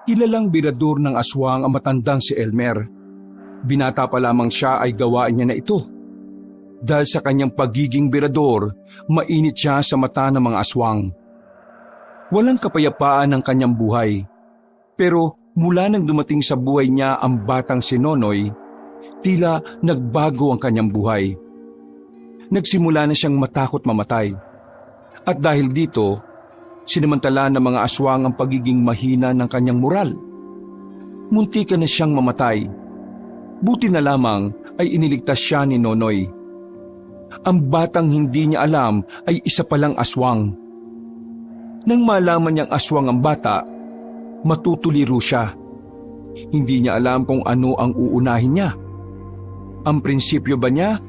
Kilalang birador ng aswang ang matandang si Elmer. Binata pa lamang siya ay gawain niya na ito. Dahil sa kanyang pagiging birador, mainit siya sa mata ng mga aswang. Walang kapayapaan ang kanyang buhay. Pero mula nang dumating sa buhay niya ang batang si Nonoy, tila nagbago ang kanyang buhay. Nagsimula na siyang matakot mamatay. At dahil dito, sinamantala ng mga aswang ang pagiging mahina ng kanyang moral. Muntikan na siyang mamatay. Buti na lamang ay iniligtas siya ni Nonoy. Ang batang hindi niya alam ay isa palang aswang. Nang malaman niyang aswang ang bata, matutuliro siya. Hindi niya alam kung ano ang uunahin niya. Ang prinsipyo ba niya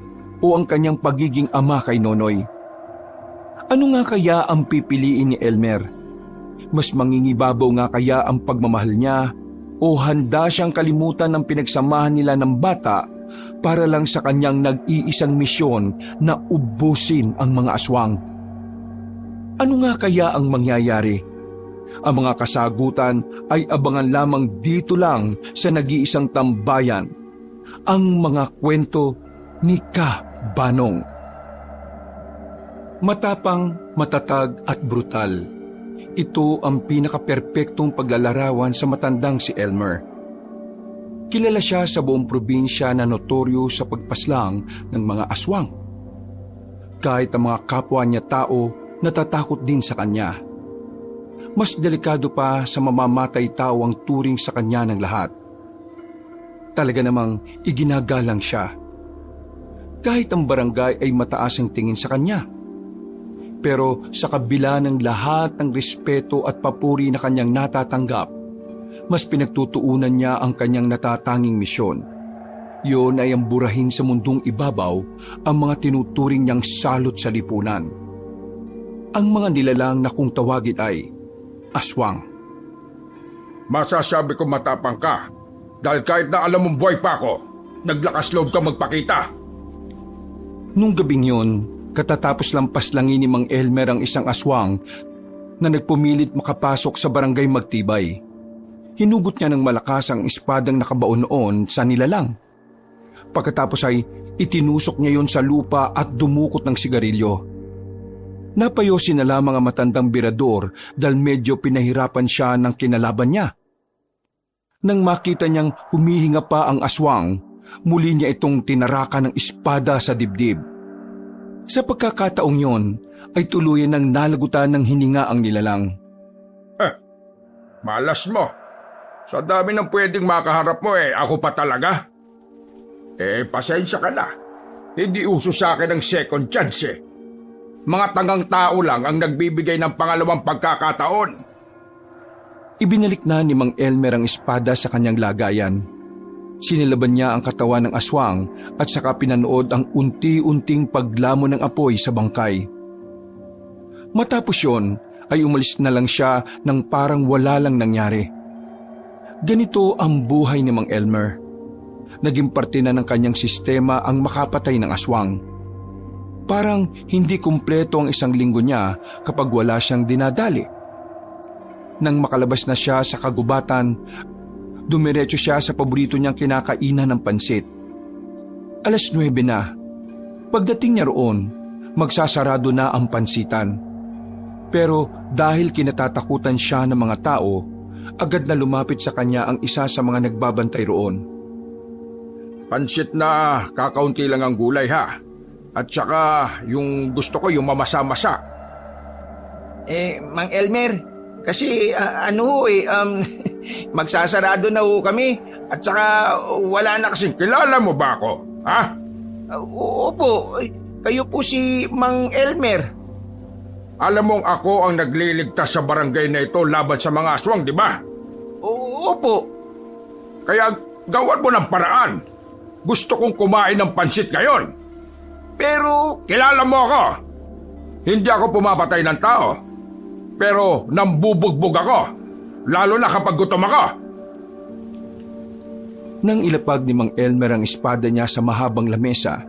o ang kanyang pagiging ama kay Nonoy? Ano nga kaya ang pipiliin ni Elmer? Mas mangingibabaw nga kaya ang pagmamahal niya o handa siyang kalimutan ng pinagsamahan nila ng bata para lang sa kanyang nag-iisang misyon na ubusin ang mga aswang? Ano nga kaya ang mangyayari? Ang mga kasagutan ay abangan lamang dito lang sa nag-iisang tambayan, ang mga kwento ni Ka Banong. Matapang, matatag at brutal. Ito ang pinakaperpektong paglalarawan sa matandang si Elmer. Kilala siya sa buong probinsya na notoryo sa pagpaslang ng mga aswang. Kahit ang mga kapwa niya tao natatakot din sa kanya. Mas delikado pa sa mamamatay tao ang turing sa kanya ng lahat. Talaga namang iginagalang siya. Kahit ang barangay ay mataas ang tingin sa kanya. Pero sa kabila ng lahat ng respeto at papuri na kanyang natatanggap, mas pinagtutuunan niya ang kanyang natatanging misyon. Yun ay ang burahin sa mundong ibabaw ang mga tinuturing niyang salot sa lipunan. Ang mga nilalang na kung tawagin ay aswang. Masasabi ko matapang ka dahil kahit na alam mong buhay pa ako, naglakas loob ka magpakita. Nung gabing yun, katatapos lampas langin ni Mang Elmer ang isang aswang na nagpumilit makapasok sa barangay Magtibay. Hinugot niya ng malakas ang espadang nakabaon noon sa nilalang. Pagkatapos ay itinusok niya yon sa lupa at dumukot ng sigarilyo. Napayosin na lamang ang matandang birador dahil medyo pinahirapan siya ng kinalaban niya. Nang makita niyang humihinga pa ang aswang, muli niya itong tinarakan ng espada sa dibdib. Sa pagkakataong yon, ay tuluyan ng nalagutan ng hininga ang nilalang. Malas mo. Sa dami ng pwedeng makaharap mo ako pa talaga. Pasensya ka na. Hindi uso sa akin ang second chance Mga tangang tao lang ang nagbibigay ng pangalawang pagkakataon. Ibinalik na ni Mang Elmer ang espada sa kanyang lagayan. Sinilaban niya ang katawan ng aswang at saka pinanood ang unti-unting paglamon ng apoy sa bangkay. Matapos yon, ay umalis na lang siya nang parang wala lang nangyari. Ganito ang buhay ni Mang Elmer. Naging parte na ng kanyang sistema ang makapatay ng aswang. Parang hindi kumpleto ang isang linggo niya kapag wala siyang dinadali. Nang makalabas na siya sa kagubatan, dumiretso siya sa paborito niyang kinakainan ng pansit. 9:00 na. Pagdating niya roon, magsasarado na ang pansitan. Pero dahil kinatatakutan siya ng mga tao, agad na lumapit sa kanya ang isa sa mga nagbabantay roon. Pansit na kakaunti lang ang gulay ha. At saka yung gusto ko yung mamasa-masa. Mang Elmer, kasi magsasarado na kami at saka wala na kasi. Kilala mo ba ako? Ha? Opo, kayo po si Mang Elmer. Alam mong ako ang nagliligtas sa barangay na ito laban sa mga aswang, di ba? Opo. Kaya gawan mo ng paraan. Gusto kong kumain ng pansit ngayon. Pero kilala mo ako. Hindi ako pumapatay ng tao. Pero nambubugbog ako. Lalo na kapag gutom ako. Nang ilapag ni Mang Elmer ang espada niya sa mahabang lamesa,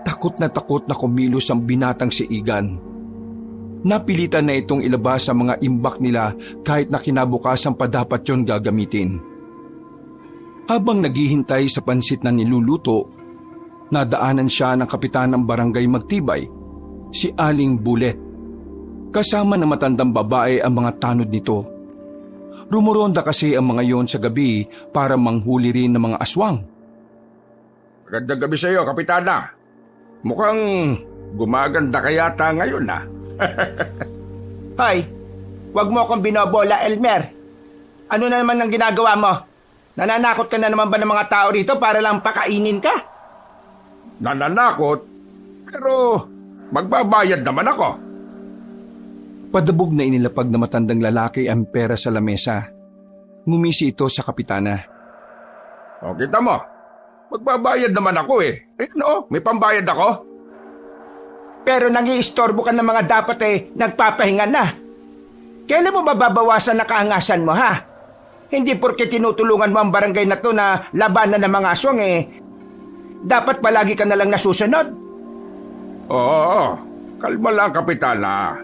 takot na kumilos ang binatang si Igan. Napilitan na itong ilabas sa mga imbak nila kahit na kinabukasan pa dapat yon gagamitin. Habang naghihintay sa pansit na niluluto, nadaanan siya ng kapitan ng barangay Magtibay, si Aling Bulet. Kasama ng matandang babae ang mga tanod nito. Rumuronda kasi ang mga yon sa gabi para manghuli rin ng mga aswang. Magandang gabi sa iyo, Kapitana. Mukhang gumaganda ka yata ngayon, ha? Hoy, wag mo akong binobola, Elmer. Ano na naman ang ginagawa mo? Nananakot ka na naman ba ng mga tao rito para lang pakainin ka? Nananakot, pero magbabayad naman ako. Padabog na inilapag na matandang lalaki ang pera sa lamesa. Ngumisi ito sa kapitana. O, kita mo, magbabayad naman ako eh. No, may pambayad ako. Pero nang-iistorbo ka ng mga dapat nagpapahinga na. Kailan mo mababawasan na kaangasan mo, ha? Hindi porke tinutulungan mo ang barangay na to na labanan ng mga aswang dapat palagi ka na lang nasusunod. Oo, kalma lang, Kapitana.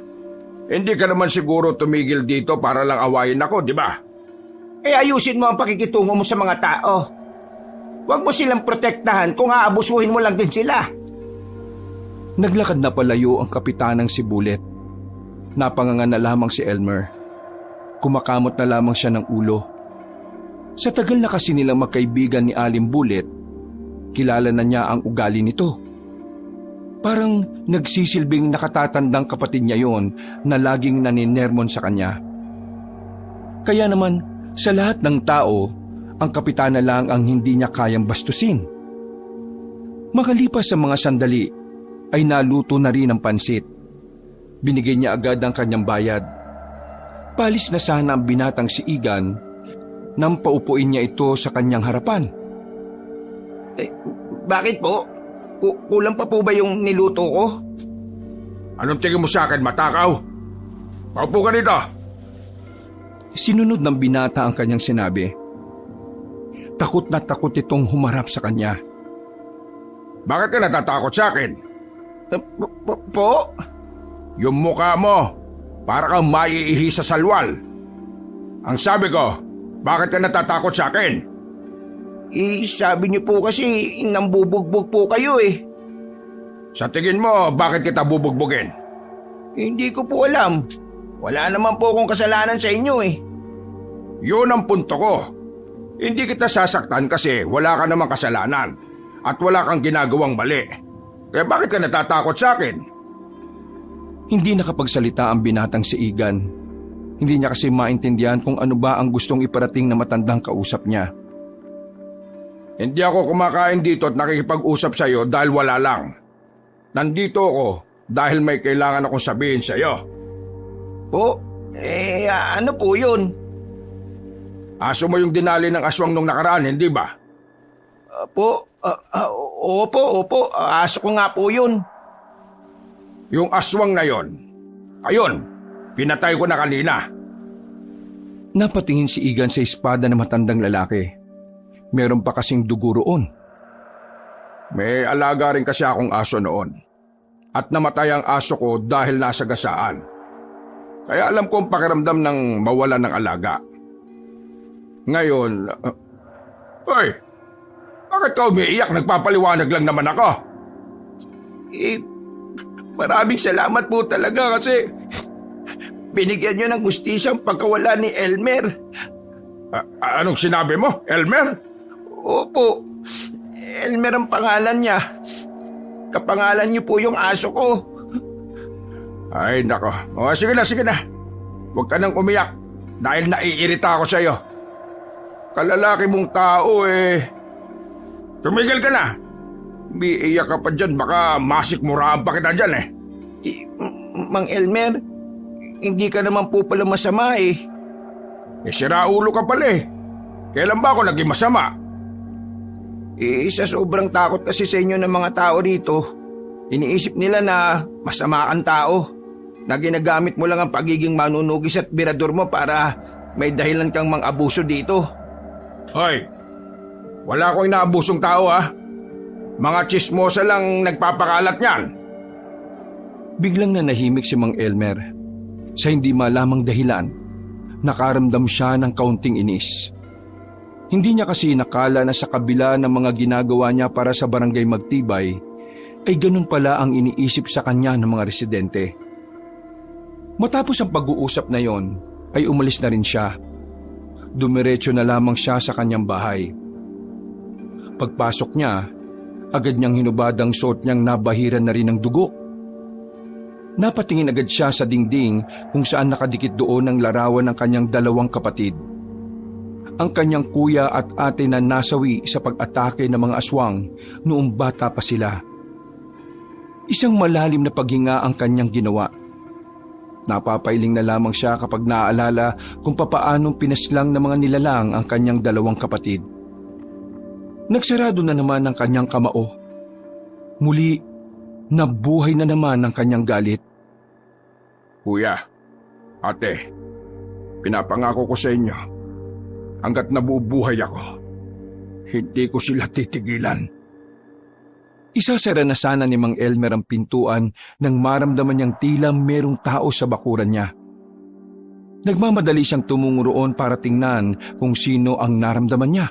Hindi ka naman siguro tumigil dito para lang awayin ako, di ba? Ayusin mo ang pakikitungo mo sa mga tao. Huwag mo silang protektahan kung aabusuhin mo lang din sila. Naglakad na palayo ang kapitanang si Bulet. Napangangan na lamang si Elmer. Kumakamot na lamang siya ng ulo. Sa tagal na kasi nilang magkaibigan ni Aling Bulet, kilala na niya ang ugali nito. Parang nagsisilbing nakatatandang kapatid niya yon na laging naninermon sa kanya. Kaya naman, sa lahat ng tao, ang kapitana lang ang hindi niya kayang bastusin. Makalipas sa mga sandali, ay naluto na rin ang pansit. Binigay niya agad ang kanyang bayad. Palis na sana ang binatang si Igan nang paupuin niya ito sa kanyang harapan. Bakit po? Kulang pa po ba yung niluto ko? Anong tingin mo sa akin, matakaw? Paupo ka dito. Sinunod ng binata ang kanyang sinabi. Takot na takot itong humarap sa kanya. Bakit ka natatakot sa akin? Po? Yung mukha mo, para kang maiihi sa salwal. Ang sabi ko, bakit ka natatakot sa akin? Sabi niyo po kasi nambubugbog po kayo eh. Sa tingin mo, bakit kita bubugbugin? Hindi ko po alam. Wala naman po akong kasalanan sa inyo eh. Yun ang punto ko. Hindi kita sasaktan kasi wala ka namang kasalanan at wala kang ginagawang mali. Kaya bakit ka natatakot sa akin? Hindi nakapagsalita ang binatang si Igan. Hindi niya kasi maintindihan kung ano ba ang gustong iparating na matandang kausap niya. Hindi ako kumakain dito at nakikipag-usap sa iyo dahil wala lang. Nandito ako dahil may kailangan akong sabihin sa iyo. Po? Ano po yun? Aso mo yung dinali ng aswang nung nakaraan, hindi ba? Opo. Aso ko nga po yun. Yung aswang na yon, ayun, pinatay ko na kanina. Napatingin si Igan sa espada ng matandang lalaki. Meron pa kasing dugo roon. May alaga rin kasi akong aso noon. At namatay ang aso ko dahil nasa gasaan. Kaya alam ko ang pakiramdam ng mawala ng alaga. Ngayon, Hoy, bakit ka umiiyak? Nagpapaliwanag lang naman ako. Maraming salamat po talaga kasi binigyan niyo ng hustisya ang pagkawala ni Elmer. Anong sinabi mo, Elmer? Opo, Elmer ang pangalan niya. Kapangalan niyo po yung aso ko. Ay, nako. O, sige na. Huwag ka nang umiyak dahil naiirita ako sa iyo. Kalalaki mong tao Tumigil ka na. Umiiyak ka pa dyan, baka masikmuraan pa kita dyan Mang Elmer, hindi ka naman po pala masama sira ulo ka pala Kailan ba ako naging masama? Sa sobrang takot kasi sa inyo ng mga tao rito, iniisip nila na masama kang tao, na ginagamit mo lang ang pagiging manunugis at birador mo para may dahilan kang mang-abuso dito. Hoy, wala akong inaabusong tao Mga chismosa lang nagpapakalat niyan. Biglang nanahimik si Mang Elmer. Sa hindi malamang dahilan, nakaramdam siya ng kaunting inis. Hindi niya kasi nakala na sa kabila ng mga ginagawa niya para sa barangay Magtibay, ay ganun pala ang iniisip sa kanya ng mga residente. Matapos ang pag-uusap na yon, ay umalis na rin siya. Dumiretso na lamang siya sa kanyang bahay. Pagpasok niya, agad niyang hinubad ang suot niyang nabahiran na rin ng dugo. Napatingin agad siya sa dingding kung saan nakadikit doon ang larawan ng kanyang dalawang kapatid. Ang kanyang kuya at ate na nasawi sa pag-atake ng mga aswang noong bata pa sila. Isang malalim na paghinga ang kanyang ginawa. Napapailing na lamang siya kapag naaalala kung papaanong pinaslang ng mga nilalang ang kanyang dalawang kapatid. Nagsarado na naman ang kanyang kamao. Muli, nabuhay na naman ang kanyang galit. Kuya, ate, pinapangako ko sa inyo, hanggat nabubuhay ako, hindi ko sila titigilan. Isasara na sana ni Mang Elmer ang pintuan nang maramdaman niyang tila merong tao sa bakuran niya. Nagmamadali siyang tumungo roon para tingnan kung sino ang naramdaman niya.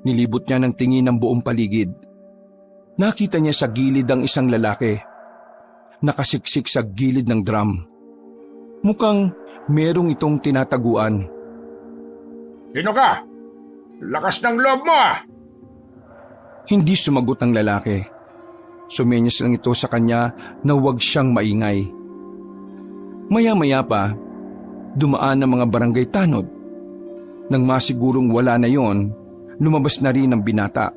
Nilibot niya ng tingin ang buong paligid. Nakita niya sa gilid ang isang lalaki. Nakasiksik sa gilid ng drum. Mukhang merong itong tinataguan. Sino ka? Lakas ng loob mo ah! Hindi sumagot ang lalaki. Sumenyas lang ito sa kanya na huwag siyang maingay. Maya-maya pa, dumaan ang mga barangay tanod. Nang masigurong wala na yon, lumabas na rin ang binata.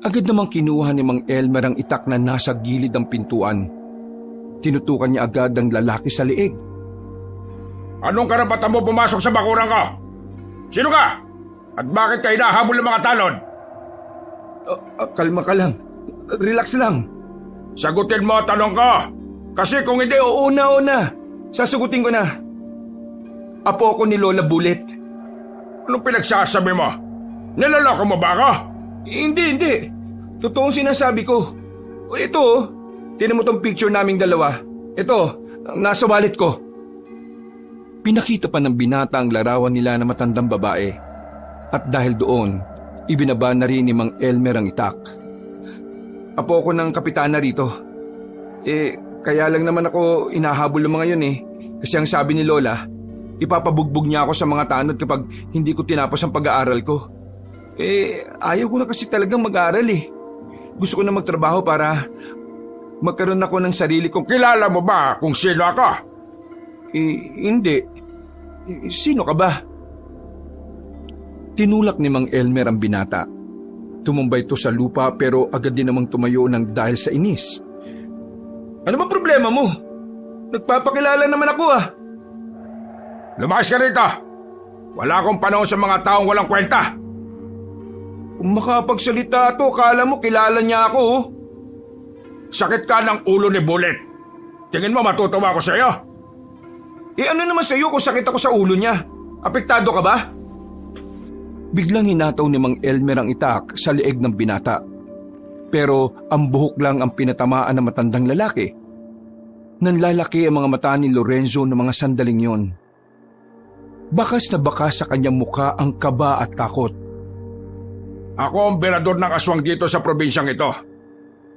Agad namang kinuha ni Mang Elmer ang itak na nasa gilid ng pintuan. Tinutukan niya agad ang lalaki sa liig. Anong karapatan mo pumasok sa bakuran ko? Sino ka? At bakit ka hinahabol ng mga tanod? Kalma ka lang. Relax lang. Sagutin mo ang tanong ko. Kasi kung hindi, Una. Sasagutin ko na. Apo ako ni Lola Bullet. anong pinagsasabi mo? Nilaloko mo ba ako? Hindi. Totoong sinasabi ko. Ito, tinan mo tong picture naming dalawa. Ito, nasa wallet ko. Pinakita pa ng binata ang larawan nila na matandang babae. At dahil doon, ibinaba na rin ni Mang Elmer ang itak. Apo ko ng kapitana rito. Kaya lang naman ako inahabol ng mga yun Kasi ang sabi ni Lola, ipapabugbog niya ako sa mga tanod kapag hindi ko tinapos ang pag-aaral ko. Ayaw ko na kasi talagang mag-aaral Gusto ko na magtrabaho para magkaroon ako ng sarili kong... Kilala mo ba kung sino ako? Hindi. Sino ka ba? Tinulak ni Mang Elmer ang binata. Tumumbay ito sa lupa pero agad din namang tumayo ng dahil sa inis. Ano ba problema mo? Nagpapakilala naman ako Lumayas ka rito! Wala akong panahon sa mga taong walang kwenta! Kung makapagsalita to, kala mo kilala niya ako Sakit ka ng ulo ni Bullet. Tingin mo matutuwa ako sa iyo? Ano naman sa iyo kung sakit ako sa ulo niya? Apektado ka ba? Biglang hinataw ni Mang Elmer ang itak sa leeg ng binata. Pero ang buhok lang ang pinatamaan ng matandang lalaki. Nanlalaki ang mga mata ni Lorenzo ng mga sandaling yon. Bakas na bakas sa kanyang mukha ang kaba at takot. Ako ang berador ng aswang dito sa probinsyang ito.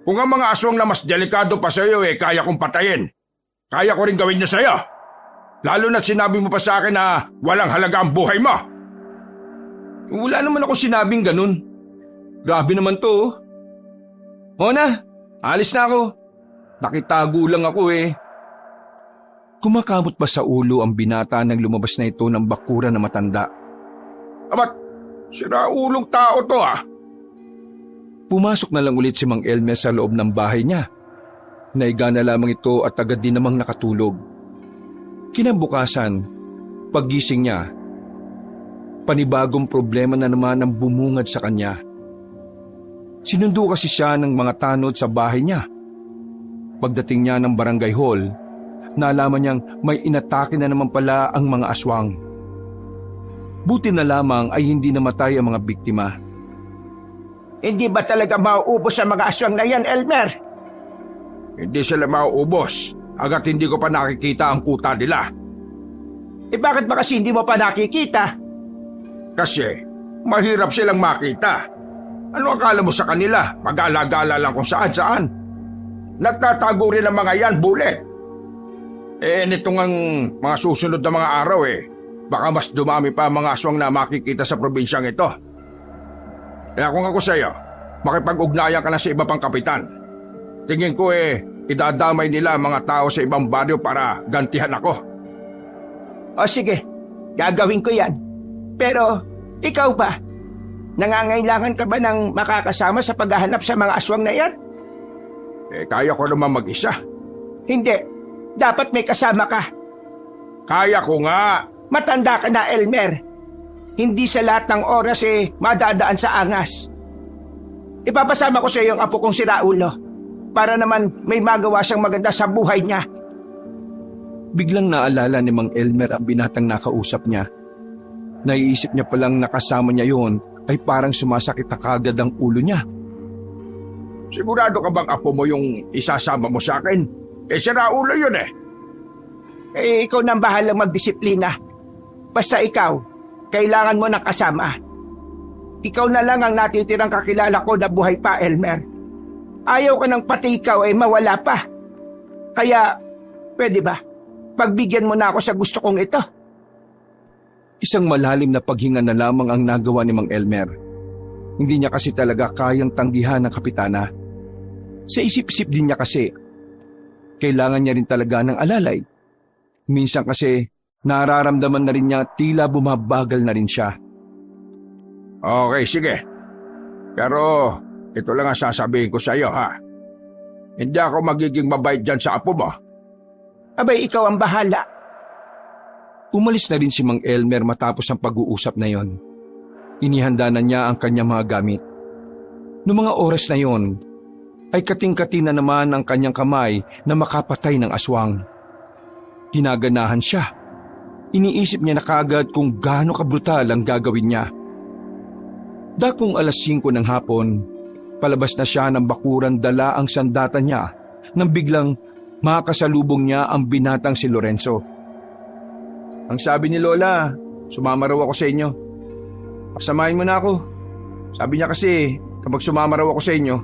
Kung ang mga aswang na mas delikado pa sa iyo kaya kong patayin. Kaya ko rin gawin niya sa iyo. Lalo na sinabi mo pa sa akin na walang halaga ang buhay mo. Wala naman ako sinabing ganun. Grabe naman to Mona, alis na ako. Nakitago lang ako Kumakamot pa sa ulo ang binata nang lumabas na ito ng bakuran na matanda. Amat, siraulong tao to Pumasok na lang ulit si Mang Elmer sa loob ng bahay niya. Naiga na lamang ito at agad din namang nakatulog. Kinabukasan, paggising niya, panibagong problema na naman ang bumungad sa kanya. Sinundo kasi siya ng mga tanod sa bahay niya. Pagdating niya ng barangay hall, nalaman niyang may inatake na naman pala ang mga aswang. Buti na lamang ay hindi namatay ang mga biktima. Hindi ba talaga mauubos ang mga aswang na yan, Elmer? Hindi sila mauubos hanggat hindi ko pa nakikita ang kuta nila. Bakit ba kasi hindi mo pa nakikita? Kasi mahirap silang makita. Ano akala mo sa kanila? Mag-alagala lang kung saan-saan. Nagtatago rin ang mga yan, bulet. Nitong ang mga susunod na mga araw baka mas dumami pa ang mga aswang na makikita sa probinsyang ito. Kaya kung ako sa'yo, makipag-ugnayan ka na sa iba pang kapitan. Tingin ko idadamay nila ang mga tao sa ibang baryo para gantihan ako. O sige, gagawin ko yan. Pero, ikaw ba? Nangangailangan ka ba ng makakasama sa paghahanap sa mga aswang na yan? Kaya ko naman mag-isa. Hindi. Dapat may kasama ka. Kaya ko nga. Matanda ka na, Elmer. Hindi sa lahat ng oras madadaan sa angas. Ipapasama ko sa iyo ang apo kong si Raulo para naman may magawa siyang maganda sa buhay niya. Biglang naalala ni Mang Elmer ang binatang nakausap niya. Naiisip niya palang nakasama niya yon ay parang sumasakit na kagad ang ulo niya. Sigurado ka bang apo mo yung isasama mo sa akin? Si Raulo yun Ikaw nang bahalang magdisiplina. Basta ikaw, kailangan mo ng kasama. Ikaw na lang ang natitirang kakilala ko na buhay pa, Elmer. Ayaw ka ng pati ikaw mawala pa. Kaya, pwede ba? Pagbigyan mo na ako sa gusto kong ito. Isang malalim na paghinga na lamang ang nagawa ni Mang Elmer. Hindi niya kasi talaga kayang tanggihan ng kapitana. Sa isip-isip din niya kasi, kailangan niya rin talaga ng alalay. Minsan kasi, nararamdaman na rin niya tila bumabagal na rin siya. Okay, sige. Pero, ito lang ang sasabihin ko sa iyo, ha? Hindi ako magiging mabait dyan sa apo mo. Abay, ikaw ang bahala. Umalis na rin si Mang Elmer matapos ang pag-uusap na yon. Inihanda na niya ang kanyang mga gamit. Noong mga oras na yon, ay kating-kati na naman ang kanyang kamay na makapatay ng aswang. Ginaganahan siya. Iniisip niya na kagad kung gaano kabrutal ang gagawin niya. Dakong 5:00 ng hapon, palabas na siya ng bakuran dala ang sandata niya nang biglang makasalubong niya ang binatang si Lorenzo. Ang sabi ni Lola, sumama raw ako sa inyo. Pasamahin mo na ako. Sabi niya kasi, kapag sumama raw ako sa inyo,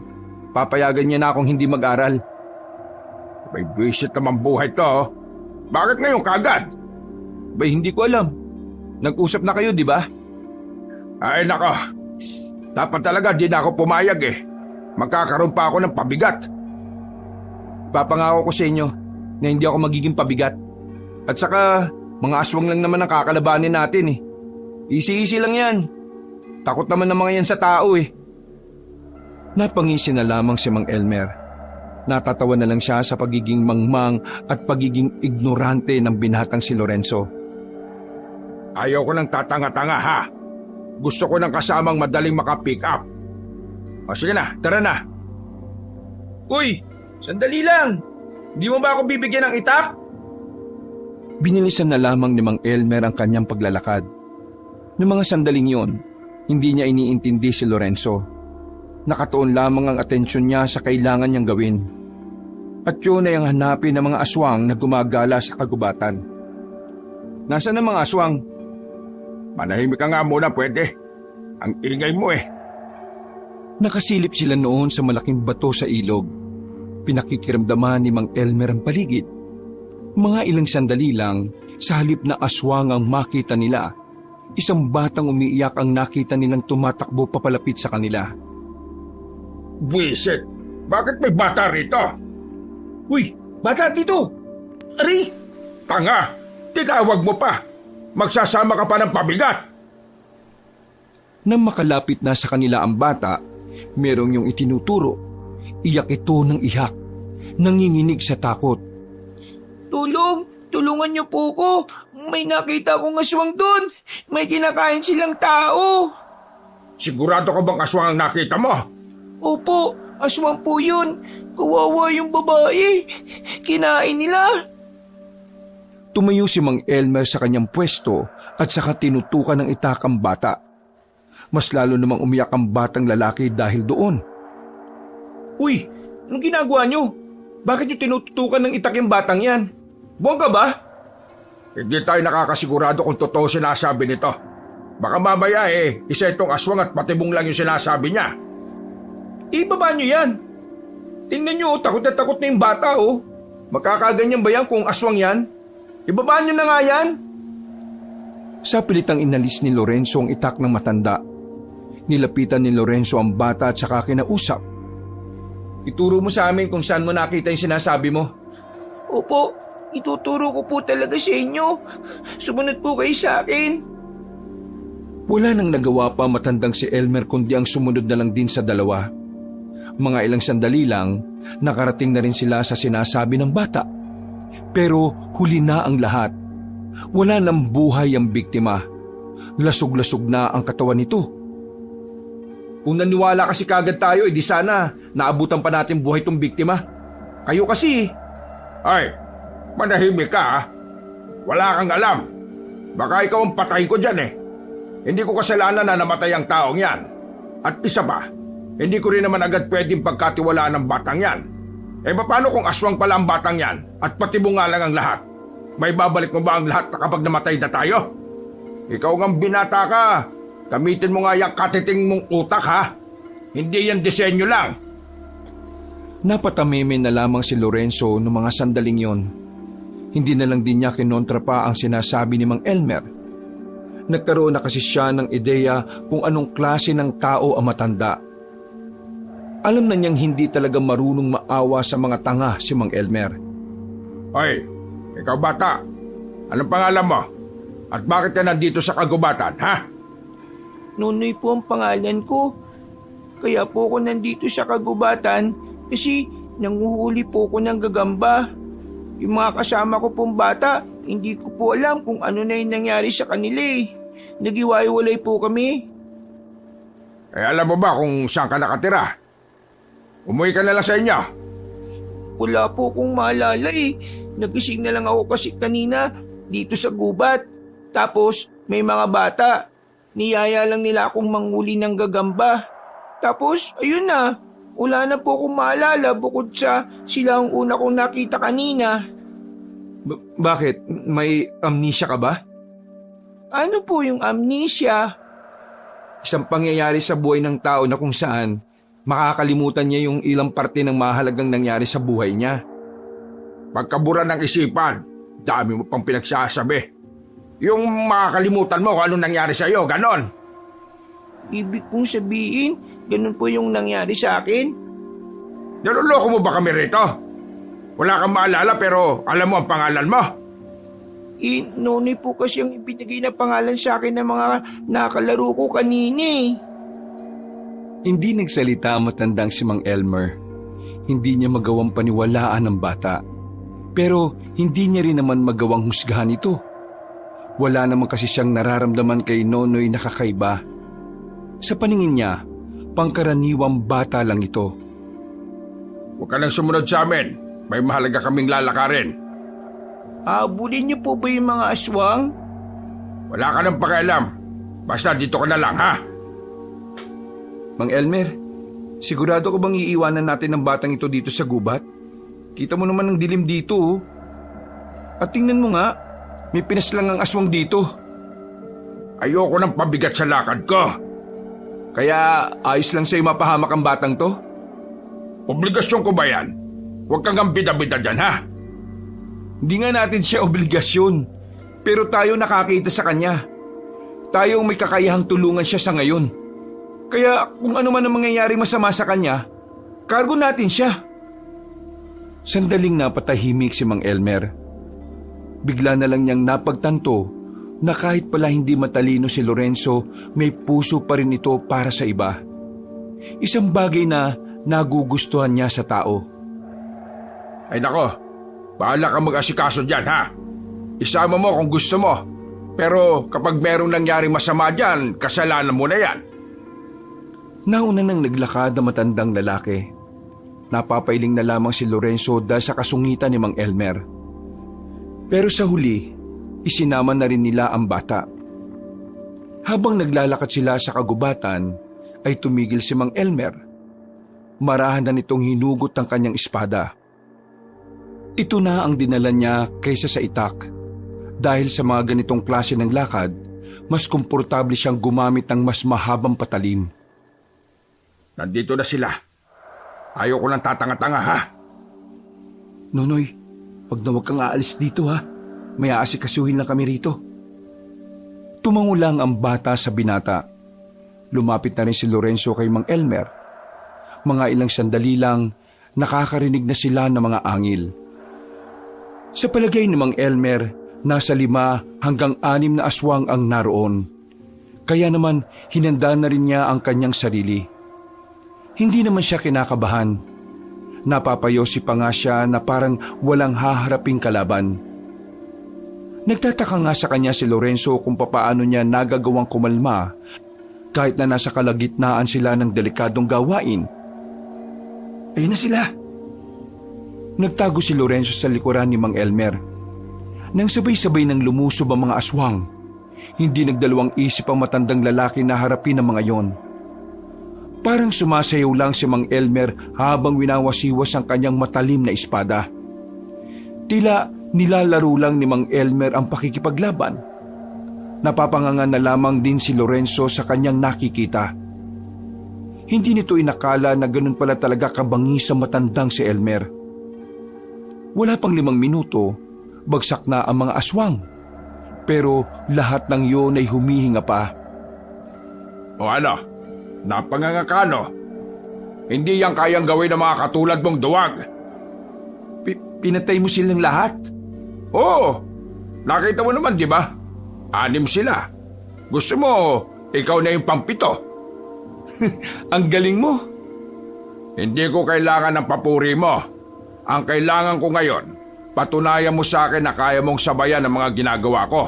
papayagan niya na akong hindi mag-aral. May visit naman buhay to. Bakit ngayon kagad? Bay, hindi ko alam. Nag-usap na kayo, di ba? Ay nako, dapat talaga di na ako pumayag Magkakaroon pa ako ng pabigat. Papangako ko sa inyo na hindi ako magiging pabigat. At saka, mga aswang lang naman ang kakalabanin natin Easy-easy lang yan. Takot naman ng mga yan sa tao Napangisi na lamang si Mang Elmer. Natatawa na lang siya sa pagiging mangmang at pagiging ignorante ng binatang si Lorenzo. Ayaw ko ng tatanga-tanga, ha? Gusto ko ng kasamang madaling makapick up. O sige na, tara na. Uy, sandali lang. Di mo ba ako bibigyan ng itak? Binilisan na lamang ni Mang Elmer ang kanyang paglalakad. Noong mga sandaling yon, hindi niya iniintindi si Lorenzo. Nakatuon lamang ang atensyon niya sa kailangan niyang gawin. At yun ay ang hanapin ng mga aswang na gumagala sa kagubatan. Nasaan ang mga aswang? Manahimik ka nga muna, pwede. Ang ingay mo Nakasilip sila noon sa malaking bato sa ilog. Pinakikiramdaman ni Mang Elmer ang paligid. Mga ilang sandali lang, sa halip na aswang ang makita nila, isang batang umiiyak ang nakita nilang tumatakbo papalapit sa kanila. Buisit! Bakit may bata rito? Uy, bata dito! Ari! Tanga! Tinawag mo pa! Magsasama ka pa ng pabigat! Nang makalapit na sa kanila ang bata, merong yung itinuturo. Iyak ito ng iyak, nanginginig sa takot. Tulong! Tulungan niyo po ko! May nakita akong aswang doon! May kinakain silang tao! Sigurado ka bang aswang ang nakita mo? Opo, aswang po yun. Kawawa yung babae. Kinain nila. Tumayo si Mang Elmer sa kanyang pwesto at saka tinutukan ng itakang bata. Mas lalo namang umiyak ang batang lalaki dahil doon. Uy, anong ginagawa niyo? Bakit yung tinututukan ng itak yung batang yan? Buwang ka ba? Hindi tayo nakakasigurado kung totoo sinasabi nito. Baka mamaya isa itong aswang at patibong lang yung sinasabi niya. Ibaba nyo yan. Tingnan nyo, takot na takot na yung bata, oh. Magkakaganyan ba yan kung aswang yan? Ibaba nyo na nga yan. Sa pilitang inalis ni Lorenzo ang itak ng matanda, nilapitan ni Lorenzo ang bata at saka kinausap. Ituro mo sa amin kung saan mo nakita yung sinasabi mo. Opo, ituturo ko po talaga sa inyo. Sumunod po kayo sa akin. Wala nang nagawa pa matandang si Elmer kundi ang sumunod na lang din sa dalawa. Mga ilang sandali lang, nakarating na rin sila sa sinasabi ng bata. Pero huli na ang lahat. Wala nang buhay ang biktima. Lasog-lasog na ang katawan nito. Kung naniwala kasi kagad tayo, edi sana naabutan pa natin buhay tong biktima. Kayo kasi. Ay, manahimik ka ha. Wala kang alam. Baka ikaw ang patay ko dyan Hindi ko kasalanan na namatay ang taong yan. At isa pa, hindi ko rin naman agad pwedeng pagkatiwalaan ng batang yan. Paano kung aswang pala ang batang yan at patibong nga lang ang lahat? May babalik mo ba ang lahat kapag namatay na tayo? Ikaw ngang binata ka. Gamitin mo nga yung katiting mong utak ha. Hindi yan disenyo lang. Napatamimi na lamang si Lorenzo noong mga sandaling yon. Hindi na lang din niya kinontra pa ang sinasabi ni Mang Elmer. Nagkaroon na kasi siya ng ideya kung anong klase ng tao ang matanda. Alam na niyang hindi talaga marunong maawa sa mga tanga si Mang Elmer. Hoy, ikaw bata, anong pangalan mo? At bakit ka nandito sa kagubatan, ha? Nonoy po ang pangalan ko. Kaya po ako nandito sa kagubatan kasi nanguhuli po ko ng gagamba. Yung mga kasama ko pong bata, hindi ko po alam kung ano na yung nangyari sa kanila Nagiwaiwalay po kami. Alam mo ba kung saan ka nakatira? Umuwi ka na lang sa inyo. Wala po kong maalala Nagising na lang ako kasi kanina dito sa gubat. Tapos may mga bata. Niyaya lang nila akong manghuli ng gagamba. Tapos ayun na. Wala na po akong maalala bukod sa sila ang una kong nakita kanina. Bakit? May amnesia ka ba? Ano po yung amnesia? Isang pangyayari sa buhay ng tao na kung saan makakalimutan niya yung ilang parte ng mahalagang nangyari sa buhay niya. Pagkabura ng isipan, dami mo pang pinagsasabi. Yung makakalimutan mo kung anong nangyari sa iyo, ganon. Ibig kong sabihin, ganun po yung nangyari sa akin? Naluloko mo ba kami rito? Wala kang maalala pero alam mo ang pangalan mo. Nonoy po kasi ang ibinigay na pangalan sa akin ng mga nakalaro ko kanina Hindi nagsalita ang matandang si Mang Elmer. Hindi niya magawang paniwalaan ang bata. Pero hindi niya rin naman magawang husgahan ito. Wala naman kasi siyang nararamdaman kay Nonoy na kakaiba. Sa paningin niya, pangkaraniwang bata lang ito. Huwag ka nang sumunod sa amin. May mahalaga kaming lalakarin. Habulin niyo po ba yung mga aswang? Wala ka nang pakialam. Basta dito ka na lang, ha? Mang Elmer, sigurado ka bang iiwanan natin ang batang ito dito sa gubat? Kita mo naman ang dilim dito. At tingnan mo nga, may pinaslang ang aswang dito. Ayoko nang pabigat sa lakad ko. Kaya ayos lang sa'yo mapahamak ang batang to? Obligasyon ko ba yan? Huwag kang bida-bida dyan, ha? Hindi nga natin siya obligasyon, pero tayo nakakita sa kanya. Tayo may kakayahang tulungan siya sa ngayon. Kaya kung ano man ang mangyayari masama sa kanya, kargo natin siya. Sandaling napatahimik si Mang Elmer. Bigla na lang niyang napagtanto na kahit pala hindi matalino si Lorenzo, may puso pa rin ito para sa iba. Isang bagay na nagugustuhan niya sa tao. Ay nako, bahala ka mag-asikaso dyan, ha? Isama mo kung gusto mo. Pero kapag merong nangyari masama dyan, kasalanan mo na yan. Nauna nang naglakad ang matandang lalaki. Napapailing na lamang si Lorenzo dahil sa kasungitan ni Mang Elmer. Pero sa huli, isinama na rin nila ang bata. Habang naglalakad sila sa kagubatan, ay tumigil si Mang Elmer. Marahan na nitong hinugot ang kanyang espada. Ito na ang dinala niya kaysa sa itak. Dahil sa mga ganitong klase ng lakad, mas komportable siyang gumamit ng mas mahabang patalim. Nandito na sila. Ayaw ko lang tatanga-tanga, ha? Nonoy, wag na wag kang aalis dito ha. May aasikasuhin lang kami rito. Tumango lang ang bata sa binata. Lumapit na rin si Lorenzo kay Mang Elmer. Mga ilang sandali lang, nakakarinig na sila ng mga angil. Sa palagay ni Mang Elmer, nasa 5 hanggang 6 na aswang ang naroon. Kaya naman, hinanda na rin niya ang kanyang sarili. Hindi naman siya kinakabahan. Napapayosi pa nga siya na parang walang haharaping kalaban. Nagtataka nga sa kanya si Lorenzo kung papaano niya nagagawang kumalma kahit na nasa kalagitnaan sila ng delikadong gawain. Ayun na sila! Nagtago si Lorenzo sa likuran ni Mang Elmer. Nang sabay-sabay nang lumusob ang mga aswang, hindi nagdalawang isip ang matandang lalaki na harapin ang mga yon. Parang sumasayaw lang si Mang Elmer habang winawasiwas ang kanyang matalim na espada. Tila nilalaro lang ni Mang Elmer ang pakikipaglaban. Napapangangan na lamang din si Lorenzo sa kanyang nakikita. Hindi nito inakala na ganun pala talaga kabangis sa matandang si Elmer. Wala pang 5 minuto, bagsak na ang mga aswang. Pero lahat ng yun ay humihinga pa. O ano? Napanganga ka, no? Hindi yan kayang gawin ng mga katulad mong duwag. Pinatay mo silang lahat? Oo, nakita mo naman, di ba? 6 sila. Gusto mo, ikaw na yung pang-7. Ang galing mo. Hindi ko kailangan ng papuri mo. Ang kailangan ko ngayon, patunayan mo sa akin na kaya mong sabayan ang mga ginagawa ko.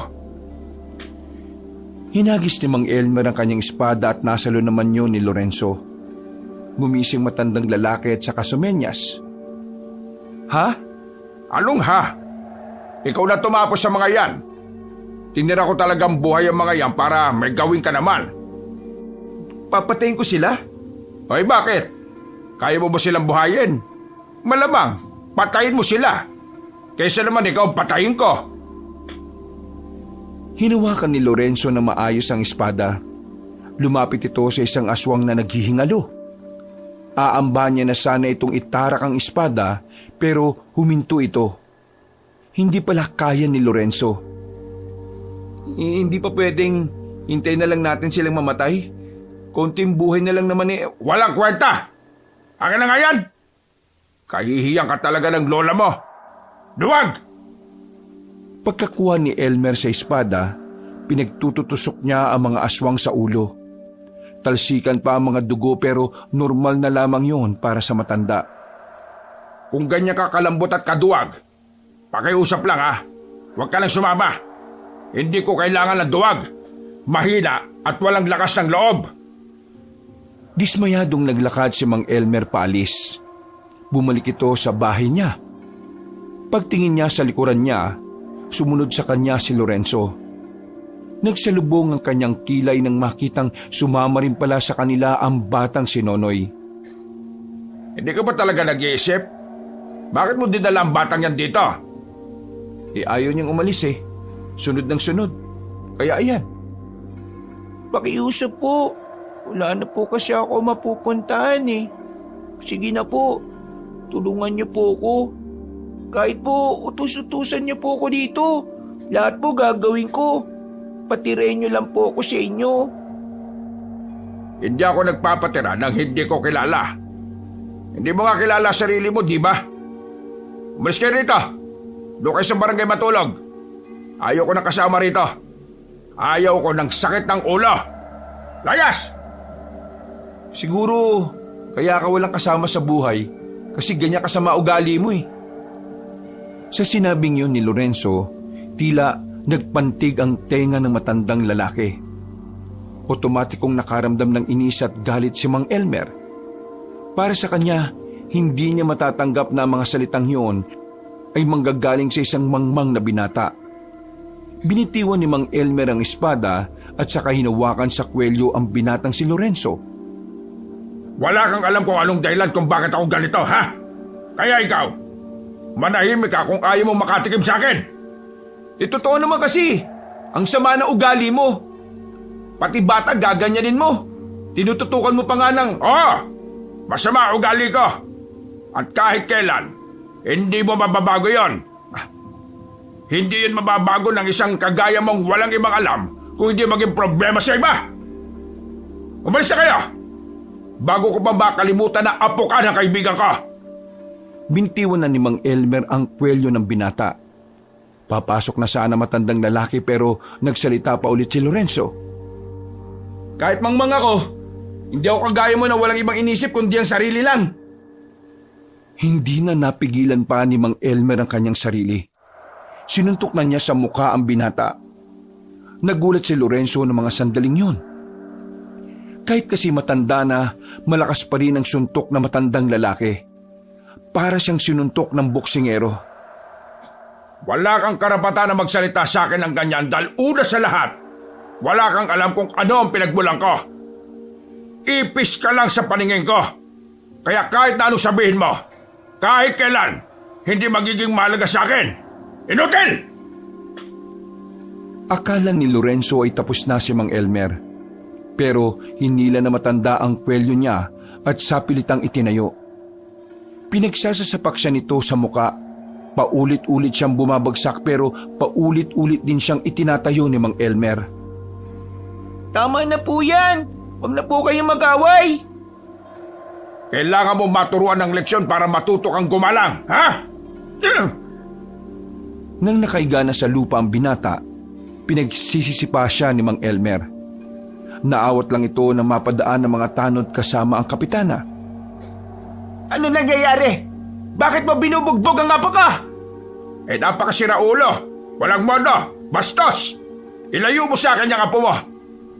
Hinagis ni Mang Elmer ang kanyang espada at nasalo naman yun ni Lorenzo. Gumising matandang lalaki at saka sumenyas. Ha? Anong ha? Ikaw na tumapos sa mga yan. Tinira ko talagang buhay ang mga yan para may gawin ka naman. Papatayin ko sila? Ay bakit? Kaya mo ba silang buhayin? Malamang, patayin mo sila. Kaysa naman ikaw patayin ko. Hinawakan ni Lorenzo na maayos ang espada. Lumapit ito sa isang aswang na naghihingalo. Aamba niya na sana itong itarak ang espada pero huminto ito. Hindi pala kaya ni Lorenzo. Hindi pa pwedeng hintayin na lang natin silang mamatay? Konting buhay na lang naman eh. Walang kwenta! Akin na nga yan! Kahihiyan ka talaga ng lola mo! Duwag! Pagkakuha ni Elmer sa espada, pinagtututusok niya ang mga aswang sa ulo. Talsikan pa ang mga dugo pero normal na lamang yon para sa matanda. Kung ganyan ka kalambot at kaduwag, pakiusap lang ha. Huwag ka lang sumama. Hindi ko kailangan ng duwag. Mahina at walang lakas ng loob. Dismayadong naglakad si Mang Elmer paalis. Bumalik ito sa bahay niya. Pagtingin niya sa likuran niya, sumunod sa kanya si Lorenzo. Nagsalubong ang kanyang kilay nang makitang sumama rin pala sa kanila ang batang si Nonoy. Hindi ka ba talaga nag-iisip? Bakit mo dinala ang batang yan dito? Ayaw niyang umalis eh. Sunod ng sunod. Kaya ayan. Pakiusap po. Wala na po kasi ako mapupuntahan eh. Sige na po. Tulungan niyo po ako. Kahit po utus-utusan niyo po ako dito. Lahat po gagawin ko. Patirain niyo lang po ako sa inyo. Hindi ako nagpapatira nang hindi ko kilala. Hindi mo nga kilala sarili mo, di ba? Umalis kayo rito. Doon kayo sa barangay matulog. Ayaw ko na kasama rito. Ayaw ko ng sakit ng ulo. Layas! Siguro kaya ka walang kasama sa buhay kasi ganyan ka sa maugali mo eh. Sa sinabing yun ni Lorenzo, tila nagpantig ang tenga ng matandang lalaki. Otomatikong nakaramdam ng inis at galit si Mang Elmer. Para sa kanya, hindi niya matatanggap na mga salitang yun ay manggagaling sa isang mangmang na binata. Binitiwan ni Mang Elmer ang espada at saka hinawakan sa kwelyo ang binatang si Lorenzo. Wala kang alam kung anong dahilan kung bakit ako ganito, ha? Kaya ikaw, Manahimik ka kung ayaw mong makatikim sa akin. Totoo naman kasi, ang sama ng ugali mo. Pati bata gaganyanin mo. Tinututukan mo pa nga ng... Masama ugali ko. At kahit kailan, hindi mo mababago yon. Hindi yun mababago ng isang kagaya mong walang ibang alam kung hindi maging problema sa iba. Umalis na kayo! Bago ko pa ba kalimutan na apo ka ng kaibigan ko? Bintiwan na ni Mang Elmer ang kwelyo ng binata. Papasok na sana matandang lalaki pero nagsalita pa ulit si Lorenzo. Kahit mangmang ako, hindi ako kagaya mo na walang ibang inisip kundi ang sarili lang. Hindi na napigilan pa ni Mang Elmer ang kanyang sarili. Sinuntok na niya sa mukha ang binata. Nagulat si Lorenzo ng mga sandaling yun. Kahit kasi matanda na, malakas pa rin ang suntok na matandang lalaki. Para siyang sinuntok ng boksingero. Wala kang karapatan na magsalita sa akin ng ganyan dahil una sa lahat, wala kang alam kung ano ang pinagmulan ko. Ipis ka lang sa paningin ko. Kaya kahit na ano sabihin mo, kahit kailan, hindi magiging mahalaga sa akin. Inutil! Akala ni Lorenzo ay tapos na si Mang Elmer. Pero hinila na matanda ang kwelyo niya at sapilitang itinayo. Pinagsasasapak siya nito sa muka. Paulit-ulit siyang bumabagsak pero paulit-ulit din siyang itinatayo ni Mang Elmer. Tama na po yan. Huwag na po kayong mag-away. Kailangan mo maturuan ng leksyon para matuto kang gumalang, ha? Nang nakaiga na sa lupa ang binata, pinagsisisipa siya ni Mang Elmer. Naawat lang ito na mapadaan ng mga tanod kasama ang kapitana. Ano nangyayari? Bakit mo binubugbog ang apo ka? Napakasira ulo. Walang modo. Bastos. Ilayo mo sa akin yung apo mo.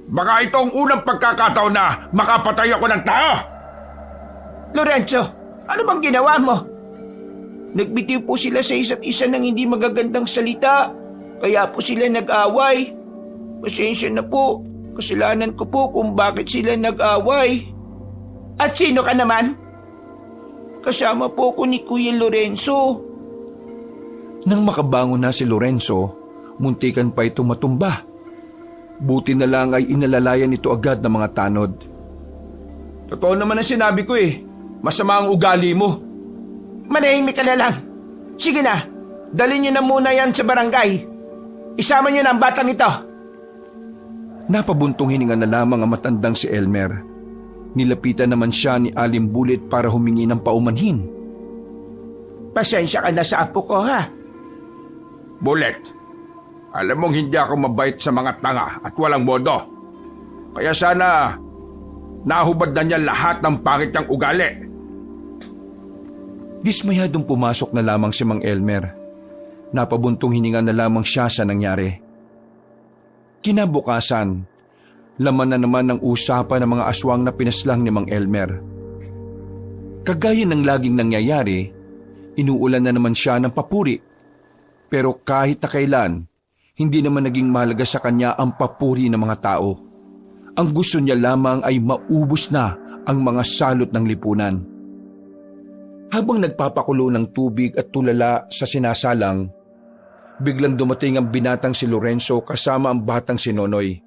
Baka ito ang unang pagkakataon na makapatay ako ng tao. Lorenzo, ano bang ginawa mo? Nagbitiw po sila sa isa't isa ng hindi magagandang salita. Kaya po sila nag-away. Pasensya na po. Kasalanan ko po kung bakit sila nag-away. At sino ka naman? Kasama po ko ni Kuya Lorenzo. Nang makabangon na si Lorenzo, muntikan pa ito matumba. Buti na lang ay inalalayan ito agad ng mga tanod. Totoo naman ang sinabi ko eh. Masama ang ugali mo. Manahimik ka na lang. Sige na, dalhin niyo na muna yan sa barangay. Isama niyo na ang batang ito. Napabuntong hininga na lamang ang matandang si Elmer. Nilapitan naman siya ni Aling Bulit para humingi ng paumanhin. Pasensya ka na sa apo ko, ha? Bulit, alam mong hindi ako mabait sa mga tanga at walang modo. Kaya sana nahubad na niya lahat ng pangit niyang ugali. Dismayadong pumasok na lamang si Mang Elmer. Napabuntong hininga na lamang siya sa nangyari. Kinabukasan, laman na naman ng usapan ng mga aswang na pinaslang ni Mang Elmer. Kagaya ng laging nangyayari, inuulan na naman siya ng papuri. Pero kahit na kailan, hindi naman naging mahalaga sa kanya ang papuri ng mga tao. Ang gusto niya lamang ay maubos na ang mga salot ng lipunan. Habang nagpapakulo ng tubig at tulala sa sinasalang, biglang dumating ang binatang si Lorenzo kasama ang batang si Nonoy.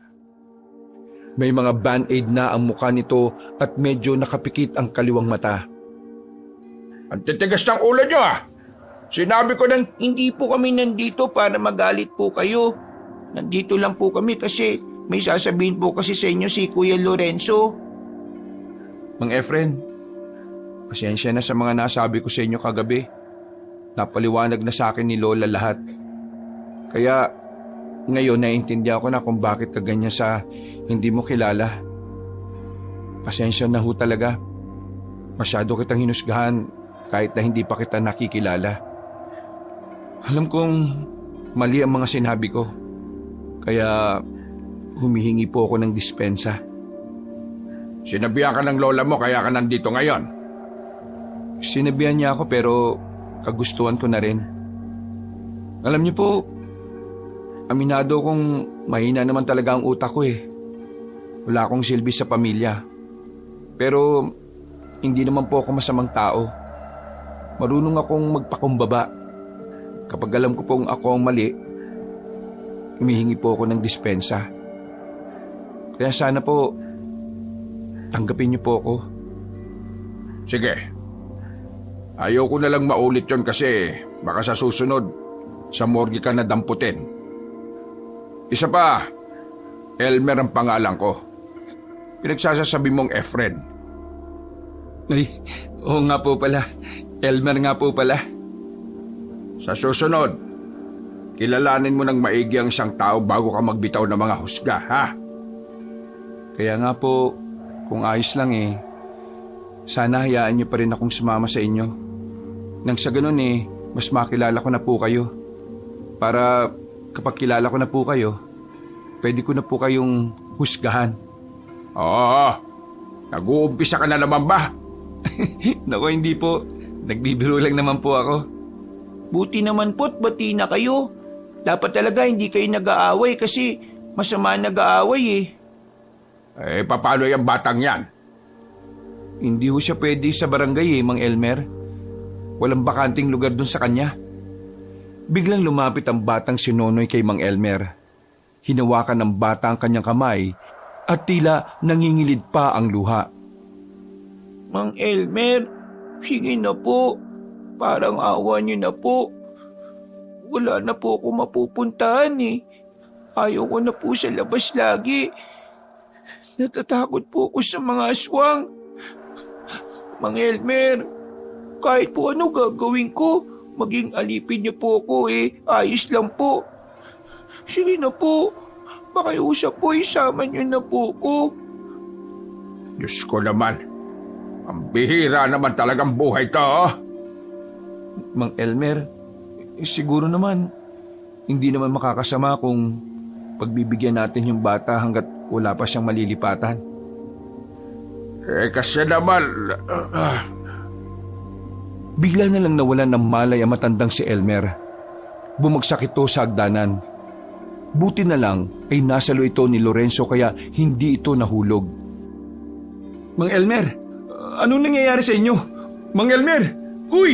May mga band-aid na ang mukha nito at medyo nakapikit ang kaliwang mata. Ang titigas ng ulo niyo, ah! Sinabi ko ng... Hindi po kami nandito para magalit po kayo. Nandito lang po kami kasi may sasabihin po kasi sa inyo si Kuya Lorenzo. Mang Efren, pasensya na sa mga nasabi ko sa inyo kagabi. Napaliwanag na sa akin ni Lola lahat. Kaya ngayon naiintindihan ko na kung bakit ka ganyan sa hindi mo kilala. Pasensya na ho talaga. Masyado kitang hinusgahan kahit na hindi pa kita nakikilala. Alam kong mali ang mga sinabi ko. Kaya humihingi po ako ng dispensa. Sinabihan ka ng lola mo kaya ka nandito ngayon. Sinabihan niya ako pero kagustuhan ko na rin. Alam niyo po, aminado kong mahina naman talaga ang utak ko eh. Wala akong silbi sa pamilya. Pero hindi naman po ako masamang tao. Marunong akong magpakumbaba. Kapag alam ko pong ako ang mali, humihingi po ako ng dispensa. Kaya sana po, tanggapin niyo po ako. Sige. Ayaw ko na lang maulit yon kasi baka sa susunod, sa morgue ka na damputin. Isa pa, Elmer ang pangalan ko. Pinagsasasabi mong Efren. Ay, oo nga po pala. Elmer nga po pala. Sa susunod, kilalanin mo ng maigi ang isang tao bago ka magbitaw ng mga husga, ha? Kaya nga po, kung ayos lang sana hayaan niyo pa rin akong sumama sa inyo. Nang sa ganun mas makilala ko na po kayo. Para kapag kilala ko na po kayo, pwede ko na po kayong husgahan. Oo, nag-uumpisa ka na naman ba? Naku, hindi po. Nagbibiro lang naman po ako. Buti naman po't bati na kayo. Dapat talaga hindi kayo nag-aaway kasi masama nag-aaway Paano yung batang yan? Hindi ho siya pwede sa barangay Mang Elmer. Walang bakanting lugar dun sa kanya. Biglang lumapit ang batang si Nonoy kay Mang Elmer. Hinawakan ng bata ang kanyang kamay at tila nangingilid pa ang luha. Mang Elmer, sige na po. Parang awa niyo na po. Wala na po ako mapupuntahan Ayaw ko na po sa labas lagi. Natatakot po ako sa mga aswang. Mang Elmer, kahit po ano gagawin ko, maging alipin niyo po ako ayos lang po. Sige na po, pakiusap po isama niyo na po ko. Diyos ko naman, ang bihira naman talagang buhay to. Mang Elmer, siguro naman, hindi naman makakasama kung pagbibigyan natin yung bata hanggat wala pa siyang malilipatan. Kasi naman... Bigla na lang nawalan ng malay ang matandang si Elmer. Bumagsak ito sa hagdanan. Buti na lang ay nasalo ito ni Lorenzo kaya hindi ito nahulog. Mang Elmer, anong nangyayari sa inyo? Mang Elmer, uy!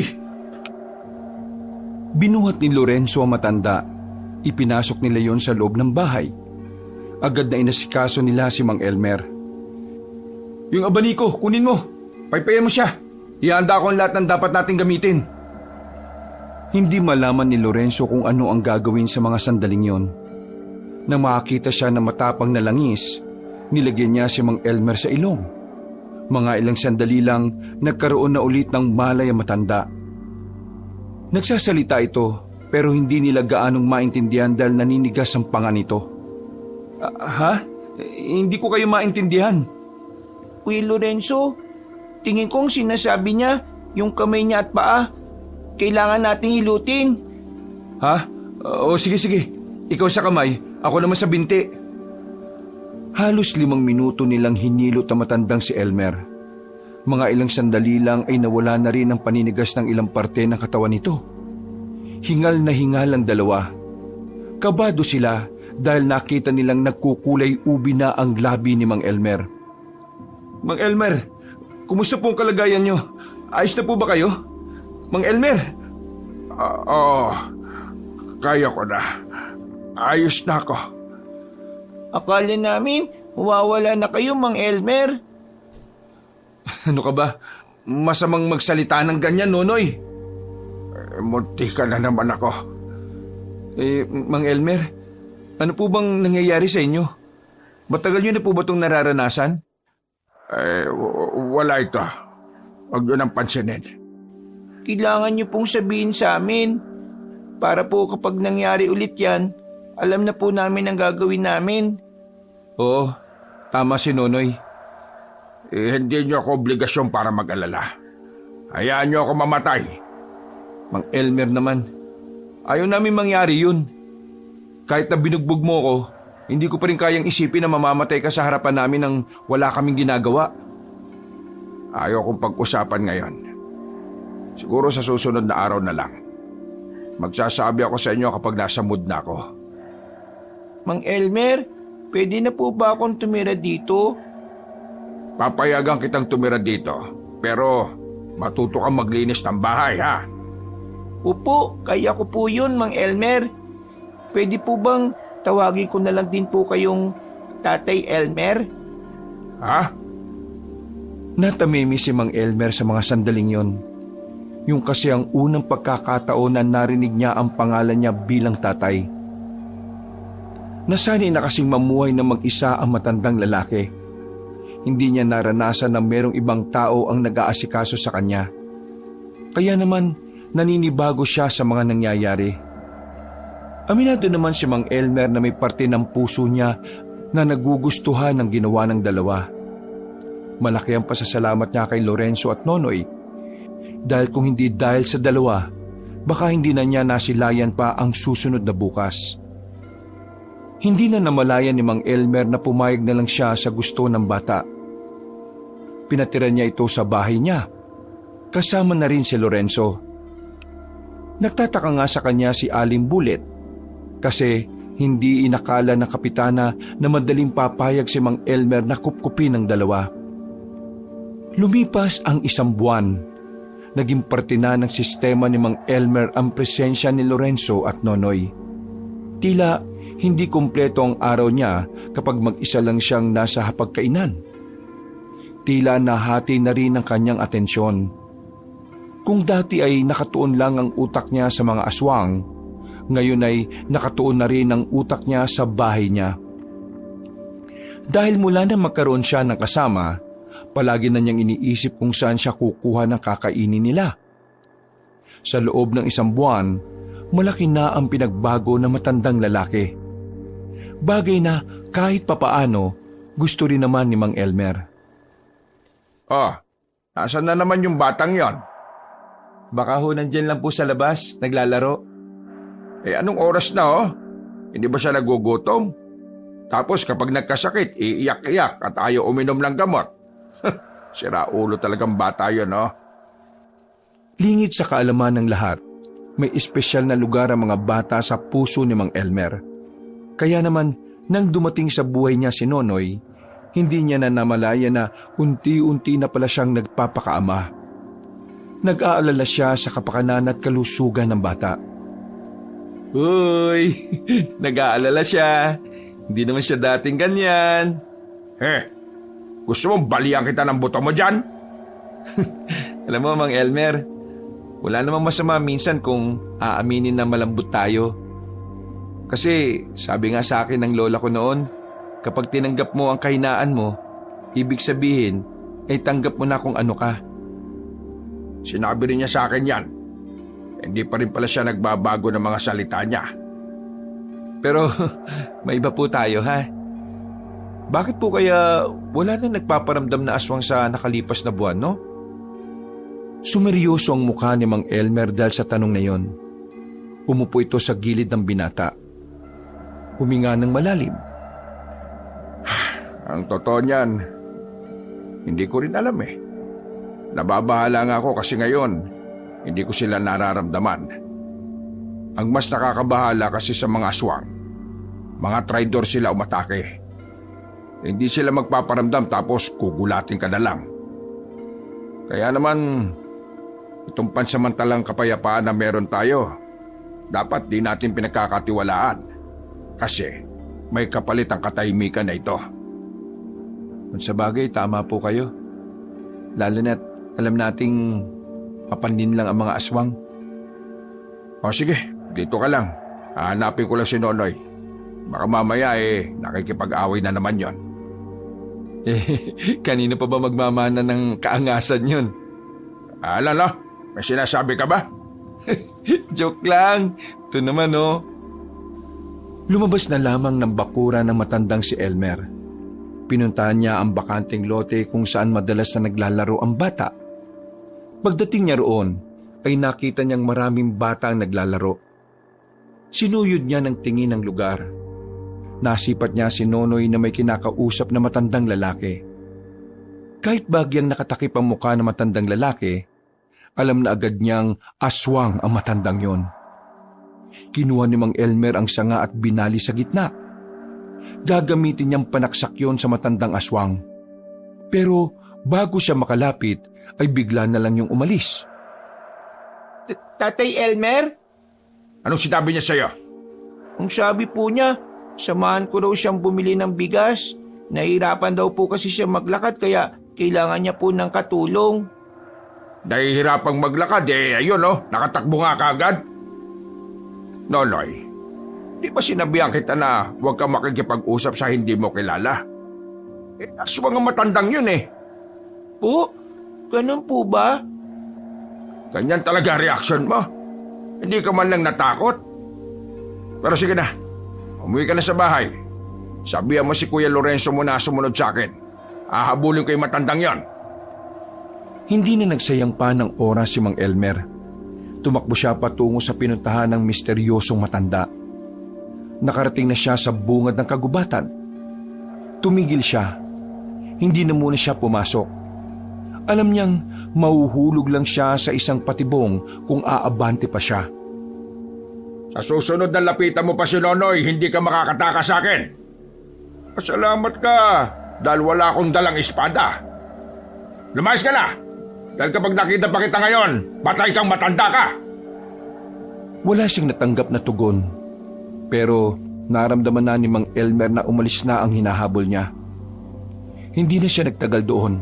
Binuhat ni Lorenzo ang matanda. Ipinasok nila yon sa loob ng bahay. Agad na inasikaso nila si Mang Elmer. Yung abaniko, kunin mo. Paypayan mo siya. Ihanda ko ang lahat ng dapat nating gamitin. Hindi malaman ni Lorenzo kung ano ang gagawin sa mga sandaling yon. Nang makakita siya na matapang na langis, nilagyan niya si Mang Elmer sa ilong. Mga ilang sandali lang, nagkaroon na ulit ng malay ang matanda. Nagsasalita ito, pero hindi nila gaanong maintindihan dahil naninigas ang panga nito. Ha? Hindi ko kayo maintindihan. Uy Lorenzo, tingin kong sinasabi niya, yung kamay niya at paa, kailangan nating hilutin. Ha? O sige. Ikaw sa kamay, ako naman sa binti. Halos 5 minuto nilang hinilot ang matandang si Elmer. Mga ilang sandali lang ay nawala na rin ang paninigas ng ilang parte ng katawan nito. Hingal na hingal ang dalawa. Kabado sila dahil nakita nilang nagkukulay ubi na ang labi ni Mang Elmer. Mang Elmer, kumusta po ang kalagayan niyo? Ayos na po ba kayo? Mang Elmer? Kaya ko na. Ayos na ako. Akala namin, mawawala na kayo, Mang Elmer. Ano ka ba? Masamang magsalita ng ganyan, Nonoy. Munti ka na naman ako. Mang Elmer, ano po bang nangyayari sa inyo? Matagal niyo na po ba itong nararanasan? Wala ito. Huwag yun ang pansinin. Kailangan niyo pong sabihin sa amin. Para po kapag nangyari ulit yan, alam na po namin ang gagawin namin. Oo, tama si Nonoy. Hindi niyo ako obligasyon para mag-alala. Hayaan niyo ako mamatay. Mang Elmer naman, ayaw namin mangyari yun. Kahit na binugbog mo ko, hindi ko pa rin kayang isipin na mamamatay ka sa harapan namin nang wala kaming ginagawa. Ayaw kong pag-usapan ngayon. Siguro sa susunod na araw na lang. Magsasabi ako sa inyo kapag nasa mood na ako. Mang Elmer, pwede na po ba akong tumira dito? Papayagan kitang tumira dito, pero matuto kang maglinis ng bahay, ha? Opo, kaya ko po yun, Mang Elmer. Pwede po bang tawagin ko na lang din po kayong Tatay Elmer? Ha? Natamimi si Mang Elmer sa mga sandaling yon. Yung kasi ang unang pagkakataon na narinig niya ang pangalan niya bilang tatay. Nasanay na kasing mamuhay na mag-isa ang matandang lalaki. Hindi niya naranasan na merong ibang tao ang nag-aasikaso sa kanya. Kaya naman, naninibago siya sa mga nangyayari. Aminado naman si Mang Elmer na may parte ng puso niya na nagugustuhan ng ginawa ng dalawa. Malaki ang pasasalamat niya kay Lorenzo at Nonoy. Dahil kung hindi dahil sa dalawa, baka hindi na niya nasilayan pa ang susunod na bukas. Hindi na namalayan ni Mang Elmer na pumayag na lang siya sa gusto ng bata. Pinatira niya ito sa bahay niya. Kasama na rin si Lorenzo. Nagtataka nga sa kanya si Aling Bulet kasi hindi inakala ng kapitana na madaling papayag si Mang Elmer na kupkupin ng dalawa. Lumipas ang 1 buwan. Naging parte na ng sistema ni Mang Elmer ang presensya ni Lorenzo at Nonoy. Tila hindi kumpleto ang araw niya kapag mag-isa lang siyang nasa hapagkainan. Tila nahati na rin ang kanyang atensyon. Kung dati ay nakatuon lang ang utak niya sa mga aswang, ngayon ay nakatuon na rin ang utak niya sa bahay niya. Dahil mula na magkaroon siya ng kasama, palagi na niyang iniisip kung saan siya kukuha ng kakainin nila. Sa loob ng 1 buwan, malaki na ang pinagbago ng matandang lalaki. Bagay na kahit papaano, gusto rin naman ni Mang Elmer. Oh, nasan na naman yung batang yon? Baka ho nandyan lang po sa labas, naglalaro. Eh anong oras na oh? Hindi ba siya nagugutom? Tapos kapag nagkasakit, iiyak-iyak at ayaw uminom ng gamot. Sira ulo talagang bata yun, oh. Lingid sa kaalaman ng lahat, may espesyal na lugar ang mga bata sa puso ni Mang Elmer. Kaya naman, nang dumating sa buhay niya si Nonoy, hindi niya na namalaya na unti-unti na pala siyang nagpapakaama. Nag-aalala siya sa kapakanan at kalusugan ng bata. Uy, nag-aalala siya. Hindi naman siya dating ganyan. Gusto mong balian kita ng buto mo dyan? Alam mo, Mang Elmer, wala namang masama minsan kung aaminin na malambot tayo. Kasi sabi nga sa akin ng lola ko noon, kapag tinanggap mo ang kahinaan mo, ibig sabihin ay tanggap mo na kung ano ka. Sinabi rin niya sa akin yan. Hindi pa rin pala siya nagbabago ng mga salita niya. Pero may iba po tayo, ha? Bakit po kaya wala na nagpaparamdam na aswang sa nakalipas na buwan, no? Sumeryoso ang mukha ni Mang Elmer dahil sa tanong na yon. Umupo ito sa gilid ng binata. Huminga ng malalim. Ang totoo niyan, hindi ko rin alam eh. Nababahala nga ako kasi ngayon, hindi ko sila nararamdaman. Ang mas nakakabahala kasi sa mga aswang, mga traidor sila umatake. Hindi sila magpaparamdam tapos kugulatin ka na lang. Kaya naman, itong pansamantalang kapayapaan na meron tayo, dapat di natin pinagkakatiwalaan. Kasi may kapalit ang katahimikan na ito. Kung sa bagay, tama po kayo. Lalo na't alam nating papanin lang ang mga aswang. O sige, dito ka lang. Hahanapin ko lang si Nonoy. Baka mamaya nakikipag-away na naman yon. Kanino pa ba magmamana ng kaangasan yun? Alala, may sinasabi ka ba? Joke lang. Ito naman, oh. Lumabas na lamang ng bakura ng matandang si Elmer. Pinuntahan niya ang bakanteng lote kung saan madalas na naglalaro ang bata. Pagdating niya roon, ay nakita niyang maraming bata ang naglalaro. Sinuyod niya ng tingin ang lugar. Nasipat niya si Nonoy na may kinakausap na matandang lalaki. Kahit bagyang nakatakip ang mukha ng matandang lalaki, alam na agad niyang aswang ang matandang yon. Kinuha ni Mang Elmer ang sanga at binali sa gitna. Gagamitin niyang panaksak yon sa matandang aswang. Pero bago siya makalapit, ay bigla na lang yung umalis. Tatay Elmer? Anong sinabi niya sa'yo? Ang sabi po niya, samahan ko daw siyang bumili ng bigas. Nahihirapan daw po kasi siya maglakad kaya kailangan niya po ng katulong. Nahihirapang maglakad ayun nakatakbo nga kagad. Nonoy, di ba sinabihan kita na huwag ka makikipag-usap sa hindi mo kilala? Aswang ang matandang yun Po? Ganun po ba? Ganyan talaga reaksyon mo. Hindi ka man lang natakot. Pero sige na, umuwi ka na sa bahay. Sabihan mo si Kuya Lorenzo mo na sumunod sa akin. Hahabulin ko yung matandang yon. Hindi na nagsayang pa ng oras si Mang Elmer. Tumakbo siya patungo sa pinuntahan ng misteryosong matanda. Nakarating na siya sa bungad ng kagubatan. Tumigil siya. Hindi na muna siya pumasok. Alam niyang mahuhulog lang siya sa isang patibong kung aabante pa siya. Sa susunod na lapitan mo pa si Nonoy, hindi ka makakataka sa akin. Pasalamat ka dahil wala akong dalang espada. Lumayas ka na! Dahil kapag nakita pa kita ngayon, patay kang matanda ka! Wala siyang natanggap na tugon. Pero naramdaman na ni Mang Elmer na umalis na ang hinahabol niya. Hindi na siya nagtagal doon.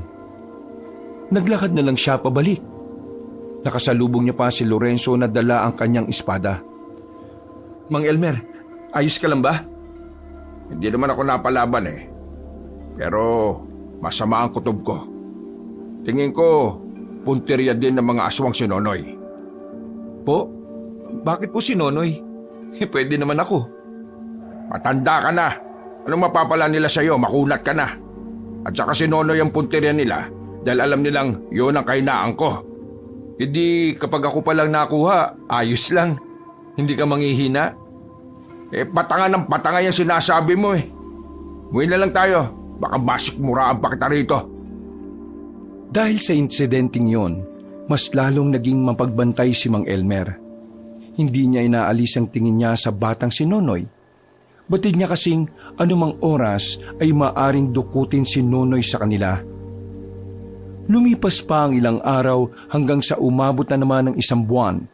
Naglakad na lang siya pabalik. Nakasalubong niya pa si Lorenzo na dala ang kanyang espada. Mang Elmer, ayos ka lang ba? Hindi naman ako napalaban Pero masama ang kutob ko. Tingin ko, punteriya din ng mga aswang si Nonoy. Po? Bakit po si Nonoy? Pwede naman ako. Matanda ka na. Anong mapapala nila sa'yo? Makunat ka na. At saka si Nonoy ang punteriya nila dahil alam nilang yun ang kahinaan ko. Hindi kapag ako palang nakuha, ayos lang. Hindi ka manghihina? Patanga ng patanga yung sinasabi mo Uwi na lang tayo. Baka basik muraan pa kita rito. Dahil sa insidenteng yon, mas lalong naging mapagbantay si Mang Elmer. Hindi niya inaalis ang tingin niya sa batang si Nonoy. Batid niya kasing anumang oras ay maaring dukutin si Nonoy sa kanila. Lumipas pa ang ilang araw hanggang sa umabot na naman ng 1 buwan.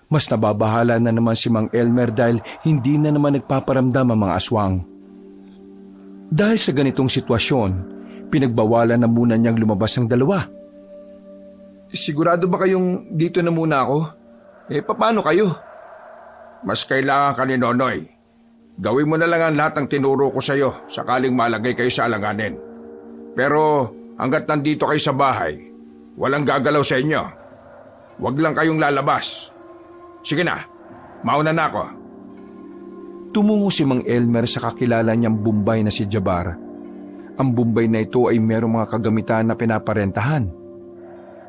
Mas nababahala na naman si Mang Elmer dahil hindi na naman nagpaparamdam ang mga aswang. Dahil sa ganitong sitwasyon, pinagbawalan na muna niyang lumabas ang dalawa. Sigurado ba kayong dito na muna ako? Paano kayo? Mas kailangan ka ni Nonoy. Gawin mo na lang ang lahat ng tinuro ko sa'yo sakaling malagay kayo sa alanganin. Pero hanggat nandito kayo sa bahay, walang gagalaw sa inyo. Huwag lang kayong lalabas. Sige na, mauna na ako. Tumungo si Mang Elmer sa kakilala niyang Bombay na si Jabar. Ang Bombay na ito ay merong mga kagamitan na pinaparentahan.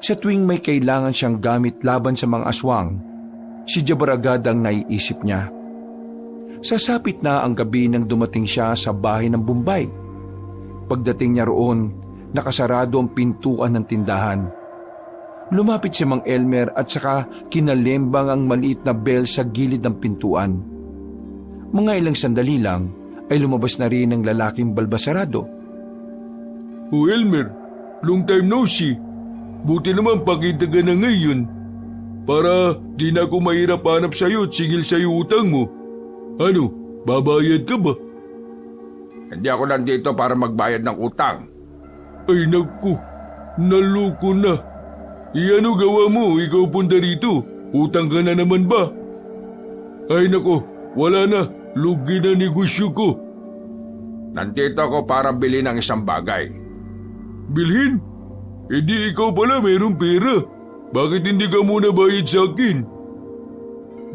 Sa tuwing may kailangan siyang gamit laban sa mga aswang, si Jabar agad ang naiisip niya. Sasapit na ang gabi nang dumating siya sa bahay ng Bombay. Pagdating niya roon, nakasarado ang pintuan ng tindahan. Lumapit si Mang Elmer at saka kinalembang ang maliit na bell sa gilid ng pintuan. Mga ilang sandali lang ay lumabas na rin ang lalaking balbasarado. O Elmer, long time no see. Buti naman pakita ka na ngayon. Para di na ako mahirap hanap sa'yo at sigil sa'yo utang mo. Ano, babayad ka ba? Hindi ako nandito para magbayad ng utang. Ay naku, naloko na. Ano gawa mo? Ikaw punta rito. Utang ka na naman ba? Ay nako, wala na. Lugi na negosyo ko. Nandito ako para bilhin ng isang bagay. Bilhin? Di ikaw pala mayroong pera. Bakit hindi ka muna bayad sa akin?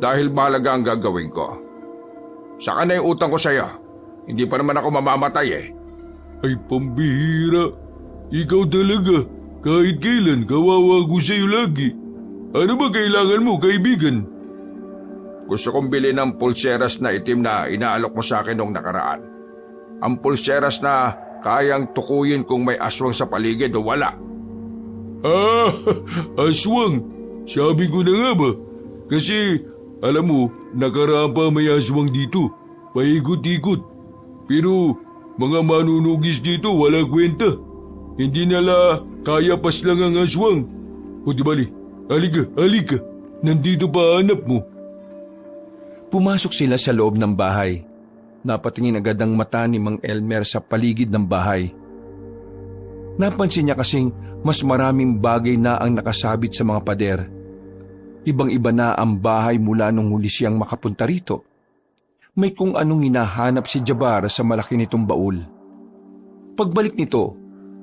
Dahil mahalaga ang gagawin ko. Saka na yung utang ko sa'yo. Hindi pa naman ako mamamatay Ay pambihira. Ikaw talaga. Kahit kailan, kawawa ko sa'yo lagi. Ano ba kailangan mo, kaibigan? Gusto kong bilhin ng pulseras na itim na inaalok mo sa akin noong nakaraan. Ang pulseras na kayang tukuyin kung may aswang sa paligid o wala. Aswang. Sabi ko na nga ba? Kasi, alam mo, nakaraan pa may aswang dito. Paikot-ikot. Pero, mga manunugis dito wala kwenta. Hindi nila kaya pas lang ang aswang. O di bali, halika. nandito pa hanap mo? Pumasok sila sa loob ng bahay. Napatingin agad ang mata ni Mang Elmer sa paligid ng bahay. Napansin niya kasing mas maraming bagay na ang nakasabit sa mga pader. Ibang-iba na ang bahay mula nung huli siyang makapunta rito. May kung anong hinahanap si Jabar sa malaki nitong baul. Pagbalik nito,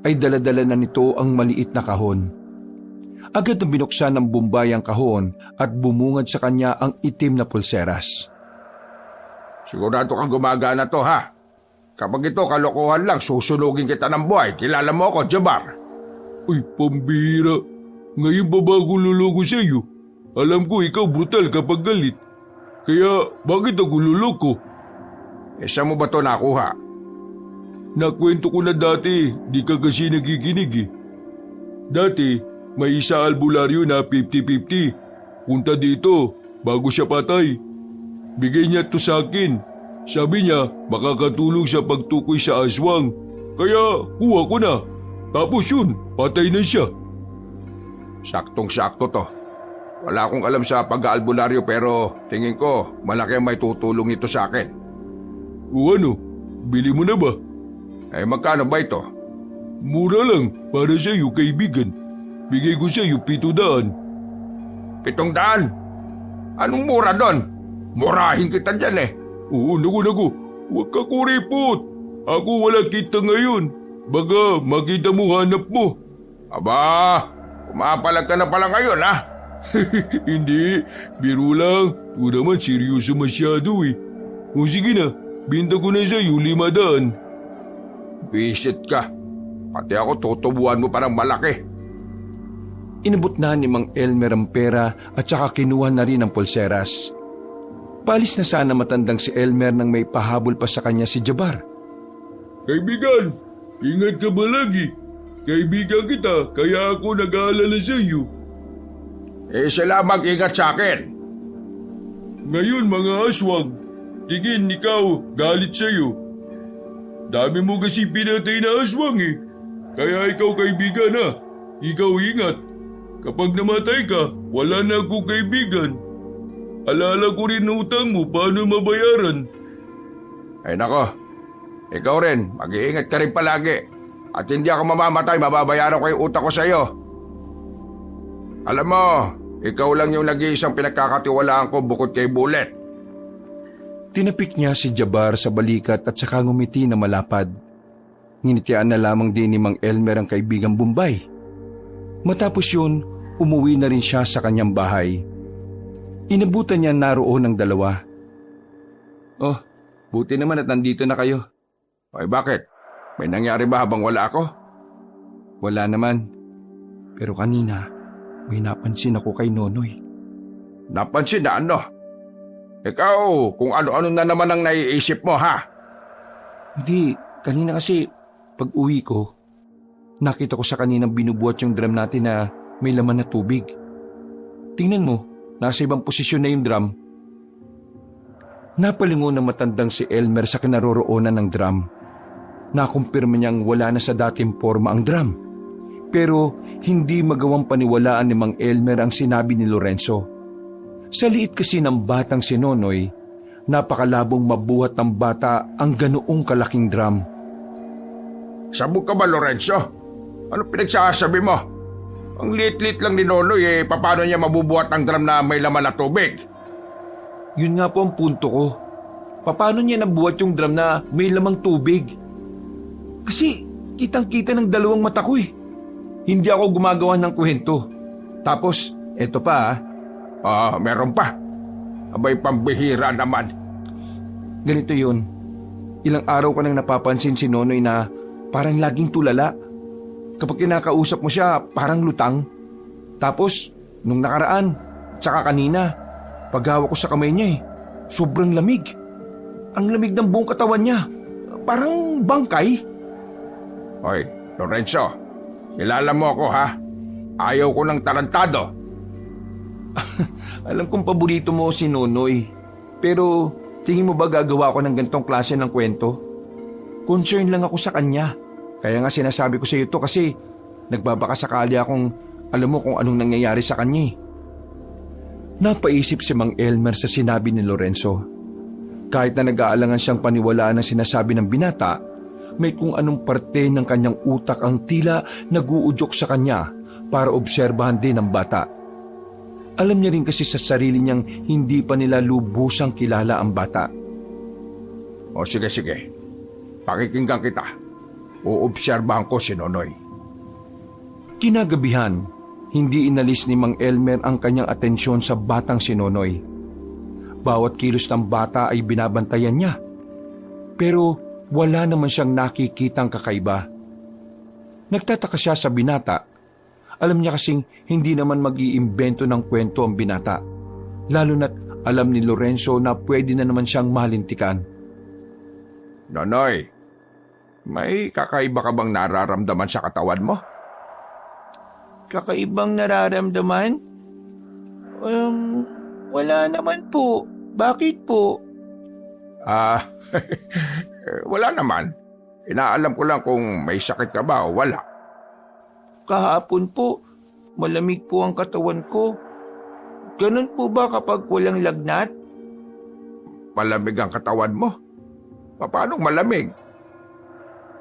ay daladala na nito ang maliit na kahon. Agad na binuksan ng Bombay ang kahon at bumungad sa kanya ang itim na pulseras. Sigurado kang gumagana to, ha? Kapag ito kalokohan lang, susunugin kita ng buhay. Kilala mo ako, Jabar. Ay, pambira. Ngayon pa ba ako luloko sa iyo? Alam ko ikaw brutal kapag galit. Kaya bakit ako luloko? Saan mo ba to nakuha? Nakwento ko na dati, di ka kasi nakikinig eh. Dati, may isa albularyo na 50-50. Punta dito, bago siya patay. Bigay niya to sa akin. Sabi niya, makakatulong sa pagtukoy sa aswang. Kaya, kuha ko na. Tapos yun, patay na siya. Saktong-sakto to. Wala akong alam sa pag-aalbularyo pero tingin ko malaki ang may tutulong nito sa akin. O ano, bili mo na ba? Magkano ba ito? Mura lang, para sa iyo kaibigan. Bigay ko sa iyo 700. 700? Anong mura doon? Murahin kita dyan eh. Oo, naku. Huwag ka kuripot. Ako wala kita ngayon. Baga makita mo hanap mo. Aba, umapalag ka na pala ngayon, ha? Hindi, biro lang. O naman seryoso masyado eh. O sige na, binta ko na sa iyo 500. Visit ka. Pati ako tutubuan mo parang malaki. Inabot na ni Mang Elmer ang pera at saka kinuha na rin ang pulseras. Palis na sana matandang si Elmer nang may pahabol pa sa kanya si Jabar. Kaibigan, ingat ka ba lagi? Kaibigan kita, kaya ako nag-aalala sa iyo. Sila mag-ingat sa akin. Ngayon mga aswang, tingin ikaw galit sa iyo. Dami mo kasi pinatay na aswang eh. Kaya ikaw kaibigan ha, ikaw ingat. Kapag namatay ka, wala na akong kaibigan. Alala ko rin na utang mo, paano mabayaran? Ay nako, ikaw rin, mag-iingat ka rin palagi. At hindi ako mamamatay, mababayaran ko yung utang ko sa iyo. Alam mo, ikaw lang yung nag-iisang pinagkakatiwalaan ko bukod kay Bullet. Tinapik niya si Jabar sa balikat at saka ngumiti na malapad. Nginitian na lamang din ni Mang Elmer ang kaibigang Bombay. Matapos yun, umuwi na rin siya sa kanyang bahay. Inabutan niya naroon ng dalawa. Oh, buti naman at nandito na kayo. Ay bakit? May nangyari ba habang wala ako? Wala naman. Pero kanina, may napansin ako kay Nonoy. Napansin na ano? Ikaw, kung ano-ano na naman ang naiisip mo, ha? Hindi, kanina kasi pag uwi ko, nakita ko sa kaninang binubuhat yung drum natin na may laman na tubig. Tingnan mo, nasa ibang posisyon na yung drum. Napalingon na matandang si Elmer sa kinaroroonan ng drum. Nakumpirma niyang wala na sa dating forma ang drum. Pero hindi magawang paniwalaan ni Mang Elmer ang sinabi ni Lorenzo. Sa liit kasi ng batang si Nonoy, napakalabong mabuhat ng bata ang ganoong kalaking drum. Sabog ka ba, Lorenzo? Ano pinagsasabi mo? Ang liit-liit lang ni Nonoy paano niya mabubuhat ang drum na may laman na tubig? Yun nga po ang punto ko. Paano niya nabuhat yung drum na may lamang tubig? Kasi kitang-kita ng dalawang mata ko eh. Hindi ako gumagawa ng kwento. Tapos, eto pa meron pa. Abay pambihira naman. Ganito yun. Ilang araw ko nang napapansin si Nonoy na parang laging tulala. Kapag kinakausap mo siya, parang lutang. Tapos, nung nakaraan, tsaka kanina, paghawak ko sa kamay niya sobrang lamig. Ang lamig ng buong katawan niya. Parang bangkay. Hoy, Lorenzo, kilala mo ako ha? Ayaw ko ng tarantado. Alam kong paborito mo si Nonoy. Pero tingin mo ba gagawa ko ng ganitong klase ng kwento? Concern lang ako sa kanya. Kaya nga sinasabi ko sa iyo to kasi nagbabaka sakali akong alam mo kung anong nangyayari sa kanya. Napaisip si Mang Elmer sa sinabi ni Lorenzo. Kahit na nag-aalangan siyang paniwalaan ng sinasabi ng binata, may kung anong parte ng kanyang utak ang tila naguudyok sa kanya para obserbahan din ang bata. Alam niya rin kasi sa sarili niyang hindi pa nila lubusang kilala ang bata. O sige, pakikinggan kita. Uobserbahan ko si Nonoy. Kinagabihan, hindi inalis ni Mang Elmer ang kanyang atensyon sa batang si Nonoy. Bawat kilos ng bata ay binabantayan niya. Pero wala naman siyang nakikitang kakaiba. Nagtataka siya sa binata. Alam niya kasing hindi naman mag-iimbento ng kwento ang binata. Lalo na't alam ni Lorenzo na pwede na naman siyang malintikan. Nonoy, may kakaiba ka bang nararamdaman sa katawan mo? Kakaibang nararamdaman? Wala naman po. Bakit po? Wala naman. Inaalam ko lang kung may sakit ka ba o wala. Kahapon po, malamig po ang katawan ko. Ganun po ba kapag walang lagnat? Malamig ang katawan mo? Paano malamig?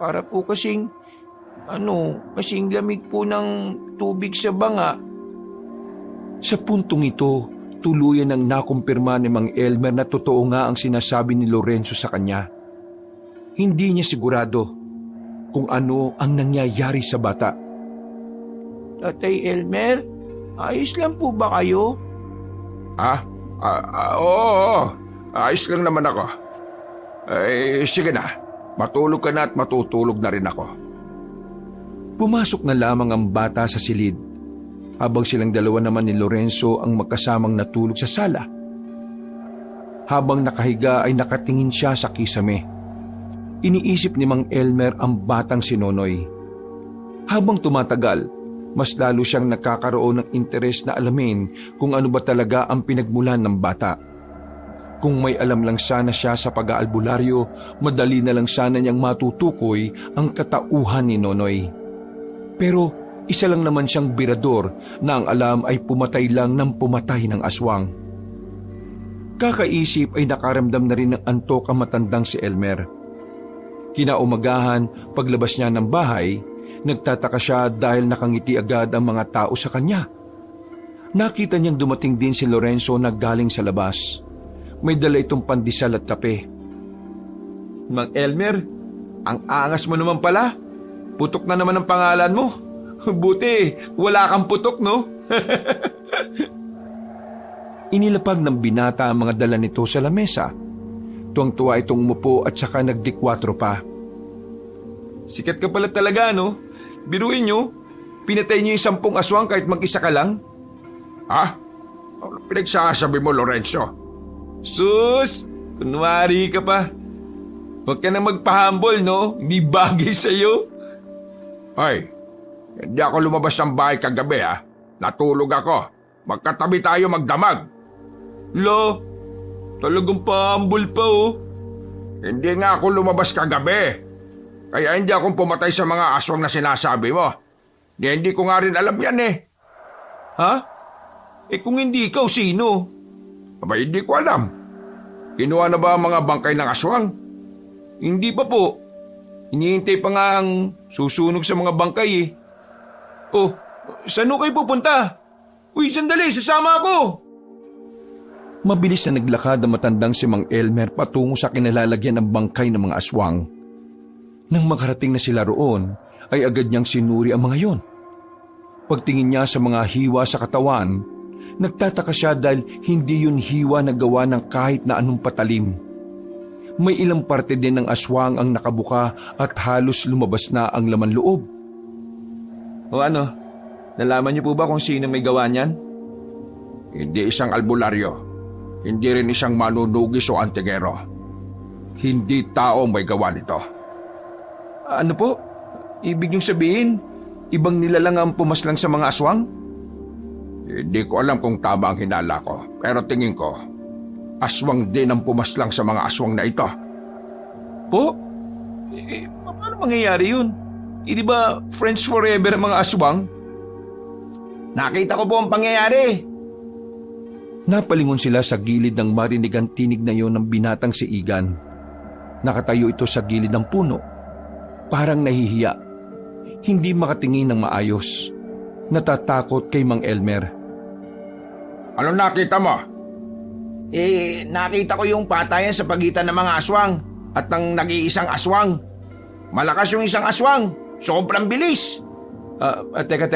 Para po kasing lamig po ng tubig sa banga. Sa puntong ito, tuluyan ang nakumpirma ni Mang Elmer na totoo nga ang sinasabi ni Lorenzo sa kanya. Hindi niya sigurado kung ano ang nangyayari sa bata. Tatay Elmer, ayos lang po ba kayo? Oo. Ayos lang naman ako. Sige na. Matulog ka na at matutulog na rin ako. Pumasok na lamang ang bata sa silid, habang silang dalawa naman ni Lorenzo ang magkasamang natulog sa sala. Habang nakahiga ay nakatingin siya sa kisame. Iniisip ni Mang Elmer ang batang si Nonoy. Habang tumatagal, mas lalo siyang nakakaroon ng interes na alamin kung ano ba talaga ang pinagmulan ng bata. Kung may alam lang sana siya sa pag-aalbularyo, madali na lang sana niyang matutukoy ang katauhan ni Nonoy. Pero isa lang naman siyang birador na ang alam ay pumatay lang ng pumatay ng aswang. Kakaisip ay nakaramdam na rin ng antok ang matandang si Elmer. Kinaumagahan, paglabas niya ng bahay, nagtataka siya dahil nakangiti agad ang mga tao sa kanya. Nakita niyang dumating din si Lorenzo na galing sa labas. May dala itong pandesal at kape. Mang Elmer, ang angas mo naman pala. Putok na naman ang pangalan mo. Buti, wala kang putok, no? Inilapag ng binata ang mga dala nito sa lamesa. Tuwang-tuwa itong umupo at saka nagdikwatro pa. Sikat ka pala talaga, no? Biruin nyo, pinatay nyo yung 10 aswang kahit mag-isa ka lang. Ano pinagsasabi mo, Lorenzo? Sus! Kunwari ka pa. Huwag ka na magpahambol, no? Hindi bagay sa'yo. Ay, hindi ako lumabas ng bahay kagabi, Natulog ako. Magkatabi tayo magdamag. Lo, talagang pahambol pa, oh. Hindi nga ako lumabas kagabi. Kaya hindi akong pumatay sa mga aswang na sinasabi mo. Hindi ko nga rin alam yan, Ha? Kung hindi ikaw, sino? Aba, hindi ko alam. Kinuha na ba ang mga bangkay ng aswang? Hindi pa po. Hinihintay pa nga ang susunog sa mga bangkay, Oh, saan kayo pupunta? Uy, sandali, sasama ako! Mabilis na naglakad ang matandang si Mang Elmer patungo sa kinalalagyan ng bangkay ng mga aswang. Nang makarating na sila roon, ay agad niyang sinuri ang mga yon. Pagtingin niya sa mga hiwa sa katawan, nagtataka siya dahil hindi yun hiwa na gawa ng kahit na anong patalim. May ilang parte din ng aswang ang nakabuka at halos lumabas na ang laman loob. O ano, nalaman niyo po ba kung sino may gawa niyan? Hindi isang albularyo. Hindi rin isang manunugis o antigero. Hindi tao may gawa nito. Ano po? Ibig niyong sabihin, ibang nilalang ang pumaslang sa mga aswang? Hindi ko alam kung tama ang hinala ko. Pero tingin ko, aswang din ang pumaslang sa mga aswang na ito. Po? Paano mangyayari yun? Di ba friends forever ang mga aswang? Nakita ko po ang pangyayari. Napalingon sila sa gilid ng marinigang tinig na yon ng binatang si Igan. Nakatayo ito sa gilid ng puno. Parang nahihiya. Hindi makatingin ng maayos. Natatakot kay Mang Elmer. Ano nakita mo? Nakita ko yung patayan sa pagitan ng mga aswang at ng nag-iisang aswang. Malakas yung isang aswang. Sobrang bilis. Teka.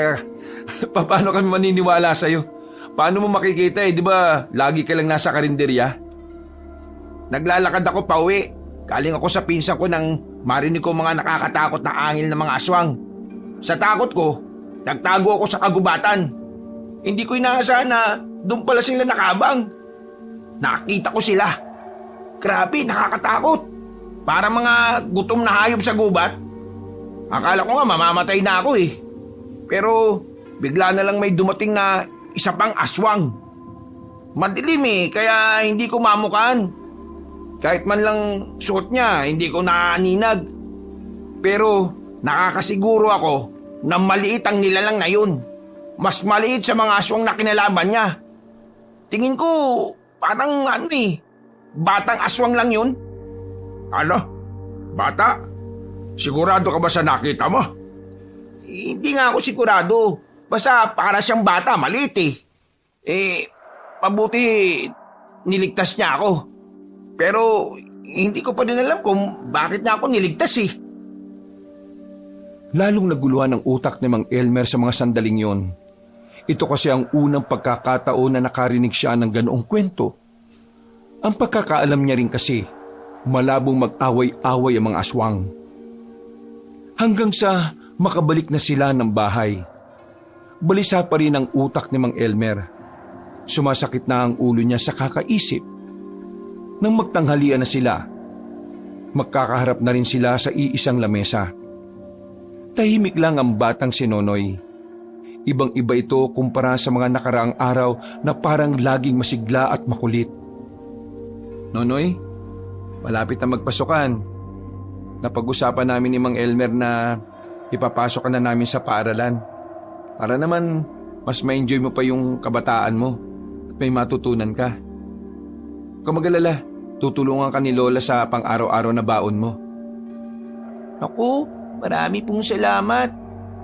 Paano kami maniniwala sa'yo? Paano mo makikita di ba lagi ka lang nasa karinderya? Naglalakad ako pauwi. Galing ako sa pinsan ko nang marinig ko mga nakakatakot na angil ng mga aswang. Sa takot ko, nagtago ako sa kagubatan. Hindi ko inaasahan na doon pala sila nakabang. Nakita ko sila. Grabe, nakakatakot. Para mga gutom na hayop sa gubat. Akala ko nga mamamatay na ako eh. Pero bigla na lang may dumating na isa pang aswang. Madilim kaya hindi ko mamukaan. Kahit man lang suot niya, hindi ko naaninag. Pero nakakasiguro ako na maliit ang nilalang na yun. Mas maliit sa mga aswang na kinalaban niya. Tingin ko parang batang aswang lang yun. Ano? Bata? Sigurado ka ba sa nakita mo? Hindi nga ako sigurado. Basta para siyang bata, maliit Mabuti niligtas niya ako. Pero hindi ko pa din alam kung bakit niya ako niligtas Lalong naguluhan ang utak ni Mang Elmer sa mga sandaling yon. Ito kasi ang unang pagkakataon na nakarinig siya ng ganoong kwento. Ang pagkakaalam niya rin kasi, malabong mag-away-away ang mga aswang. Hanggang sa makabalik na sila ng bahay. Balisa pa rin ang utak ni Mang Elmer. Sumasakit na ang ulo niya sa kakaisip. Nang magtanghalian na sila, magkakaharap na rin sila sa iisang lamesa. Tahimik lang ang batang si Nonoy. Ibang-iba ito kumpara sa mga nakaraang araw na parang laging masigla at makulit. Nonoy, malapit na magpasukan. Napag-usapan namin ni Mang Elmer na ipapasok ka na namin sa paaralan. Para naman mas ma-enjoy mo pa yung kabataan mo at may matutunan ka. Huwag mag-alala, tutulungan ka ni Lola sa pang-araw-araw na baon mo. Ako, marami pong salamat.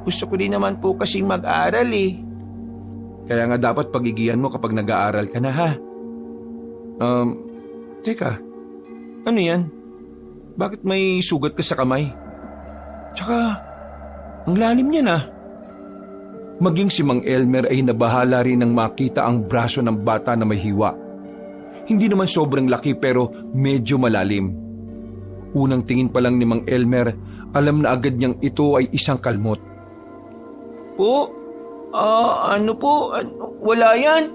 Gusto ko din naman po kasing mag-aral Kaya nga dapat pagigihan mo kapag nag-aaral ka na ha. Teka, ano yan? Bakit may sugat ka sa kamay? Tsaka, ang lalim niya na. Maging si Mang Elmer ay nabahala rin nang makita ang braso ng bata na may hiwa. Hindi naman sobrang laki pero medyo malalim. Unang tingin pa lang ni Mang Elmer, alam na agad niyang ito ay isang kalmot. Ano po? Wala yan.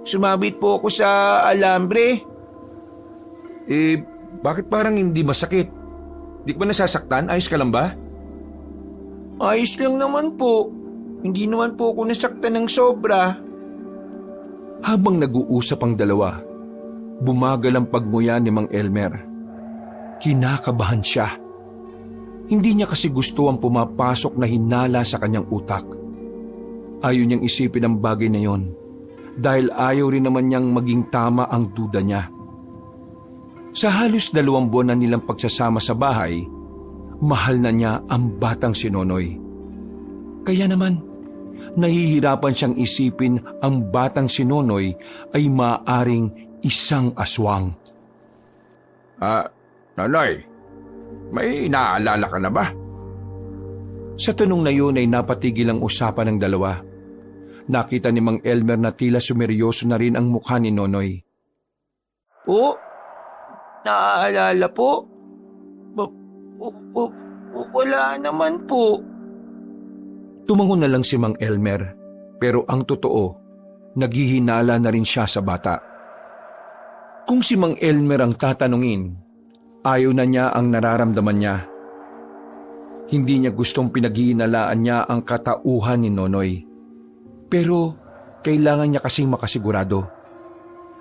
Sumabit po ako sa alambre. Bakit parang hindi masakit? Di ka ba nasasaktan? Ayos ka lang ba? Ayos lang naman po. Hindi naman po ako nasaktan ng sobra. Habang nag-uusap ang dalawa, bumagal ang pagmuya ni Mang Elmer. Kinakabahan siya. Hindi niya kasi gusto ang pumapasok na hinala sa kanyang utak. Ayaw niyang isipin ang bagay na yon dahil ayaw rin naman niyang maging tama ang duda niya. Sa halos 2 buwan na nilang pagsasama sa bahay, mahal na niya ang batang si Nonoy. Kaya naman, nahihirapan siyang isipin ang batang si Nonoy ay maaaring isang aswang. Nonoy, may naalala ka na ba? Sa tanong na yun ay napatigil ang usapan ng dalawa. Nakita ni Mang Elmer na tila sumeryoso na rin ang mukha ni Nonoy. Naaalala po? Wala naman po. Tumango na lang si Mang Elmer, pero ang totoo, naghihinala na rin siya sa bata. Kung si Mang Elmer ang tatanungin, ayaw na niya ang nararamdaman niya. Hindi niya gustong pinaghihinalaan niya ang katauhan ni Nonoy. Pero kailangan niya kasing makasigurado.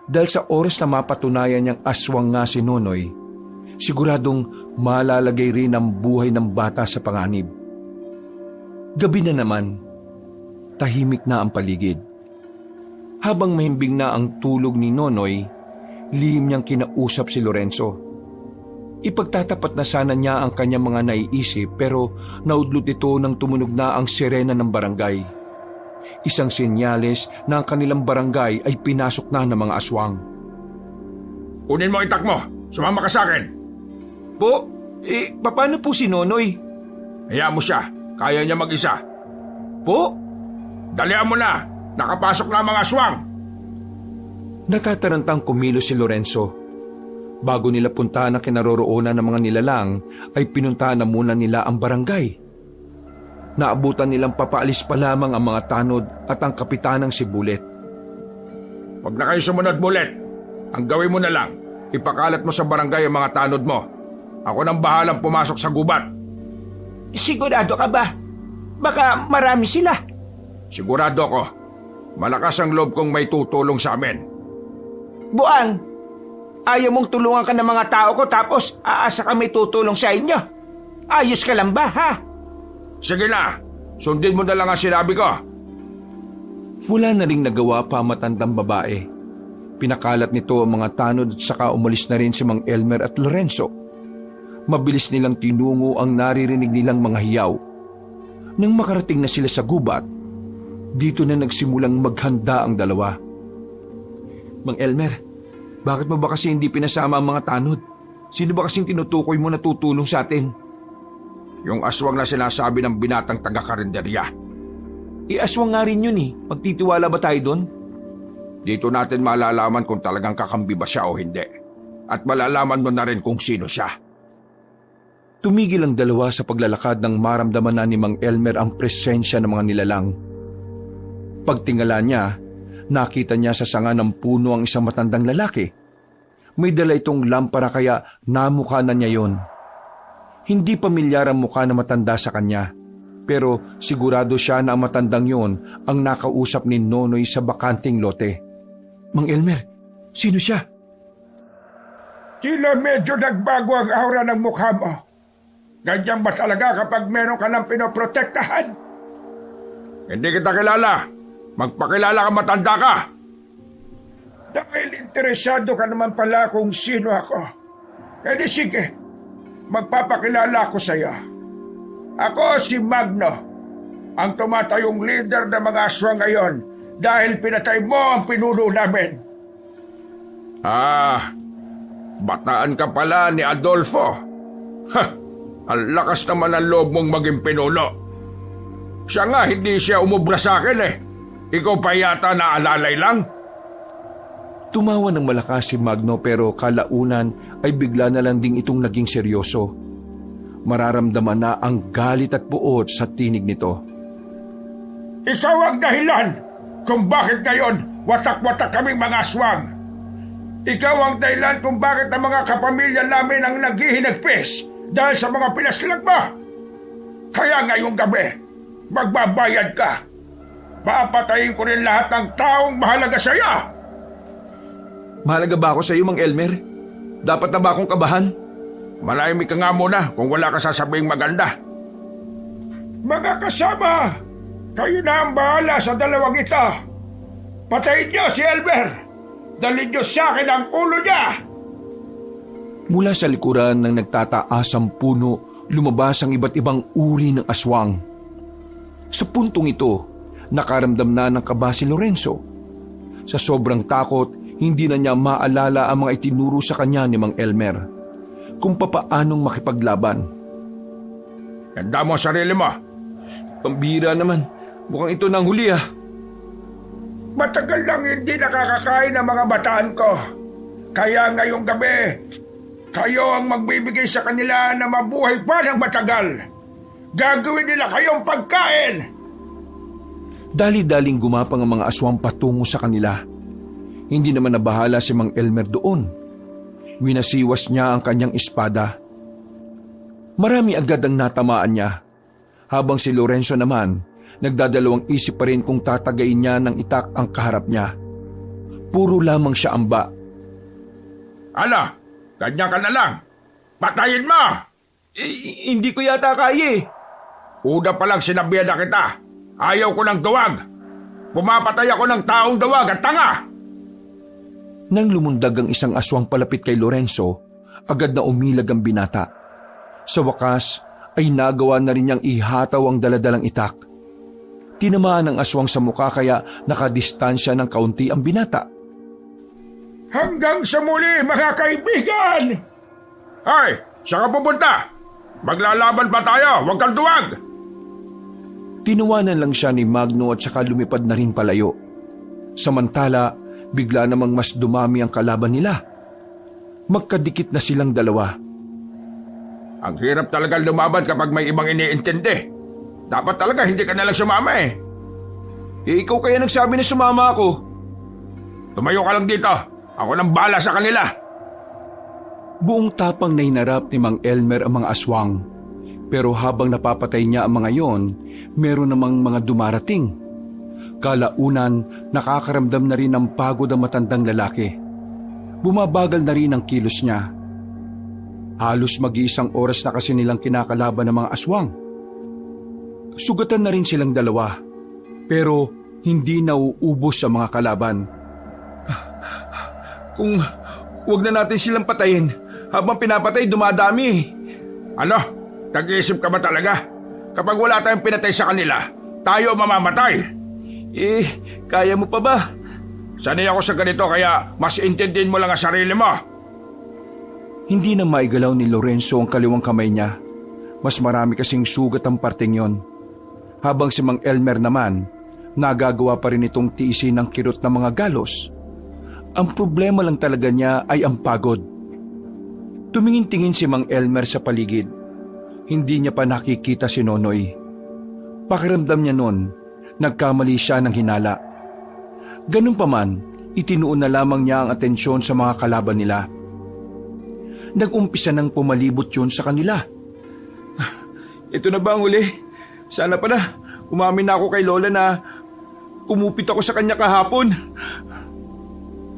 Dahil sa oras na mapatunayan niyang aswang nga si Nonoy, siguradong malalagay rin ang buhay ng bata sa panganib. Gabi na naman, tahimik na ang paligid. Habang mahimbing na ang tulog ni Nonoy, lihim niyang kinausap si Lorenzo. Ipagtatapat na sana niya ang kanyang mga naiisip pero naudlot ito nang tumunog na ang sirena ng barangay. Isang senyales na ang kanilang barangay ay pinasok na ng mga aswang. Kunin mo itak mo. Sumama ka sa akin. Po, paano po si Nonoy? Hayaan mo siya. Kaya niya mag-isa. Po? Dalian mo na. Nakapasok na ang mga aswang. Natatarantang kumilos si Lorenzo. Bago nila puntahan ang kinaroroonan ng mga nilalang, ay pinuntahan na muna nila ang barangay. Naabutan nilang papaalis pa lamang ang mga tanod at ang kapitanang si Bullet. Huwag na kayo sumunod, Bullet. Ang gawin mo na lang, ipakalat mo sa barangay ang mga tanod mo. Ako nang bahalang pumasok sa gubat. Sigurado ka ba? Baka marami sila. Sigurado ko. Malakas ang loob kong may tutulong sa amin. Buang, ayaw mong tulungan ka ng mga tao ko tapos aasa ka may tutulong sa inyo. Ayos ka lang ba, ha? Sige na, sundin mo na lang ang sinabi ko. Wala na ring nagawa pa ang matandang babae. Pinakalat nito ang mga tanod at saka umalis na rin si Mang Elmer at Lorenzo. Mabilis nilang tinungo ang naririnig nilang mga hiyaw. Nang makarating na sila sa gubat, dito na nagsimulang maghanda ang dalawa. Mang Elmer, bakit mo ba kasi hindi pinasama ang mga tanod? Sino ba kasing tinutukoy mo na tutulong sa atin? Yung aswang na sinasabi ng binatang taga-karinderya. Aswang nga rin yun eh. Magtitiwala ba tayo doon? Dito natin malalaman kung talagang kakambi ba siya o hindi. At malalaman mo na rin kung sino siya. Tumigil ang dalawa sa paglalakad nang maramdaman na ni Mang Elmer ang presensya ng mga nilalang. Pagtingala niya, nakita niya sa sanga ng puno ang isang matandang lalaki. May dala itong lampara kaya namukha na niya yon. Hindi pamilyar ang mukha na matanda sa kanya, pero sigurado siya na ang matandang yon ang nakausap ni Nonoy sa bakanting lote. Mang Elmer, sino siya? Tila medyo nagbago ang aura ng mukha mo. Ganyan ba talaga kapag meron ka ng pinoprotektahan? Hindi kita kilala. Magpakilala ka, matanda ka. Dahil interesado ka naman pala kung sino ako. Kaya sige, magpapakilala ako sa iyo. Ako si Magno, ang tumatayong leader ng mga aswang ngayon dahil pinatay mo ang pinuno namin. Bataan ka pala ni Adolfo. Ang lakas naman ang loob mong maging pinuno. Siya nga, hindi siya umubra sa akin eh. Ikaw pa yata naalalay lang? Tumawa ng malakas si Magno pero kalaunan ay bigla na lang ding itong naging seryoso. Mararamdaman na ang galit at buot sa tinig nito. Ikaw ang dahilan kung bakit ngayon watak-watak kaming mga aswang. Ikaw ang dahilan kung bakit ang mga kapamilya namin ang naghihinagpis dahil sa mga pinaslag mo. Kaya ngayong gabi, magbabayad ka. Papatayin ko rin lahat ng taong mahalaga sa iyo. Mahalaga ba ako sa iyo, Mang Elmer? Dapat na ba akong kabahan? Malaymi ka nga muna kung wala ka sasabing maganda. Mga kasama, kayo na ang bahala sa dalawang ito. Patayin niyo si Elmer. Dalhin niyo sa akin ang ulo niya. Mula sa likuran ng nagtataasang puno, lumabas ang iba't ibang uri ng aswang. Sa puntong ito, nakaramdam na ng kaba si Lorenzo. Sa sobrang takot, hindi na niya maalala ang mga itinuro sa kanya ni Mang Elmer kung papaanong makipaglaban. Ganda mo ang sarili mo. Pambira naman, mukhang ito na ang huli ah. Matagal lang hindi nakakakain ng mga bataan ko. Kaya ngayong gabi, kayo ang magbibigay sa kanila na mabuhay pa ng matagal. Gagawin nila kayong pagkain. Dali-daling gumapang ang mga aswang patungo sa kanila. Hindi naman nabahala si Mang Elmer doon. Winasiwas niya ang kanyang espada. Marami agad ang natamaan niya. Habang si Lorenzo naman, nagdadalawang isip pa rin kung tatagayin niya ng itak ang kaharap niya. Puro lamang siya amba. Ano? Ganyan ka na lang. Patayin mo! Hindi ko yata kaya eh. Una pa lang sinabihan na kita. Ayaw ko ng duwag. Pumapatay ako ng taong dawag at tanga! Nang lumundag ang isang aswang palapit kay Lorenzo, agad na umilag ang binata. Sa wakas ay nagawa na rin niyang ihataw ang daladalang itak. Tinamaan ang aswang sa mukha kaya nakadistansya ng kaunti ang binata. Hanggang sa muli, mga kaibigan! Ay, saan ka pupunta? Maglalaban pa tayo, huwag kang duwag! Tinuwanan lang siya ni Magno at saka lumipad na rin palayo. Samantala, bigla namang mas dumami ang kalaban nila. Magkadikit na silang dalawa. Ang hirap talaga lumaban kapag may ibang iniintindi. Dapat talaga hindi ka nalang sumama eh. Ikaw kaya nagsabi na sumama ako. Tumayo ka lang dito. Ako nang bala sa kanila. Buong tapang na hinarap ni Mang Elmer ang mga aswang. Pero habang napapatay niya ang mga yon, meron namang mga dumarating. Kalaunan, nakakaramdam na rin ng pagod ang matandang lalaki. Bumabagal na rin ang kilos niya. Halos mag-iisang oras na kasi nilang kinakalaban ng mga aswang. Sugatan na rin silang dalawa, pero hindi nauubos sa mga kalaban. Kung wag na natin silang patayin, habang pinapatay dumadami. Ano? Nag-iisip ka ba talaga? Kapag wala tayong pinatay sa kanila, tayo mamamatay. Kaya mo pa ba? Sanay ako sa ganito kaya mas intindihin mo lang ang sarili mo. Hindi na maigalaw ni Lorenzo ang kaliwang kamay niya. Mas marami kasing sugat ang parteng yon. Habang si Mang Elmer naman, nagagawa pa rin itong tiisin ng kirot ng mga galos. Ang problema lang talaga niya ay ang pagod. Tumingin-tingin si Mang Elmer sa paligid. Hindi niya pa nakikita si Nonoy. Pakiramdam niya noon, nagkamali siya ng hinala. Ganun pa man, itinuon na lamang niya ang atensyon sa mga kalaban nila. Nag-umpisa nang pumalibot yun sa kanila. Ito na ba ang uli? Sana pa na, umamin na ako kay Lola na kumupit ako sa kanya kahapon.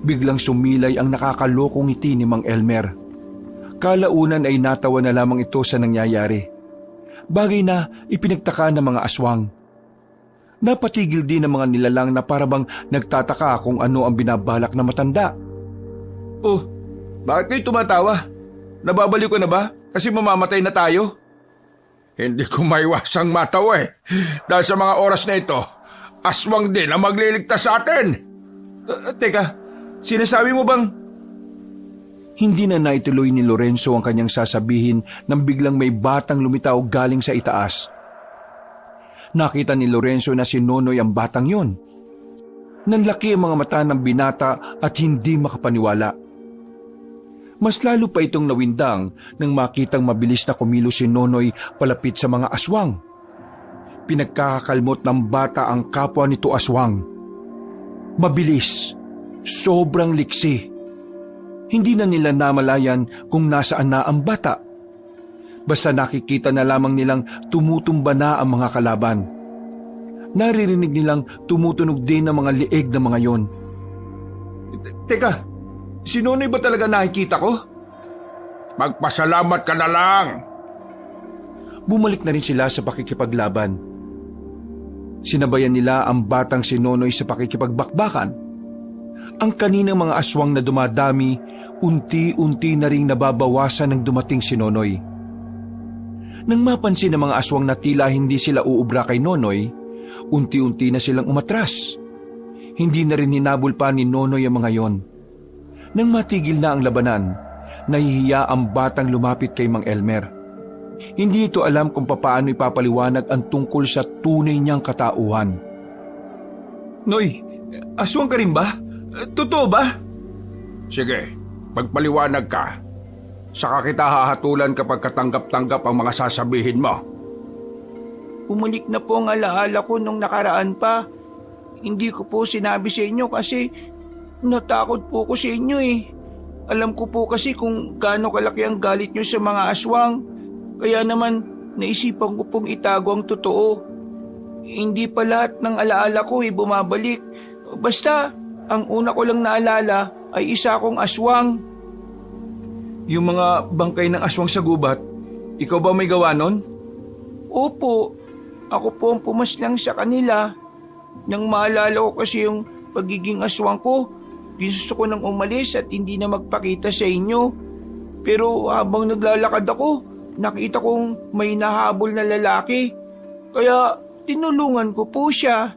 Biglang sumilay ang nakakalokong ngiti ni Mang Elmer. Kalaunan ay natawa na lamang ito sa nangyayari. Bagay na ipinagtaka ng mga aswang. Napatigil din ng mga nilalang na parabang nagtataka kung ano ang binabalak na matanda. Oh, bakit kayo tumatawa? Nababaliw ka na ba? Kasi mamamatay na tayo? Hindi ko maiwasang matawa eh. Dahil sa mga oras na ito, aswang din ang magliligtas sa atin. Teka, sinasabi mo bang... Hindi na naituloy ni Lorenzo ang kanyang sasabihin nang biglang may batang lumitaw galing sa itaas. Nakita ni Lorenzo na si Nonoy ang batang yon. Nanlaki ang mga mata ng binata at hindi makapaniwala. Mas lalo pa itong nawindang nang makitang mabilis na kumilos si Nonoy palapit sa mga aswang. Pinagkakakalmot ng bata ang kapwa nito aswang. Mabilis, sobrang liksi. Hindi na nila namalayan kung nasaan na ang bata. Basta nakikita na lamang nilang tumutumba na ang mga kalaban. Naririnig nilang tumutunog din ang mga lieg ng mga yon. Teka, si Nonoy ba talaga nakikita ko? Magpasalamat ka na lang. Bumalik na rin sila sa pakikipaglaban. Sinabayan nila ang batang si Nonoy sa pakikipagbakbakan. Ang kaninang mga aswang na dumadami, unti-unti na ring nababawasan ng dumating si Nonoy. Nang mapansin ng mga aswang na tila hindi sila uubra kay Nonoy, unti-unti na silang umatras. Hindi na rin hinabol pa ni Nonoy ang mga yon. Nang matigil na ang labanan, nahihiya ang batang lumapit kay Mang Elmer. Hindi ito alam kung papaano ipapaliwanag ang tungkol sa tunay niyang katauhan. Noy, aswang ka rin ba? Totoo ba? Sige, magpaliwanag ka. Saka kita hahatulan kapag katanggap-tanggap ang mga sasabihin mo. Bumalik na po ang alaala ko nung nakaraan pa. Hindi ko po sinabi sa inyo kasi natakot po ko sa inyo eh. Alam ko po kasi kung gaano kalaki ang galit nyo sa mga aswang. Kaya naman naisipan ko pong itago ang totoo. Hindi pa lahat ng alaala ko bumabalik. Basta ang una ko lang naalala ay isa akong aswang. Yung mga bangkay ng aswang sa gubat, ikaw ba may gawa nun? Opo, ako po ang pumaslang sa kanila. Nang maalala ko kasi yung pagiging aswang ko, gusto ko nang umalis at hindi na magpakita sa inyo. Pero habang naglalakad ako, nakita kong may nahabol na lalaki. Kaya tinulungan ko po siya.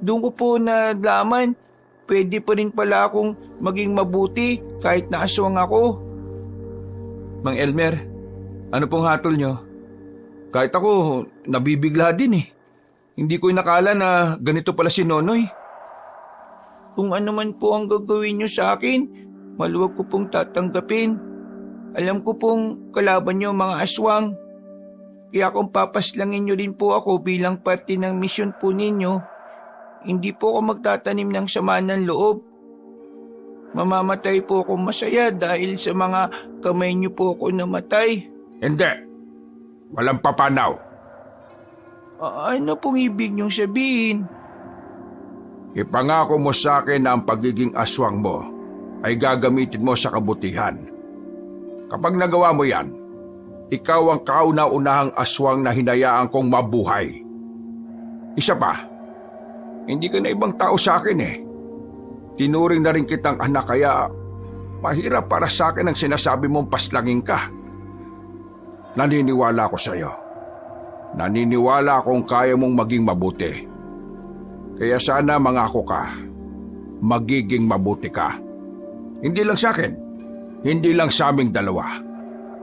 Doon ko po nalaman, pwede pa rin pala akong maging mabuti kahit na aswang ako. Mang Elmer, ano pong hatol nyo? Kahit ako, nabibigla din eh. Hindi ko inakala na ganito pala si Nonoy. Kung ano man po ang gagawin nyo sa akin, maluwag ko pong tatanggapin. Alam ko pong kalaban nyo mga aswang. Kaya kung papaslangin nyo rin po ako bilang parte ng misyon po ninyo, hindi po ako magtatanim ng sama ng loob. Mamamatay po ako masaya dahil sa mga kamay nyo po ako namatay. Hindi. Walang papanaw. Ano pong ibig nyong sabihin? Ipangako mo sa akin na ang pagiging aswang mo ay gagamitin mo sa kabutihan. Kapag nagawa mo yan, ikaw ang kauna-unahang aswang na hinayaan kong mabuhay. Isa pa, hindi ka na ibang tao sa akin eh. Tinuring na rin kitang anak kaya mahirap para sa akin ang sinasabi mong paslangin ka. Naniniwala ako sa iyo. Naniniwala akong kaya mong maging mabuti. Kaya sana mangako ka, magiging mabuti ka. Hindi lang sa akin, hindi lang sa aming dalawa,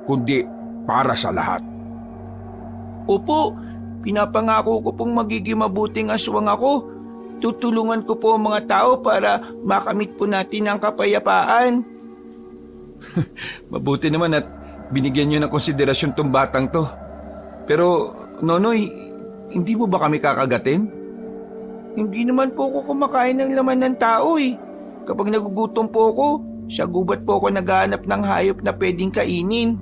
kundi para sa lahat. Opo, pinapangako ko pong magiging mabuting aswang ako. Tutulungan ko po ang mga tao para makamit po natin ang kapayapaan. Mabuti naman at binigyan nyo ng konsiderasyon tong batang to. Pero, Nonoy, hindi mo ba kami kakagatin? Hindi naman po ako kumakain ng laman ng tao eh. Kapag nagugutom po ako, sa gubat po ako naghahanap ng hayop na pwedeng kainin.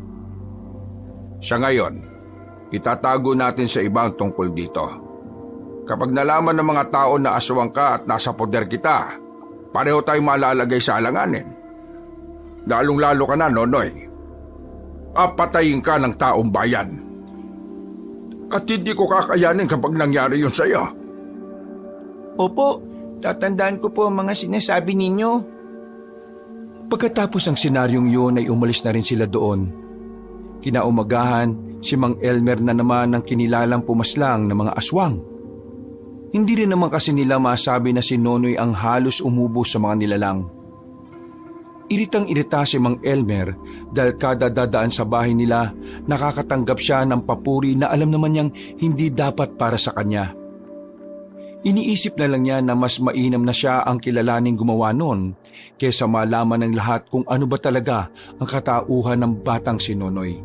Sa ngayon, itatago natin sa ibang tungkol dito. Kapag nalaman ng mga tao na aswang ka at nasa poder kita, pareho tayong malalagay sa alanganin. Lalong-lalo ka na, Nonoy. Papatayin ka ng taong bayan. At hindi ko kakayanin kapag nangyari yun sa'yo. Opo, tatandaan ko po ang mga sinasabi ninyo. Pagkatapos ng senaryong yun ay umalis na rin sila doon. Kinaumagahan, si Mang Elmer na naman ang kinilalang pumaslang ng mga aswang. Hindi rin naman kasi nila masabi na si Nonoy ang halos umubos sa mga nilalang. Iritang-irita si Mang Elmer dahil kada dadaan sa bahay nila, nakakatanggap siya ng papuri na alam naman niyang hindi dapat para sa kanya. Iniisip na lang niya na mas mainam na siya ang kilalaning gumawa nun kaysa malaman ng lahat kung ano ba talaga ang katauhan ng batang si Nonoy.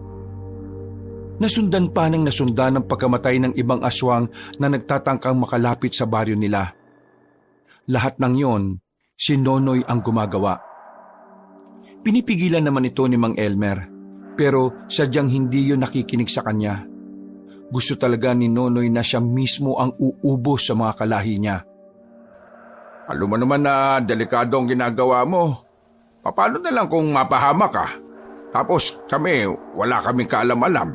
Nasundan pa ng nasundan ang pagkamatay ng ibang aswang na nagtatangkang makalapit sa baryo nila. Lahat ng yon, si Nonoy ang gumagawa. Pinipigilan naman ito ni Mang Elmer, pero sadyang hindi yun nakikinig sa kanya. Gusto talaga ni Nonoy na siya mismo ang uubos sa mga kalahi niya. Alam mo naman na delikado ang ginagawa mo. Paano na lang kung mapahama ka? Tapos kami, wala kaming kaalam-alam.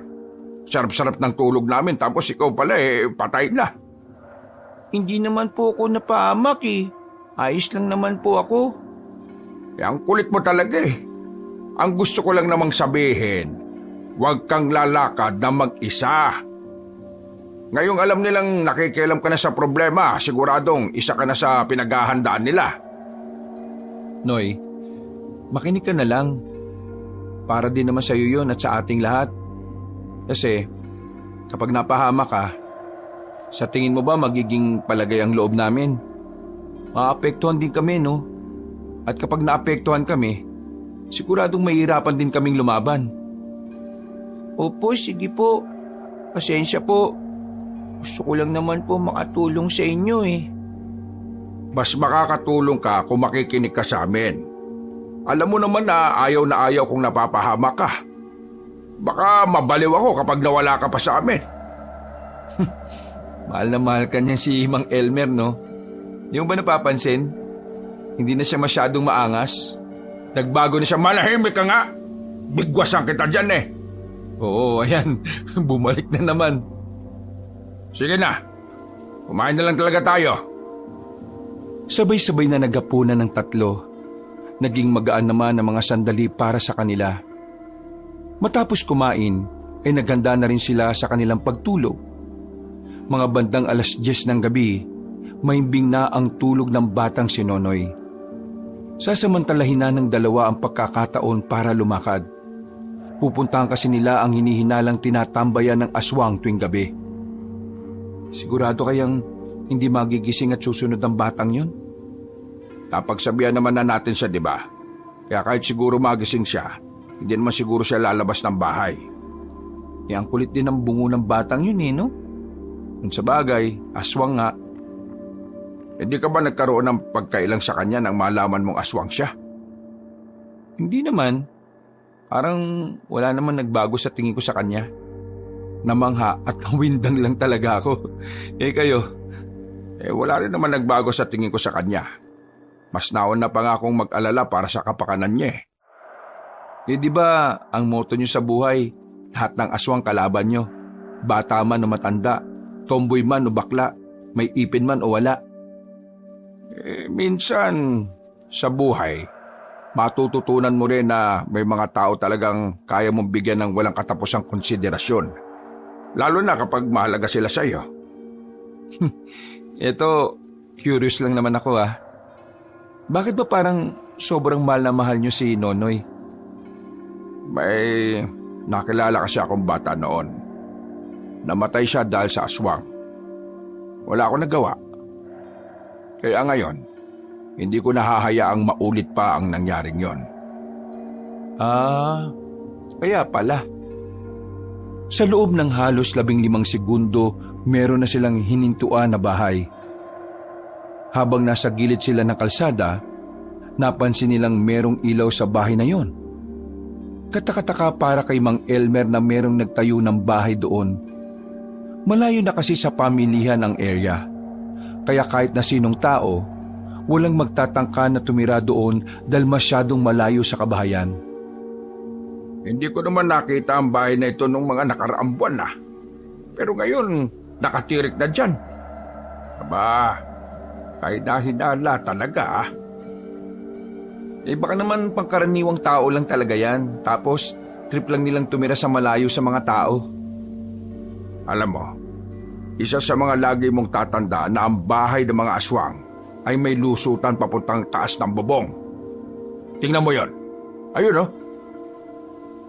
Sarap-sarap ng tulog namin tapos ikaw pala patay na. Hindi naman po ako napahamak eh. Ayos lang naman po ako. Ang kulit mo talaga eh. Ang gusto ko lang namang sabihin, huwag kang lalakad na mag-isa. Ngayong alam nilang nakikialam ka na sa problema, siguradong isa ka na sa pinaghahandaan nila. Noy, makinig ka na lang. Para din naman sa iyo yun at sa ating lahat. Kasi kapag napahama ka, sa tingin mo ba magiging palagay ang loob namin? Maapektuhan din kami, no? At kapag naapektuhan kami, siguradong mahihirapan din kaming lumaban. Opo, sige po. Pasensya po. Gusto ko lang naman po makatulong sa inyo eh. Mas makakatulong ka kung makikinig ka sa amin. Alam mo naman na ayaw kung napapahama ka. Baka mabaliw ako kapag nawala ka pa sa amin. Mahal na mahal ka niya si Mang Elmer, no? Di mo ba napapansin? Hindi na siya masyadong maangas. Nagbago na siya, malahimik ka nga. Bigwasan kita dyan eh. Oo, ayan. Bumalik na naman. Sige na. Kumain na lang talaga tayo. Sabay-sabay na naghapunan ng tatlo. Naging magaan naman ang mga sandali para sa kanila. Matapos kumain, ay naghanda na rin sila sa kanilang pagtulog. Mga bandang 10:00 ng gabi, mahimbing na ang tulog ng batang si Nonoy. Sasamantalahin na ng dalawa ang pagkakataon para lumakad. Pupuntahan kasi nila ang hinihinalang tinatambayan ng aswang tuwing gabi. Sigurado kayang hindi magigising at susunod ang batang yon? Napagsabihan naman na natin siya, di ba? Kaya kahit siguro magising siya, hindi naman siguro siya lalabas ng bahay. Ang kulit din ng bungo ng batang yun no? Kung sa bagay, aswang nga. Hindi ka ba nagkaroon ng pagkailang sa kanya nang malaman mong aswang siya? Hindi naman. Parang wala naman nagbago sa tingin ko sa kanya. Namangha at nawindang lang talaga ako. Kayo? Wala rin naman nagbago sa tingin ko sa kanya. Mas naon na pa nga akong mag-alala para sa kapakanan niya di ba ang motto niyo sa buhay, lahat ng aswang kalaban niyo. Bata man o matanda, tomboy man o bakla, may ipin man o wala. Minsan, sa buhay, matututunan mo rin na may mga tao talagang kaya mong bigyan ng walang katapusang konsiderasyon. Lalo na kapag mahalaga sila sa iyo. Ito, curious lang naman ako Bakit ba parang sobrang mahal na mahal niyo si Nonoy? May nakilala kasi akong bata noon. Namatay siya dahil sa aswang. Wala akong nagawa. Kaya ngayon, hindi ko nahahayaang maulit pa ang nangyaring yon. Kaya pala. Sa loob ng halos 15 segundo, meron na silang hinintuan na bahay. Habang nasa gilid sila ng kalsada, napansin nilang merong ilaw sa bahay na yon. Katakataka para kay Mang Elmer na merong nagtayo ng bahay doon. Malayo na kasi sa pamilihan ang area. Kaya kahit na sinong tao, walang magtatangka na tumira doon dahil masyadong malayo sa kabahayan. Hindi ko naman nakita ang bahay na ito nung mga nakaraang buwan na. Pero ngayon, nakatirik na dyan. Aba, ay nahinala talaga Baka naman pangkaraniwang tao lang talaga yan. Tapos, trip lang nilang tumira sa malayo sa mga tao. Alam mo, isa sa mga lagi mong tatandaan na ang bahay ng mga aswang ay may lusutan papuntang taas ng bubong. Tingnan mo yon. Ayun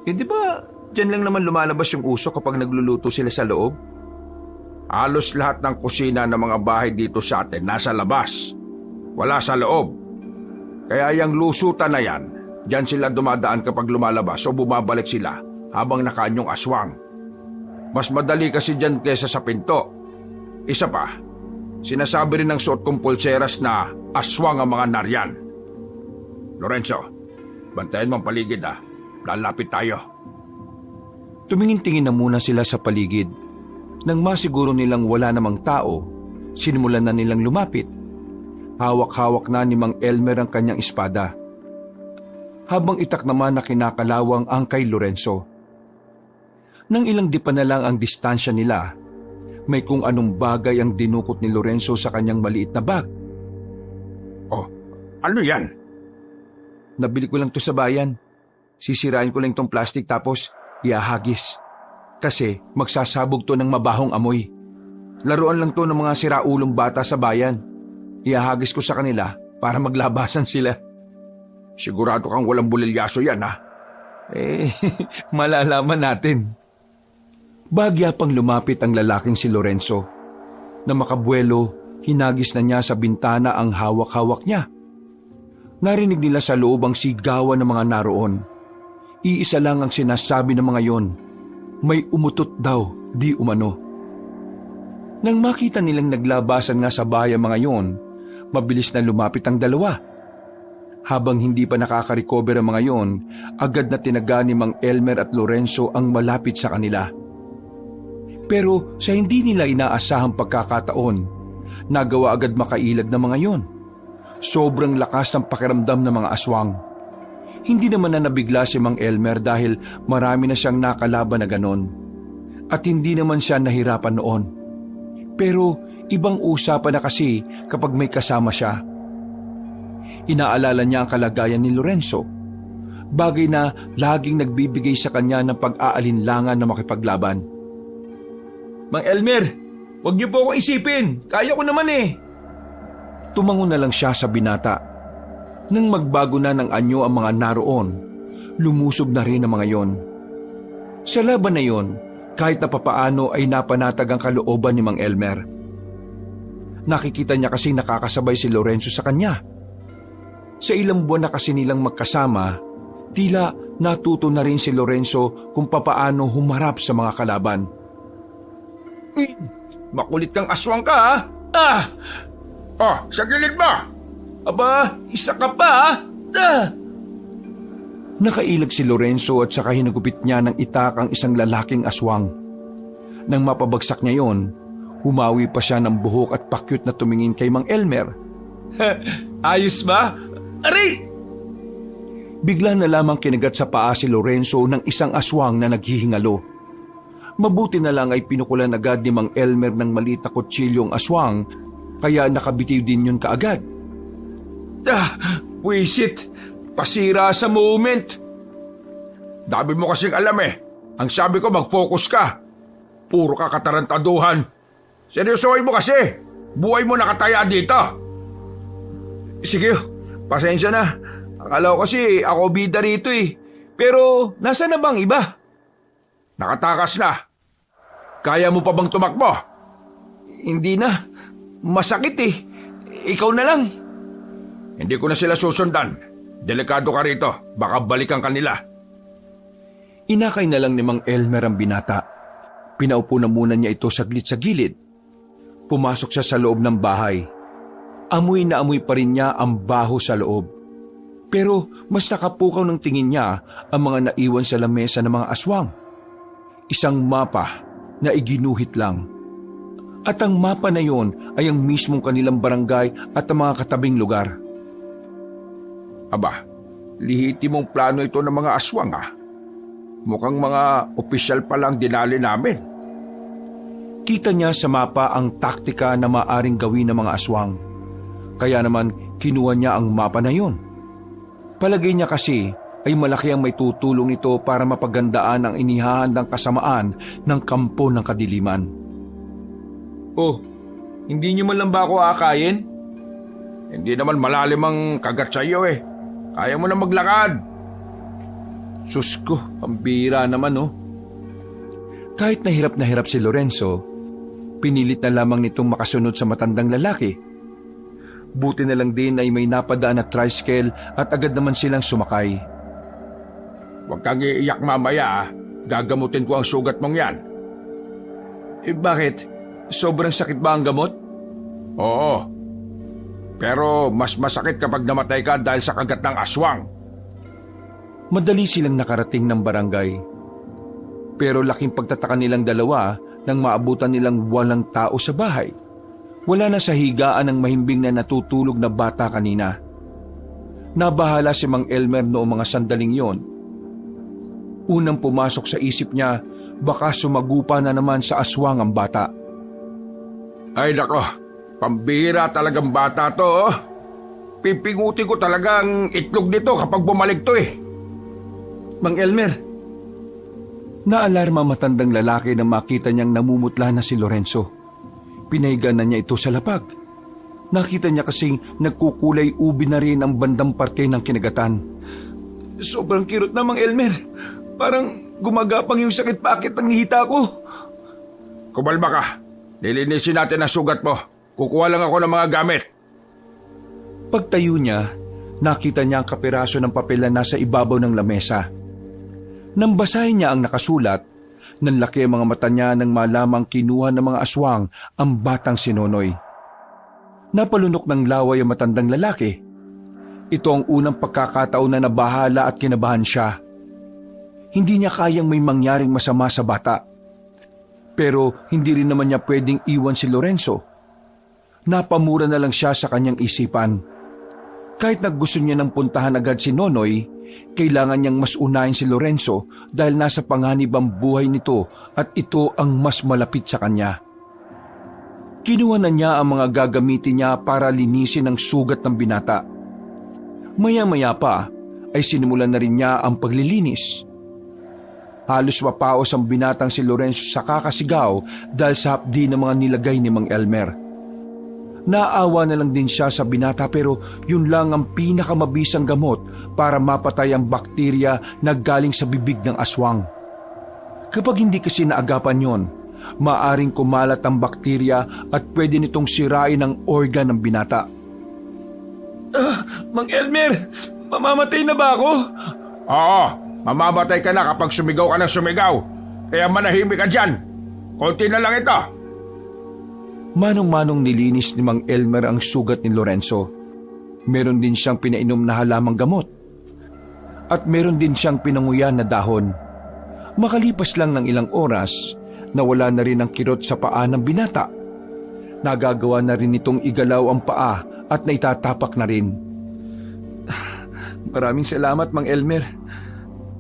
Di ba dyan lang naman lumalabas yung usok kapag nagluluto sila sa loob? Halos lahat ng kusina ng mga bahay dito sa atin nasa labas. Wala sa loob. Kaya yung lusutan na yan, dyan sila dumadaan kapag lumalabas o bumabalik sila habang nakaanyong aswang. Mas madali kasi dyan kesa sa pinto. Isa pa, sinasabi rin ng suot kong pulseras na aswang ang mga naryan. Lorenzo, bantayan mo ang paligid Lalapit tayo. Tumingin-tingin na muna sila sa paligid. Nang masiguro nilang wala namang tao, sinimulan na nilang lumapit. Hawak-hawak na ni Mang Elmer ang kanyang espada. Habang itak naman na kinakalawang ang kay Lorenzo. Nang ilang dipa na lang ang distansya nila, may kung anong bagay ang dinukot ni Lorenzo sa kanyang maliit na bag. Oh, ano yan? Nabili ko lang to sa bayan. Sisirain ko lang itong plastic tapos iahagis. Kasi magsasabog to ng mabahong amoy. Laruan lang to ng mga siraulong bata sa bayan. Iahagis ko sa kanila para maglabasan sila. Sigurado kang walang bulilyaso yan malalaman natin. Bagya pang lumapit ang lalaking si Lorenzo. Na makabuelo, hinagis na niya sa bintana ang hawak-hawak niya. Narinig nila sa loob ang sigawan ng mga naroon. Iisa lang ang sinasabi ng mga yon. May umutot daw, di umano. Nang makita nilang naglabasan nga sa bayan mga yon, mabilis na lumapit ang dalawa. Habang hindi pa nakaka-recover ang mga yon, agad na tinaga ni Mang Elmer at Lorenzo ang malapit sa kanila. Pero sa hindi nila inaasahang pagkakataon, nagawa agad makailag ng mga yon. Sobrang lakas ng pakiramdam ng mga aswang. Hindi naman na nabigla si Mang Elmer dahil marami na siyang nakalaban na ganon. At hindi naman siya nahirapan noon. Pero ibang usapan na kasi kapag may kasama siya. Inaalala niya ang kalagayan ni Lorenzo, bagay na laging nagbibigay sa kanya ng pag-aalinlangan na makipaglaban. Mang Elmer, huwag niyo po akong isipin. Kaya ko naman eh. Tumango na lang siya sa binata. Nang magbago na ng anyo ang mga naroon, lumusob na rin ang mga yon. Sa laban na yon, kahit na papaano ay napanatag ang kalooban ni Mang Elmer. Nakikita niya kasi nakakasabay si Lorenzo sa kanya. Sa ilang buwan na kasi nilang magkasama, tila natuto na rin si Lorenzo kung papaano humarap sa mga kalaban. Makulit kang aswang ka ha? Ah! Oh, sa gilid mo! Aba, isa ka pa ha? Ah! Nakailag si Lorenzo at saka hinagupit niya ng itak ang isang lalaking aswang. Nang mapabagsak niya yon, humawi pa siya ng buhok at pakyut na tumingin kay Mang Elmer. Ayos ba? Aray! Bigla na lamang kinagat sa paa si Lorenzo ng isang aswang na naghihingalo. Mabuti na lang ay pinukulan agad ni Mang Elmer ng maliit na kutsilyo ang aswang, kaya nakabitiw din yun kaagad. Wisit! Pasira sa moment! Dami mo kasing alam eh. Ang sabi ko mag-focus ka. Puro ka katarantaduhan. Seryosohin mo kasi. Buhay mo nakataya dito. Sige, pasensya na. Akala ko kasi ako bida rito eh. Pero nasa na bang iba? Nakatakas na. Kaya mo pa bang tumakbo? Hindi na. Masakit eh. Ikaw na lang. Hindi ko na sila susundan. Delikado ka rito. Baka balikan kanila. Inakay na lang ni Mang Elmer ang binata. Pinaupo na muna niya ito saglit sa gilid. Pumasok siya sa loob ng bahay. Amoy na amoy pa rin niya ang baho sa loob. Pero mas nakapukaw ng tingin niya ang mga naiwan sa lamesa ng mga aswang. Isang mapa na iginuhit lang. At ang mapa na yon ay ang mismong kanilang barangay at ang mga katabing lugar. Aba, lihitimong plano ito ng mga aswang ah. Mukhang mga opisyal pa lang dinali namin. Kita niya sa mapa ang taktika na maaring gawin ng mga aswang. Kaya naman kinuha niya ang mapa na yon. Palagay niya kasi ay malaki ang may tutulong nito para mapagandaan ang inihahandang kasamaan ng kampo ng kadiliman. Oh, hindi niyo man lang ba ako aakayin? Hindi naman malalim ang kagat sa iyo eh. Kaya mo na maglakad. Sus ko, pambira naman oh. Kahit na hirap si Lorenzo, pinilit na lamang nitong makasunod sa matandang lalaki. Buti na lang din ay may napadaan na tricycle at agad naman silang sumakay. Huwag kang iiyak mamaya ah. Gagamutin ko ang sugat mong yan. Bakit? Sobrang sakit ba ang gamot? Oo. Pero mas masakit kapag namatay ka dahil sa kagat ng aswang. Madali silang nakarating ng barangay. Pero laking pagtataka nilang dalawa nang maabutan nilang walang tao sa bahay. Wala na sa higaan ang mahimbing na natutulog na bata kanina. Nabahala si Mang Elmer noong mga sandaling yon. Unang pumasok sa isip niya, baka sumagupa na naman sa aswang ang bata. Ay nako, pambira talagang bata to oh. Pipingutin ko talagang itlog nito kapag bumalik to eh. Mang Elmer, naalarma matandang lalaki na makita niyang namumutla na si Lorenzo. Pinahiga na niya ito sa lapag. Nakita niya kasing nagkukulay ubi na rin ang bandang parte ng kinagatan. Sobrang kirot na, Mang Elmer. Parang gumagapang yung sakit pakit ng hita ko. Kumalma ka. Nilinisin natin ang sugat mo. Kukuha lang ako ng mga gamit. Pagtayo niya, nakita niya ang kapiraso ng papel na nasa ibabaw ng lamesa. Nang basahin niya ang nakasulat, nanlaki ang mga mata niya nang malamang kinuha ng mga aswang ang batang si Nonoy. Napalunok ng laway ang matandang lalaki. Ito ang unang pagkakataon na nabahala at kinabahan siya. Hindi niya kayang may mangyaring masama sa bata. Pero hindi rin naman niya pwedeng iwan si Lorenzo. Napamura na lang siya sa kanyang isipan. Kahit gusto niya nang puntahan agad si Nonoy, kailangan niyang mas unahin si Lorenzo dahil nasa panganib ang buhay nito at ito ang mas malapit sa kanya. Kinuha na niya ang mga gagamitin niya para linisin ang sugat ng binata. Maya-maya pa ay sinimulan na rin niya ang paglilinis. Halos mapaos ang binatang si Lorenzo sa kakasigaw dahil sa hapdi ng mga nilagay ni Mang Elmer. Naawa na lang din siya sa binata pero yun lang ang pinakamabisang gamot para mapatay ang bakterya na galing sa bibig ng aswang. Kapag hindi kasi naagapan yon, maaring kumalat ang bakterya at pwede nitong sirain ang organ ng binata. Mang Elmer, mamamatay na ba ako? Oo, mamamatay ka na kapag sumigaw ka ng sumigaw. Kaya manahimik ka dyan. Konti na lang ito. Manong-manong nilinis ni Mang Elmer ang sugat ni Lorenzo. Meron din siyang pinainom na halamang gamot. At meron din siyang pinanguyan na dahon. Makalipas lang ng ilang oras, nawala na rin ang kirot sa paa ng binata. Nagagawa na rin itong igalaw ang paa at naitatapak na rin. Maraming salamat, Mang Elmer.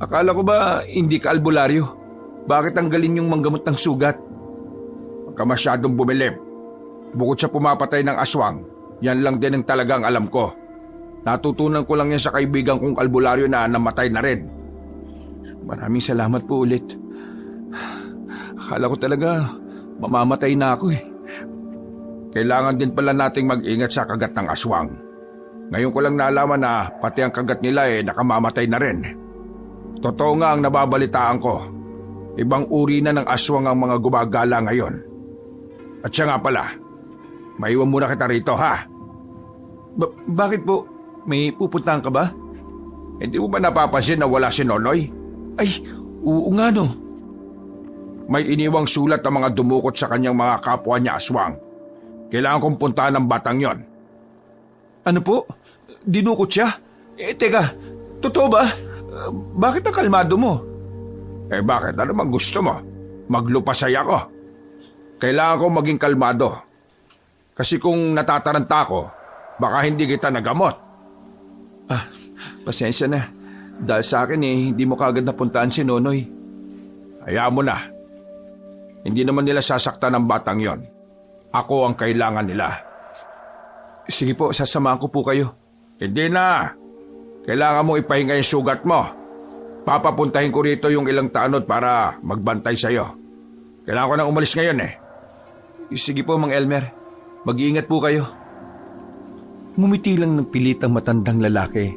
Akala ko ba hindi ka albularyo? Bakit ang galing yung manggamot ng sugat? Huwag ka masyadong bumilib. Bukod sa pumapatay ng aswang, yan lang din ang talagang alam ko. Natutunan ko lang yan sa kaibigan kong albularyo na namatay na rin. Maraming salamat po ulit. Akala ko talaga mamamatay na ako eh. Kailangan din pala nating mag-ingat sa kagat ng aswang. Ngayon ko lang nalaman na pati ang kagat nila nakamamatay na rin. Totoo nga ang nababalitaan ko. Ibang uri na ng aswang ang mga gumagala ngayon. At siya nga pala, maiwan muna kita rito ha. Bakit po? May pupuntahan ka ba? Hindi mo ba napapansin na wala si Nonoy? Ay, oo nga no. May iniwang sulat ang mga dumukot sa kanyang mga kapwa niya aswang. Kailangan kong puntahan ng batang yon. Ano po? Dinukot siya? Teka, totoo ba? Bakit ang kalmado mo? Bakit? Ano bang gusto mo? Maglupasay ako. Kailangan kong maging kalmado. Kasi kung natataranta ako, baka hindi kita nagamot. Pasensya na. Dahil sa akin hindi mo kagad napuntaan si Nonoy. Hayaan mo na. Hindi naman nila sasaktan ng batang yon. Ako ang kailangan nila. Sige po, sasamahan ko po kayo. Hindi na. Kailangan mo ipahinga yung sugat mo. Papapuntahin ko rito yung ilang tanod para magbantay sa'yo. Kailangan ko nang umalis ngayon eh. Sige po, Mang Elmer. Mag-iingat po kayo. Ngumiti lang ng pilit ang matandang lalaki.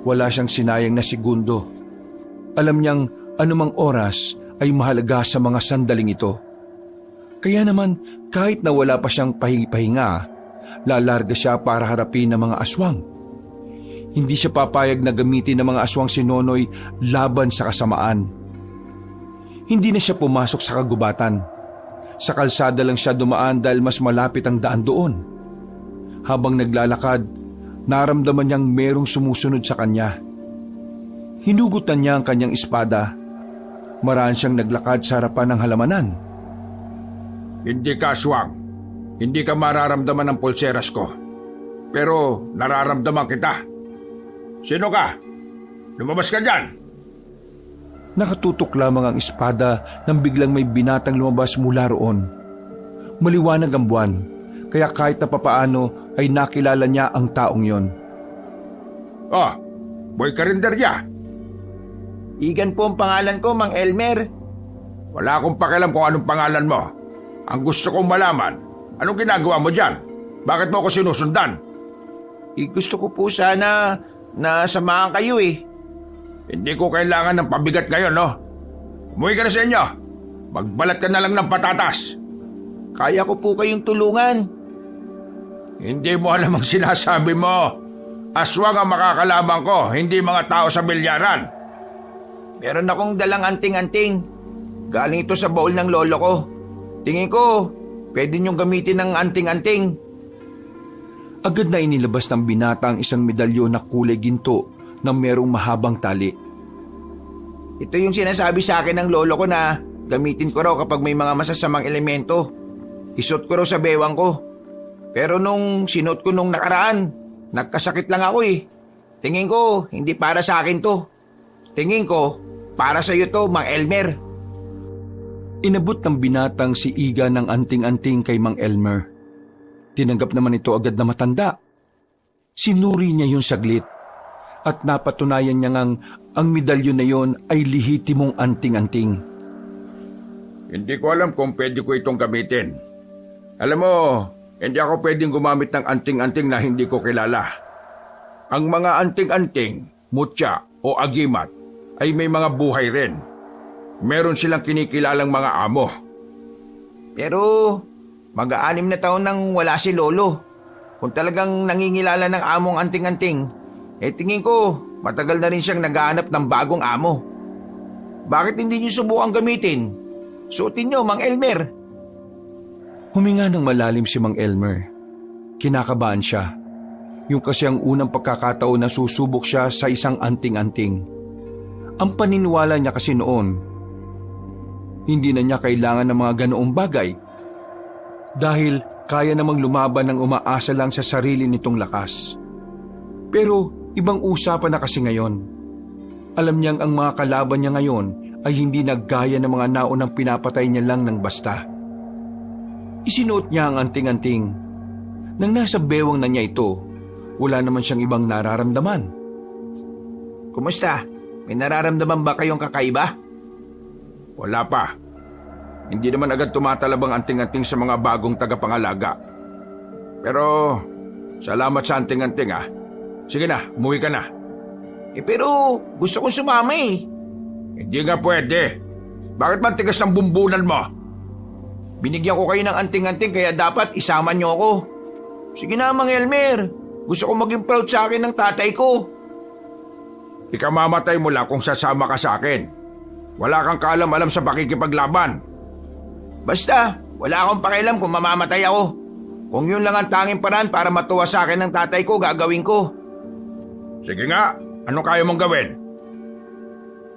Wala siyang sinayang na segundo. Alam niyang anumang oras ay mahalaga sa mga sandaling ito. Kaya naman, kahit na wala pa siyang pahinga, lalarga siya para harapin ang mga aswang. Hindi siya papayag na gamitin ng mga aswang si Nonoy laban sa kasamaan. Hindi na siya pumasok sa kagubatan. Sa kalsada lang siya dumaan dahil mas malapit ang daan doon. Habang naglalakad, naramdaman niyang merong sumusunod sa kanya. Hinugutan niya ang kanyang espada. Maraan siyang naglakad sa harapan ng halamanan. Hindi ka aswang. Hindi ka mararamdaman ng pulseras ko. Pero nararamdaman kita. Sino ka? Lumabas ka dyan! Nakatutok lamang ang espada nang biglang may binatang lumabas mula roon. Maliwanag ang buwan, kaya kahit na papaano ay nakilala niya ang taong yon. Oh, boy karinderya. Igan po ang pangalan ko, Mang Elmer. Wala akong pakialam kung anong pangalan mo. Ang gusto kong malaman, anong ginagawa mo dyan? Bakit mo ako sinusundan? Gusto ko po sana na samahan kayo eh. Hindi ko kailangan ng pabigat ngayon, no? Umuwi ka na sa inyo. Magbalat ka na lang ng patatas. Kaya ko po kayong tulungan. Hindi mo alam ang sinasabi mo. Aswang ang makakalaban ko, hindi mga tao sa bilyaran. Meron akong dalang anting-anting. Galing ito sa baul ng lolo ko. Tingin ko, pwede niyong gamitin ng anting-anting. Agad na inilabas ng binata ang isang medalyon na kulay ginto na merong mahabang tali. Ito yung sinasabi sa akin ng lolo ko na gamitin ko raw kapag may mga masasamang elemento. Isuot ko raw sa bewang ko. Pero nung sinuot ko nung nakaraan, nagkasakit lang ako eh. Tingin ko, hindi para sa akin to. Tingin ko, para sa iyo to, Mang Elmer. Inabot ng binatang si Iga ng anting-anting kay Mang Elmer. Tinanggap naman ito agad na matanda. Sinuri niya yung saglit at napatunayan niya ngang ang medalyon na yon ay lihitimong anting-anting. Hindi ko alam kung pwede ko itong gamitin. Alam mo, hindi ako pwedeng gumamit ng anting-anting na hindi ko kilala. Ang mga anting-anting, mutya o agimat ay may mga buhay rin. Meron silang kinikilalang mga amo. Pero mag-aanim na taon nang wala si Lolo. Kung talagang nangingilala ng among anting-anting, tingin ko matagal na rin siyang naghahanap ng bagong amo. Bakit hindi niyo subukan gamitin? Suotin niyo, Mang Elmer. Huminga ng malalim si Mang Elmer. Kinakabahan siya. Yung kasi ang unang pagkakataon na susubok siya sa isang anting-anting. Ang paniniwala niya kasi noon, hindi na niya kailangan ng mga ganoong bagay. Dahil kaya namang lumaban ng umaasa lang sa sarili nitong lakas. Pero ibang usapan na kasi ngayon. Alam niyang ang mga kalaban niya ngayon ay hindi naggaya ng mga naunang pinapatay niya lang ng basta. Isinuot niya ang anting-anting. Nang nasa bewang na niya ito, wala naman siyang ibang nararamdaman. Kumusta? May nararamdaman ba kayong kakaiba? Wala pa. Hindi naman agad tumatalab ang anting-anting sa mga bagong tagapangalaga. Pero, salamat sa anting-anting ah. Sige na, umuwi ka na. Pero gusto kong sumama eh. Hindi nga pwede. Bakit man tigas ng bumbunan mo? Binigyan ko kayo ng anting-anting kaya dapat isama niyo ako. Sige na, Mang Elmer. Gusto ko maging proud sa akin ng tatay ko. Ikamamatay mo lang kung sasama ka sa akin. Wala kang kaalam-alam sa pakikipaglaban. Basta, wala akong pakialam kung mamamatay ako. Kung yun lang ang tanging paraan para matuwa sa akin ng tatay ko, gagawin ko. Sige nga, ano kaya mong gawin?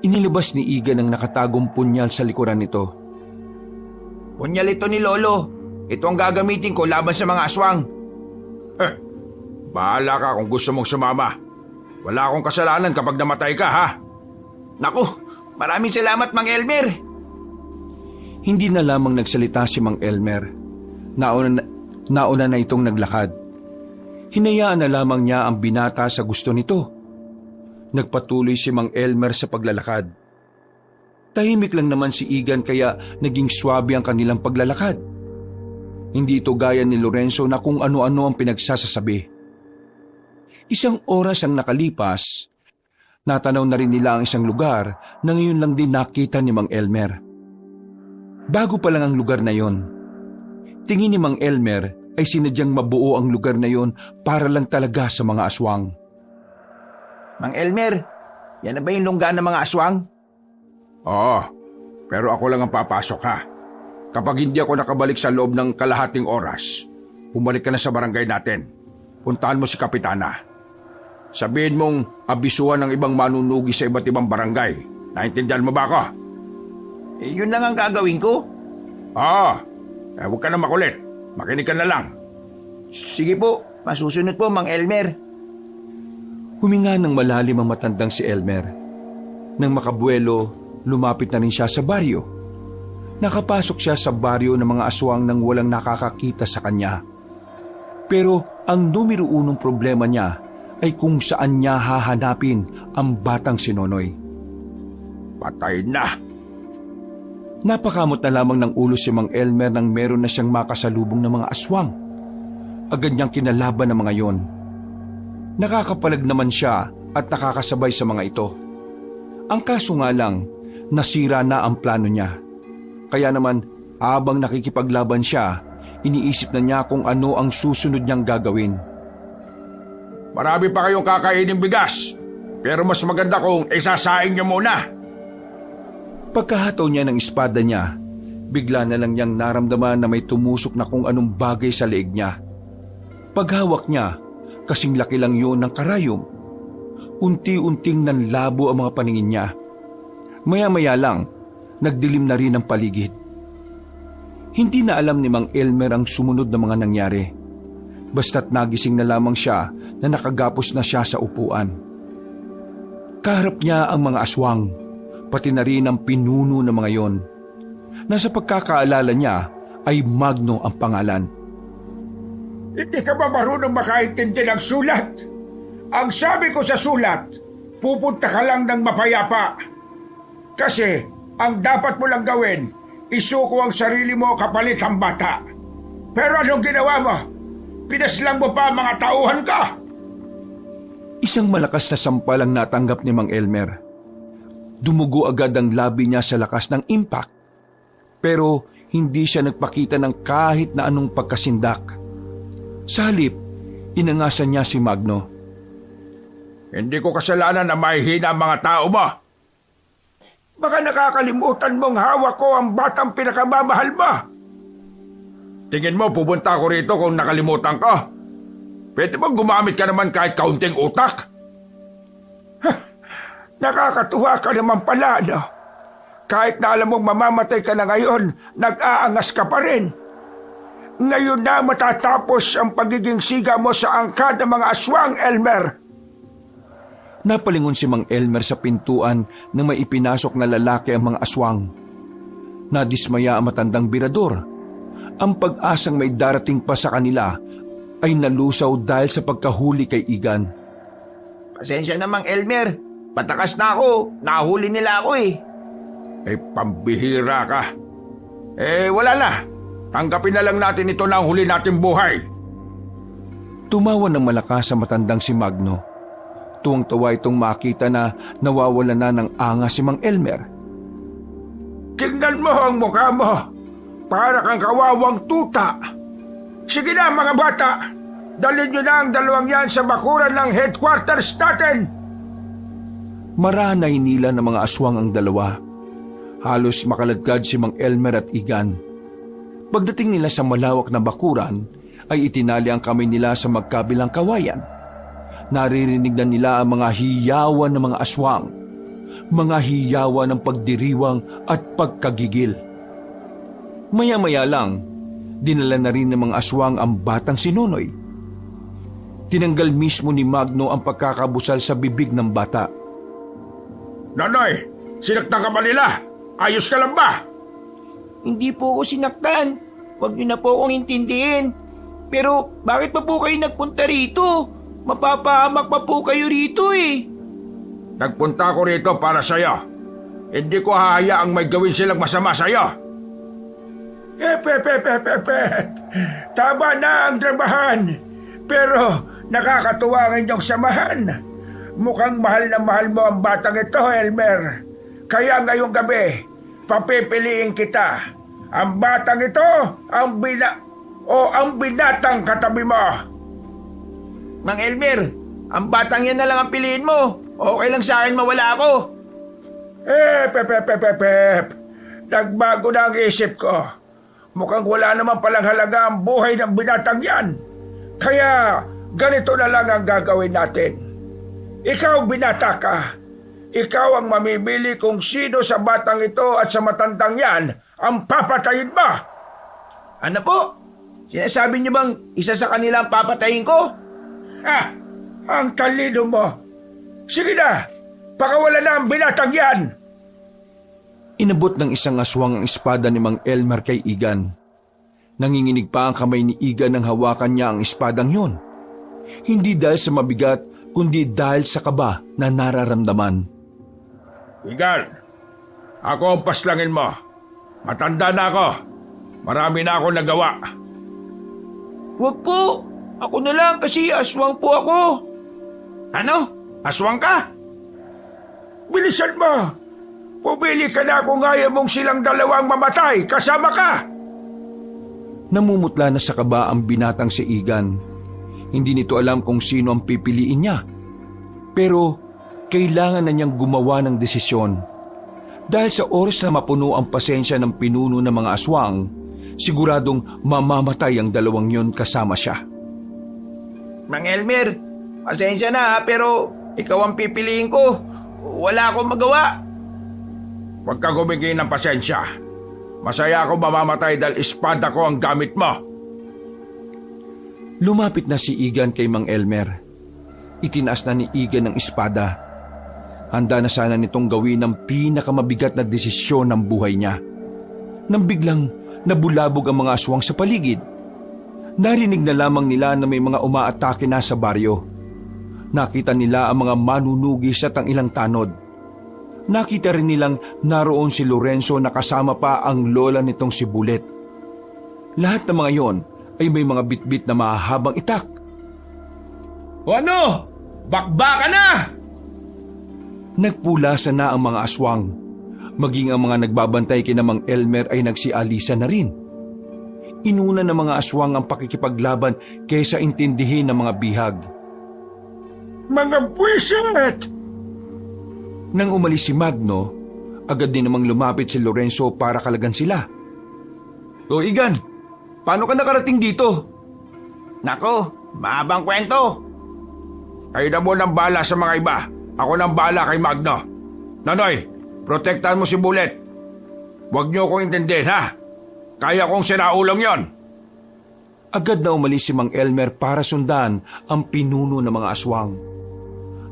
Inilabas ni Igan ang nakatagong punyal sa likuran nito. Punyal ito ni Lolo. Ito ang gagamitin ko laban sa mga aswang. Bahala ka kung gusto mong sumama. Wala akong kasalanan kapag namatay ka, ha? Naku, maraming salamat, Mang Elmer. Hindi na lamang nagsalita si Mang Elmer. Nauna na itong naglakad. Hinayaan na lamang niya ang binata sa gusto nito. Nagpatuloy si Mang Elmer sa paglalakad. Tahimik lang naman si Igan kaya naging swabe ang kanilang paglalakad. Hindi ito gaya ni Lorenzo na kung ano-ano ang pinagsasasabi. Isang oras ang nakalipas, natanaw na rin nila ang isang lugar na ngayon lang din nakita ni Mang Elmer. Bago pa lang ang lugar na yon, tingin ni Mang Elmer ay sinadyang mabuo ang lugar na yon para lang talaga sa mga aswang. Mang Elmer, yan na ba yung lungga ng mga aswang? Oo, pero ako lang ang papasok, ha? Kapag hindi ako nakabalik sa loob ng kalahating oras, bumalik ka na sa barangay natin. Puntahan mo si Kapitana. Sabihin mong abisuhan ng ibang manunugi sa iba't ibang barangay. Naintindihan mo ba ako? Yun lang ang gagawin ko. Oo, huwag ka na makulit. Makinig ka na lang. Sige po, masusunod po, Mang Elmer. Huminga ng malalim ang matandang si Elmer. Nang makabuelo, lumapit na rin siya sa baryo. Nakapasok siya sa baryo ng mga aswang nang walang nakakakita sa kanya. Pero ang numero unong problema niya ay kung saan niya hahanapin ang batang si Nonoy. Patay na. Napakamot na lamang ng ulo si Mang Elmer nang meron na siyang makasalubong ng mga aswang. Agad niyang kinalaban ng mga yon. Nakakapalag naman siya at nakakasabay sa mga ito. Ang kaso nga lang, nasira na ang plano niya. Kaya naman, habang nakikipaglaban siya, iniisip na niya kung ano ang susunod niyang gagawin. Marami pa kayong kakainin bigas, pero mas maganda kung isasaing niyo muna. Pagkahataw niya ng espada niya, bigla na lang niyang naramdaman na may tumusok na kung anong bagay sa leeg niya. Paghawak niya, kasing laki lang yun ng karayom. Unti-unting nanlabo ang mga paningin niya. Maya-maya lang, nagdilim na rin ang paligid. Hindi na alam ni Mang Elmer ang sumunod na mga nangyari. Basta't nagising na lamang siya na nakagapos na siya sa upuan. Kaharap niya ang mga aswang, pati na rin ang pinuno ng mga yon. Nasa pagkakaalala niya ay Magno ang pangalan. Hindi ka ba marunong makaintindi ng sulat? Ang sabi ko sa sulat, pupunta ka lang ng mapayapa. Kasi ang dapat mo lang gawin, isuko ang sarili mo kapalit ang bata. Pero anong ginawa mo? Pinaslang mo pa ang mga tauhan ka. Isang malakas na sampal ang natanggap ni Mang Elmer. Dumugo agad ang labi niya sa lakas ng impact. Pero hindi siya nagpakita ng kahit na anong pagkasindak. Sa halip, inangasan niya si Magno. Hindi ko kasalanan na mahihina ang mga tao mo. Baka nakakalimutan mong hawak ko ang batang pinakamamahal mo. Tingin mo pupunta ako rito kung nakalimutan ka? Pwede bang gumamit ka naman kahit kaunting utak? Nakakatuwa ka naman pala, no? Kahit na alam mong mamamatay ka na ngayon, nag-aangas ka pa rin. Ngayon na matatapos ang pagiging siga mo sa angkan ng mga aswang, Elmer. Napalingon si Mang Elmer sa pintuan nang may ipinasok na lalaki ang mga aswang. Nadismaya ang matandang birador. Ang pag-asang may darating pa sa kanila ay nalusaw dahil sa pagkahuli kay Igan. Pasensya na, Mang Elmer. Patakas na ako. Nahuli nila ako eh. Pambihira ka. Wala na. Tanggapin na lang natin ito na ang huli nating buhay. Tumawa ng malakas sa matandang si Magno. Tuwang-tuwa itong makita na nawawala na ng angas si Mang Elmer. Tingnan mo ang mukha mo. Para kang kawawang tuta. Sige na mga bata. Dalhin nyo na ang dalawang yan sa bakuran ng headquarters natin. Maranay nila ng mga aswang ang dalawa. Halos makaladkad si Mang Elmer at Igan. Pagdating nila sa malawak na bakuran, ay itinali ang kamay nila sa magkabilang kawayan. Naririnig na nila ang mga hiyawan ng mga aswang, mga hiyawan ng pagdiriwang at pagkagigil. Maya-maya lang, dinala na rin ng mga aswang ang batang si Nonoy. Tinanggal mismo ni Magno ang pagkakabusal sa bibig ng bata. Nonoy, sinaktan ka ba nila? Ayos ka lang ba? Hindi po ako sinaktan. Huwag niyo na po akong intindihin. Pero bakit pa po kayo nagpunta rito? Mapapahamak pa po kayo rito eh. Nagpunta ako rito para sa'yo. Hindi ko hahayaang may gawin silang masama sa'yo. Tama na ang dramahan. Pero nakakatuwa ang inyong samahan. Mukhang mahal na mahal mo ang batang ito, Elmer. Kaya ngayong gabi, papipiliin kita. Ang batang ito, ang binatang katabi mo. Mang Elmer, ang batang yan na lang ang piliin mo. Okay lang sa akin mawala ako. Nagbago na ang isip ko. Mukhang wala naman palang halaga ang buhay ng binatang yan. Kaya ganito na lang ang gagawin natin. Ikaw binata ka. Ikaw ang mamimili kung sino sa batang ito at sa matandang yan ang papatayin mo. Ano po? Sinasabi niyo bang isa sa kanila ang papatayin ko? Ang talino mo. Sige na, pakawala na ang binatang yan. Inabot ng isang aswang ang espada ni Mang Elmer kay Igan. Nanginginig pa ang kamay ni Igan nang hawakan niya ang espadang yon. Hindi dahil sa mabigat, kundi dahil sa kaba na nararamdaman. Igan, ako ang paslangin mo. Matanda na ako. Marami na akong nagawa. Huwag po. Ako na lang kasi aswang po ako. Ano? Aswang ka? Bilisan mo. Pumili ka na kung ayaw mong silang dalawang mamatay. Kasama ka. Namumutla na sa kaba ang binatang si Igan. Hindi nito alam kung sino ang pipiliin niya. Pero kailangan na niyang gumawa ng desisyon. Dahil sa oras na mapuno ang pasensya ng pinuno ng mga aswang, siguradong mamamatay ang dalawang yon kasama siya. Mang Elmer, pasensya na pero ikaw ang pipiliin ko. Wala akong magawa. Huwag ka gumigay ng pasensya. Masaya ako mamamatay dahil espada ko ang gamit mo. Lumapit na si Igan kay Mang Elmer. Itinaas na ni Igan ang espada. Handa na sana nitong gawin ang pinakamabigat na desisyon ng buhay niya. Nang biglang nabulabog ang mga aswang sa paligid. Narinig na lamang nila na may mga umaatake na sa baryo. Nakita nila ang mga manunugis at ang ilang tanod. Nakita rin nilang naroon si Lorenzo na kasama pa ang lola nitong si Bulet. Lahat ng mga yon ay may mga bitbit na mahahabang itak. O ano? Bakbaka na! Nagpulasan na ang mga aswang. Maging ang mga nagbabantay kina Mang Elmer ay nagsialisa na rin. Inuna ng mga aswang ang pakikipaglaban kaysa intindihin ng mga bihag. Mga buwisit! Nang umalis si Magno, agad din namang lumapit si Lorenzo para kalagan sila. O Igan, paano ka nakarating dito? Nako, mahabang kwento. Kayo na mo ng bala sa mga iba. Ako nang bala kay Magno. Nanoy, protektahan mo si Bulet. Huwag niyo akong intindihin, ha? Kaya kong sinaulang yon. Agad na umalis si Mang Elmer para sundan ang pinuno ng mga aswang.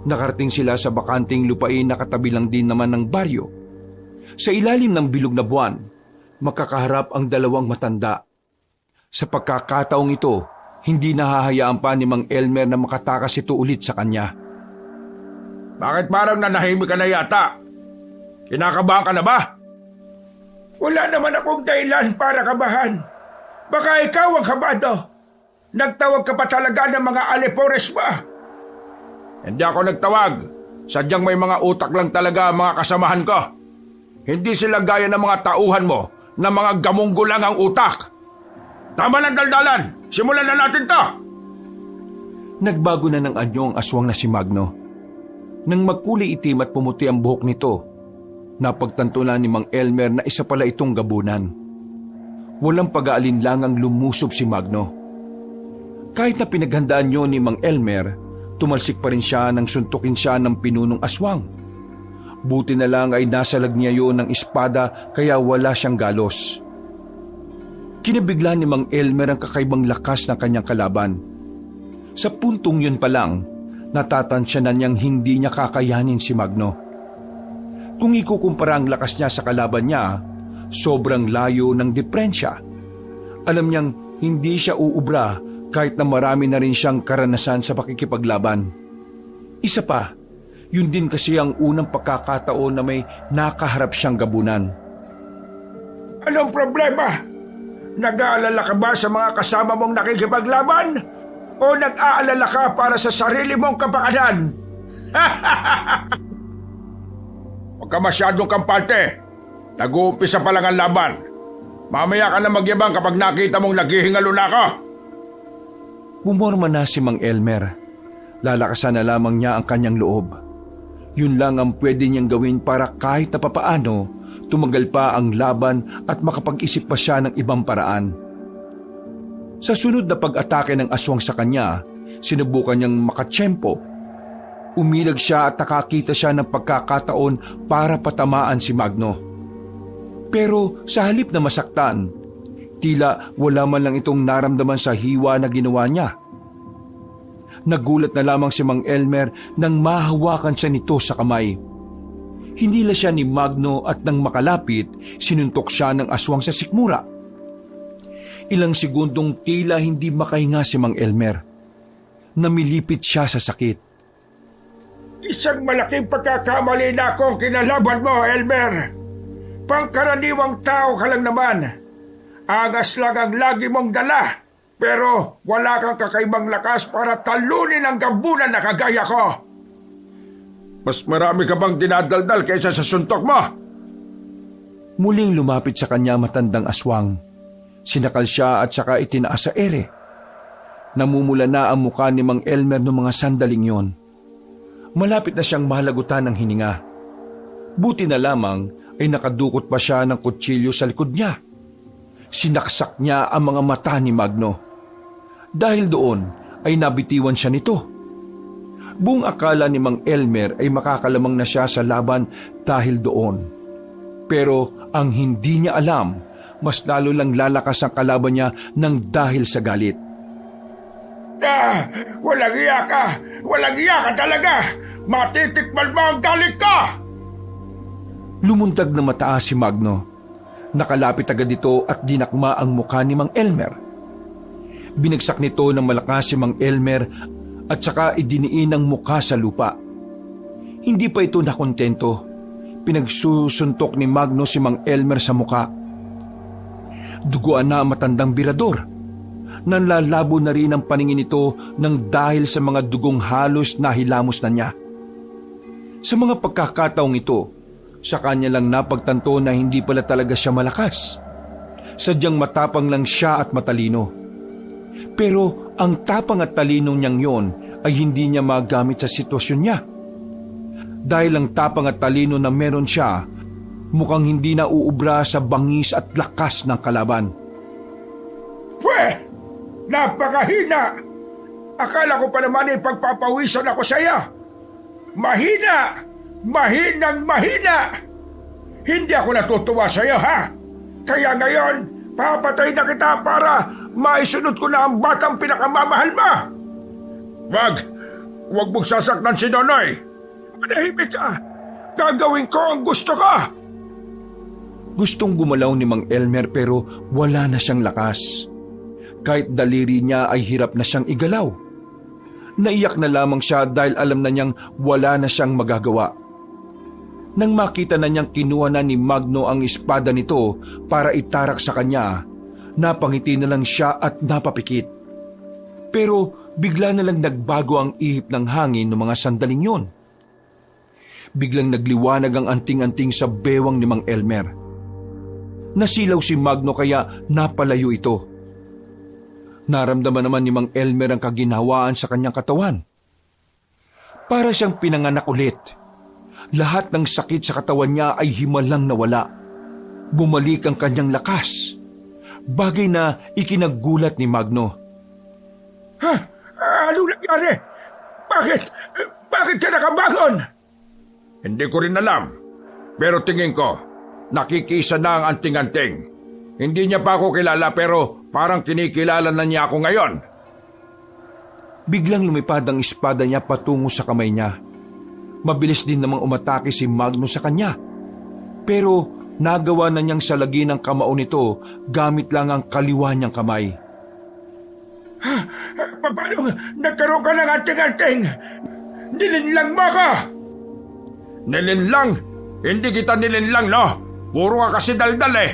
Nakarating sila sa bakanting lupain na katabi lang din naman ng baryo. Sa ilalim ng bilog na buwan, makakaharap ang dalawang matanda. Sa pagkakataong ito, hindi nahahayaan pa ni Mang Elmer na makatakas ito ulit sa kanya. Bakit parang nanahimik ka na yata? Kinakabahan ka na ba? Wala naman akong dahilan para kabahan. Baka ikaw ang kabado. Nagtawag ka pa talaga ng mga alipores ba? Hindi ako nagtawag. Sadyang may mga utak lang talaga ang mga kasamahan ko. Hindi sila gaya ng mga tauhan mo na mga gamunggo lang ang utak. Tama lang daldalan. Simulan na natin to. Nagbago na ng anyo ang aswang na si Magno. Nang magkulay itim at pumuti ang buhok nito, napagtanto na ni Mang Elmer na isa pala itong gabunan. Walang pag-aalinlangang lumusob si Magno. Kahit na pinaghandaan niyo ni Mang Elmer, tumalsik pa rin siya nang suntukin siya ng pinunong aswang. Buti na lang ay nasalag niya yun ng espada kaya wala siyang galos. Kinabigla ni Mang Elmer ang kakaibang lakas ng kanyang kalaban. Sa puntong yun pa lang, natatansya na niyang hindi niya kakayanin si Magno. Kung ikukumpara ang lakas niya sa kalaban niya, sobrang layo ng diferensya. Alam niyang hindi siya uubra kahit na marami na rin siyang karanasan sa pakikipaglaban. Isa pa, yun din kasi ang unang pagkakataon na may nakaharap siyang gabunan. Anong problema? Nag-aalala ka ba sa mga kasama mong nakikipaglaban? O nag-aalala ka para sa sarili mong kapakanan? Huwag ka masyadong kampante. Nag-uumpisa pa lang ang laban. Mamaya ka na magyabang kapag nakita mong naghihingalo na ako. Pumorma na si Mang Elmer. Lalakasan na lamang niya ang kanyang loob. Yun lang ang pwede niyang gawin para kahit na papaano, tumagal pa ang laban at makapag-isip pa siya ng ibang paraan. Sa sunod na pag-atake ng aswang sa kanya, sinubukan niyang makatsyempo. Umilag siya at nakakita siya ng pagkakataon para patamaan si Magno. Pero sa halip na masaktan, tila wala man lang itong naramdaman sa hiwa na ginawa niya. Nagulat na lamang si Mang Elmer nang mahawakan siya nito sa kamay. Hinila siya ni Magno at nang makalapit, sinuntok siya ng aswang sa sikmura. Ilang segundong tila hindi makahinga si Mang Elmer. Namilipit siya sa sakit. Isang malaking pagkakamali na akong kinalaban mo, Elmer. Pangkaraniwang tao ka lang naman. Angas lang ang lagi mong dala. Pero wala kang kakaibang lakas para talunin ang gabunan na kagaya ko. Mas marami ka bang dinadaldal kaysa sa suntok mo? Muling lumapit sa kanya matandang aswang. Sinakal siya at saka itinaas sa ere. Namumula na ang mukha ni Mang Elmer noong mga sandaling yon. Malapit na siyang mahalagutan ng hininga. Buti na lamang ay nakadukot pa siya ng kutsilyo sa likod niya. Sinaksak niya ang mga mata ni Magno. Dahil doon ay nabitiwan siya nito. Buong akala ni Mang Elmer ay makakalamang na siya sa laban dahil doon. Pero ang hindi niya alam, mas lalo lang lalakas ang kalaban niya ng dahil sa galit. Walang iya ka! Walang iya ka talaga! Matitikman mo ang galit ko! Lumundag na mataas si Magno. Nakalapit agad ito at dinakma ang mukha ni Mang Elmer. Binagsak nito ng malakas si Mang Elmer at saka idiniin ang mukha sa lupa. Hindi pa ito nakontento. Pinagsusuntok ni Magno si Mang Elmer sa mukha. Duguan na ang matandang birador. Nanlalabo na rin ang paningin nito nang dahil sa mga dugong halos nahilamos na niya. Sa mga pagkakataong ito, sa kanya lang napagtanto na hindi pala talaga siya malakas. Sadyang matapang lang siya at matalino. Pero ang tapang at talino niyang yon ay hindi niya magamit sa sitwasyon niya. Dahil ang tapang at talino na meron siya, mukhang hindi na uubra sa bangis at lakas ng kalaban. Pwe! Napakahina! Akala ko pa naman ay pagpapawisan ako sa iyo. Mahina! Mahinang mahina! Hindi ako natutuwa sa iyo, ha? Kaya ngayon, papatay na kita para maisunod ko na ang batang pinakamamahal mo! Wag mong sasaktan si Nonoy! Manahimik ka! Gagawin ko ang gusto ko! Gustong gumalaw ni Mang Elmer pero wala na siyang lakas. Kahit daliri niya ay hirap na siyang igalaw. Naiyak na lamang siya dahil alam na niyang wala na siyang magagawa. Nang makita na niyang kinuha na ni Magno ang espada nito para itarak sa kanya, napangiti na lang siya at napapikit. Pero bigla na lang nagbago ang ihip ng hangin ng mga sandaling yon. Biglang nagliwanag ang anting-anting sa bewang ni Mang Elmer. Nasilaw si Magno kaya napalayo ito. Naramdaman naman ni Mang Elmer ang kaginhawaan sa kanyang katawan. Para siyang pinanganak ulit. Lahat ng sakit sa katawan niya ay himalang nawala. Bumalik ang kanyang lakas. Bagay na ikinagulat ni Magno. Ha? Ano nangyari? Bakit ka nakabangon? Hindi ko rin alam. Pero tingin ko, nakikisa na ang anting-anting. Hindi niya pa ako kilala pero parang kinikilala na niya ako ngayon. Biglang lumipad ang espada niya patungo sa kamay niya. Mabilis din namang umatake si Magno sa kanya. Pero nagawa na niyang salagin ang kamao nito gamit lang ang kaliwa niyang kamay. Paano nagkaroon ka ng anting-anting? Nilinlang mo ako! Nilinlang? Hindi kita nilinlang, no? Puro ka kasi daldal eh.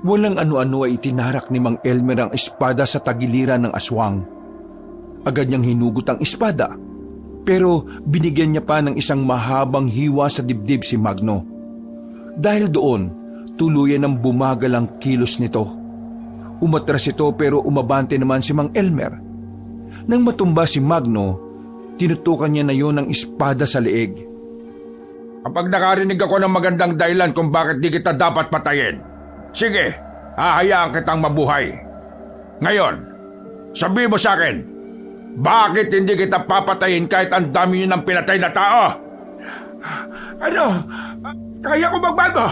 Walang ano-ano ay itinarak ni Mang Elmer ang espada sa tagiliran ng aswang. Agad niyang hinugot ang espada, pero binigyan niya pa ng isang mahabang hiwa sa dibdib si Magno. Dahil doon, tuluyan ang bumagal ang kilos nito. Umatras ito pero umabante naman si Mang Elmer. Nang matumba si Magno, tinutukan niya na yon ng espada sa leeg. Kapag nakarinig ako ng magandang dahilan kung bakit di kita dapat patayin, sige, hahayaan kitang mabuhay. Ngayon, sabihin mo sa akin, bakit hindi kita papatayin kahit ang dami niyo ng pinatay na tao? Ano? Kaya ko magbago?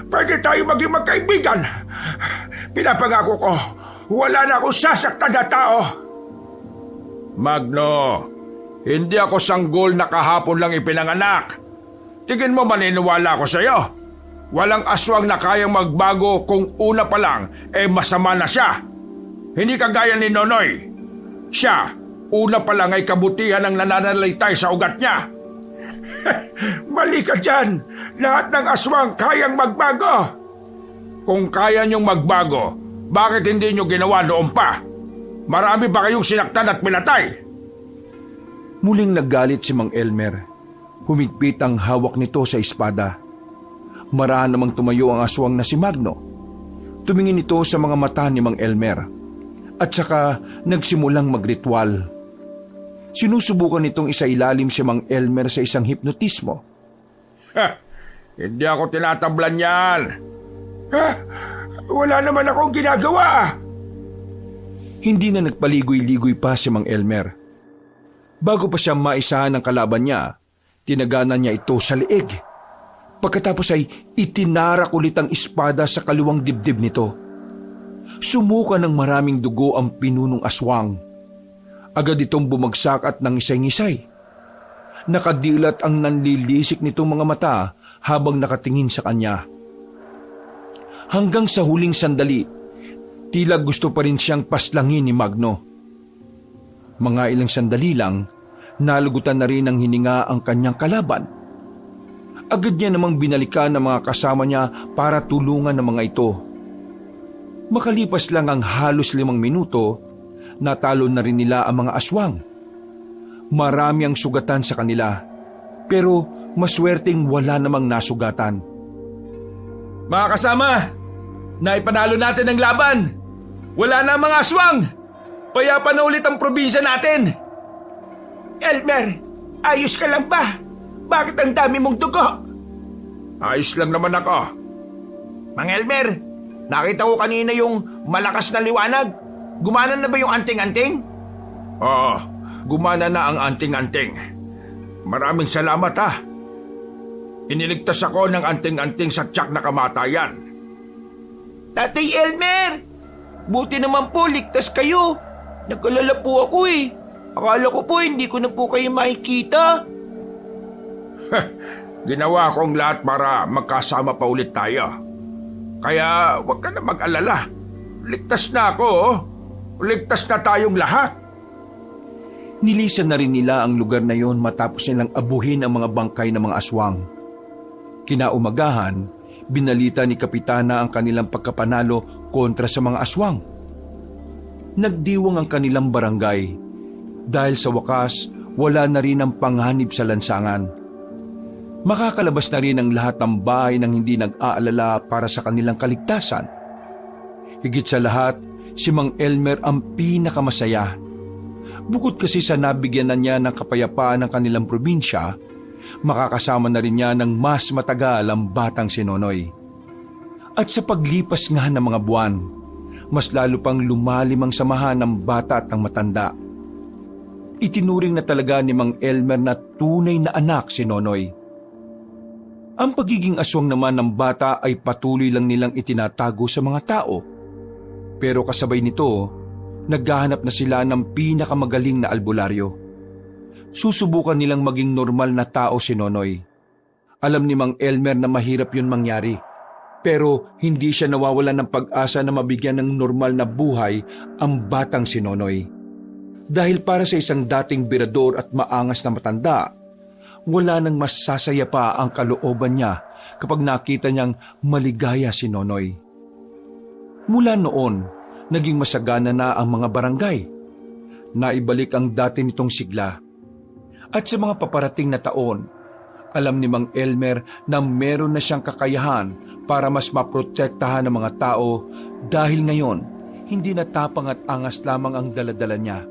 Pwede tayo maging magkaibigan. Pinapangako ko, wala na akong sasaktan na tao. Magno, hindi ako sanggol na kahapon lang ipinanganak. Tingin mo maniniwala ako sa iyo? Walang aswang na kayang magbago kung una pa lang masama na siya. Hindi kagaya ni Nonoy. Siya, una pa lang ay kabutihan ang nananalitay sa ugat niya. Mali ka dyan. Lahat ng aswang kayang magbago. Kung kaya niyong magbago, bakit hindi niyo ginawa noon pa? Marami ba kayong sinaktan at pinatay? Muling naggalit si Mang Elmer. Humigpit ang hawak nito sa espada. Marahan namang tumayo ang aswang na si Magno. Tumingin ito sa mga mata ni Mang Elmer. At saka nagsimulang magritual. Sinusubukan nitong isailalim si Mang Elmer sa isang hipnotismo. Hindi ako tinatablan yan. Wala naman akong ginagawa. Hindi na nagpaligoy-ligoy pa si Mang Elmer. Bago pa siya maisahan ng kalaban niya, tinaganan niya ito sa leeg. Pagkatapos ay itinarak ulit ang espada sa kaliwang dibdib nito. Sumuka ng maraming dugo ang pinunong aswang. Agad itong bumagsak at nangisay-ngisay. Nakadilat ang nanlilisik nitong mga mata habang nakatingin sa kanya. Hanggang sa huling sandali, tila gusto pa rin siyang paslangin ni Magno. Mga ilang sandali lang, nalugutan na rin ng hininga ang kanyang kalaban. Agad niya namang binalikan ng mga kasama niya para tulungan ng mga ito. Makalipas lang ang halos 5 minuto, natalo na rin nila ang mga aswang. Marami ang sugatan sa kanila, pero maswerteng wala namang nasugatan. Mga kasama, naipanalo natin ang laban. Wala na ang mga aswang. Payapa na ulit ang probinsya natin. Elmer, ayos ka lang ba? Bakit ang dami mong dugo? Ayos lang naman ako. Mang Elmer, nakita ko kanina yung malakas na liwanag. Gumana na ba yung anting-anting? Oo, gumana na ang anting-anting. Maraming salamat ha. Iniligtas ako ng anting-anting sa tiyak na kamatayan. Tatay Elmer, buti naman po ligtas kayo. Nagkalala po ako eh. Akala ko po hindi ko na po kayo makikita. Ginawa kong lahat para magkasama pa ulit tayo. Kaya huwag ka na mag-alala. Ligtas na ako, oh. Ligtas na tayong lahat. Nilisan na rin nila ang lugar na yon matapos nilang abuhin ang mga bangkay ng mga aswang. Kinaumagahan, binalita ni Kapitana ang kanilang pagkapanalo kontra sa mga aswang. Nagdiwang ang kanilang barangay dahil sa wakas wala na rin ang panganib sa lansangan. Makakalabas na rin ang lahat ng bahay nang hindi nag-aalala para sa kanilang kaligtasan. Higit sa lahat, si Mang Elmer ang pinakamasaya. Bukod kasi sa nabigyan na niya ng kapayapaan ng kanilang probinsya, makakasama na rin niya ng mas matagal ang batang si Nonoy. At sa paglipas nga ng mga buwan, mas lalo pang lumalim ang samahan ng bata at ng matanda. Itinuring na talaga ni Mang Elmer na tunay na anak si Nonoy. Ang pagiging aswang naman ng bata ay patuloy lang nilang itinatago sa mga tao. Pero kasabay nito, naghahanap na sila ng pinakamagaling na albularyo. Susubukan nilang maging normal na tao si Nonoy. Alam ni Mang Elmer na mahirap yun mangyari. Pero hindi siya nawawalan ng pag-asa na mabigyan ng normal na buhay ang batang si Nonoy. Dahil para sa isang dating birador at maangas na matanda, wala nang mas sasaya pa ang kalooban niya kapag nakita niyang maligaya si Nonoy. Mula noon, naging masagana na ang mga barangay. Naibalik ang dati nitong sigla. At sa mga paparating na taon, alam ni Mang Elmer na meron na siyang kakayahan para mas maprotektahan ng mga tao dahil ngayon, hindi na tapang at angas lamang ang daladala niya.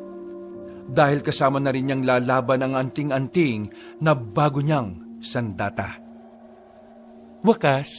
Dahil kasama na rin niyang lalaban ang anting-anting na bago niyang sandata. Wakas,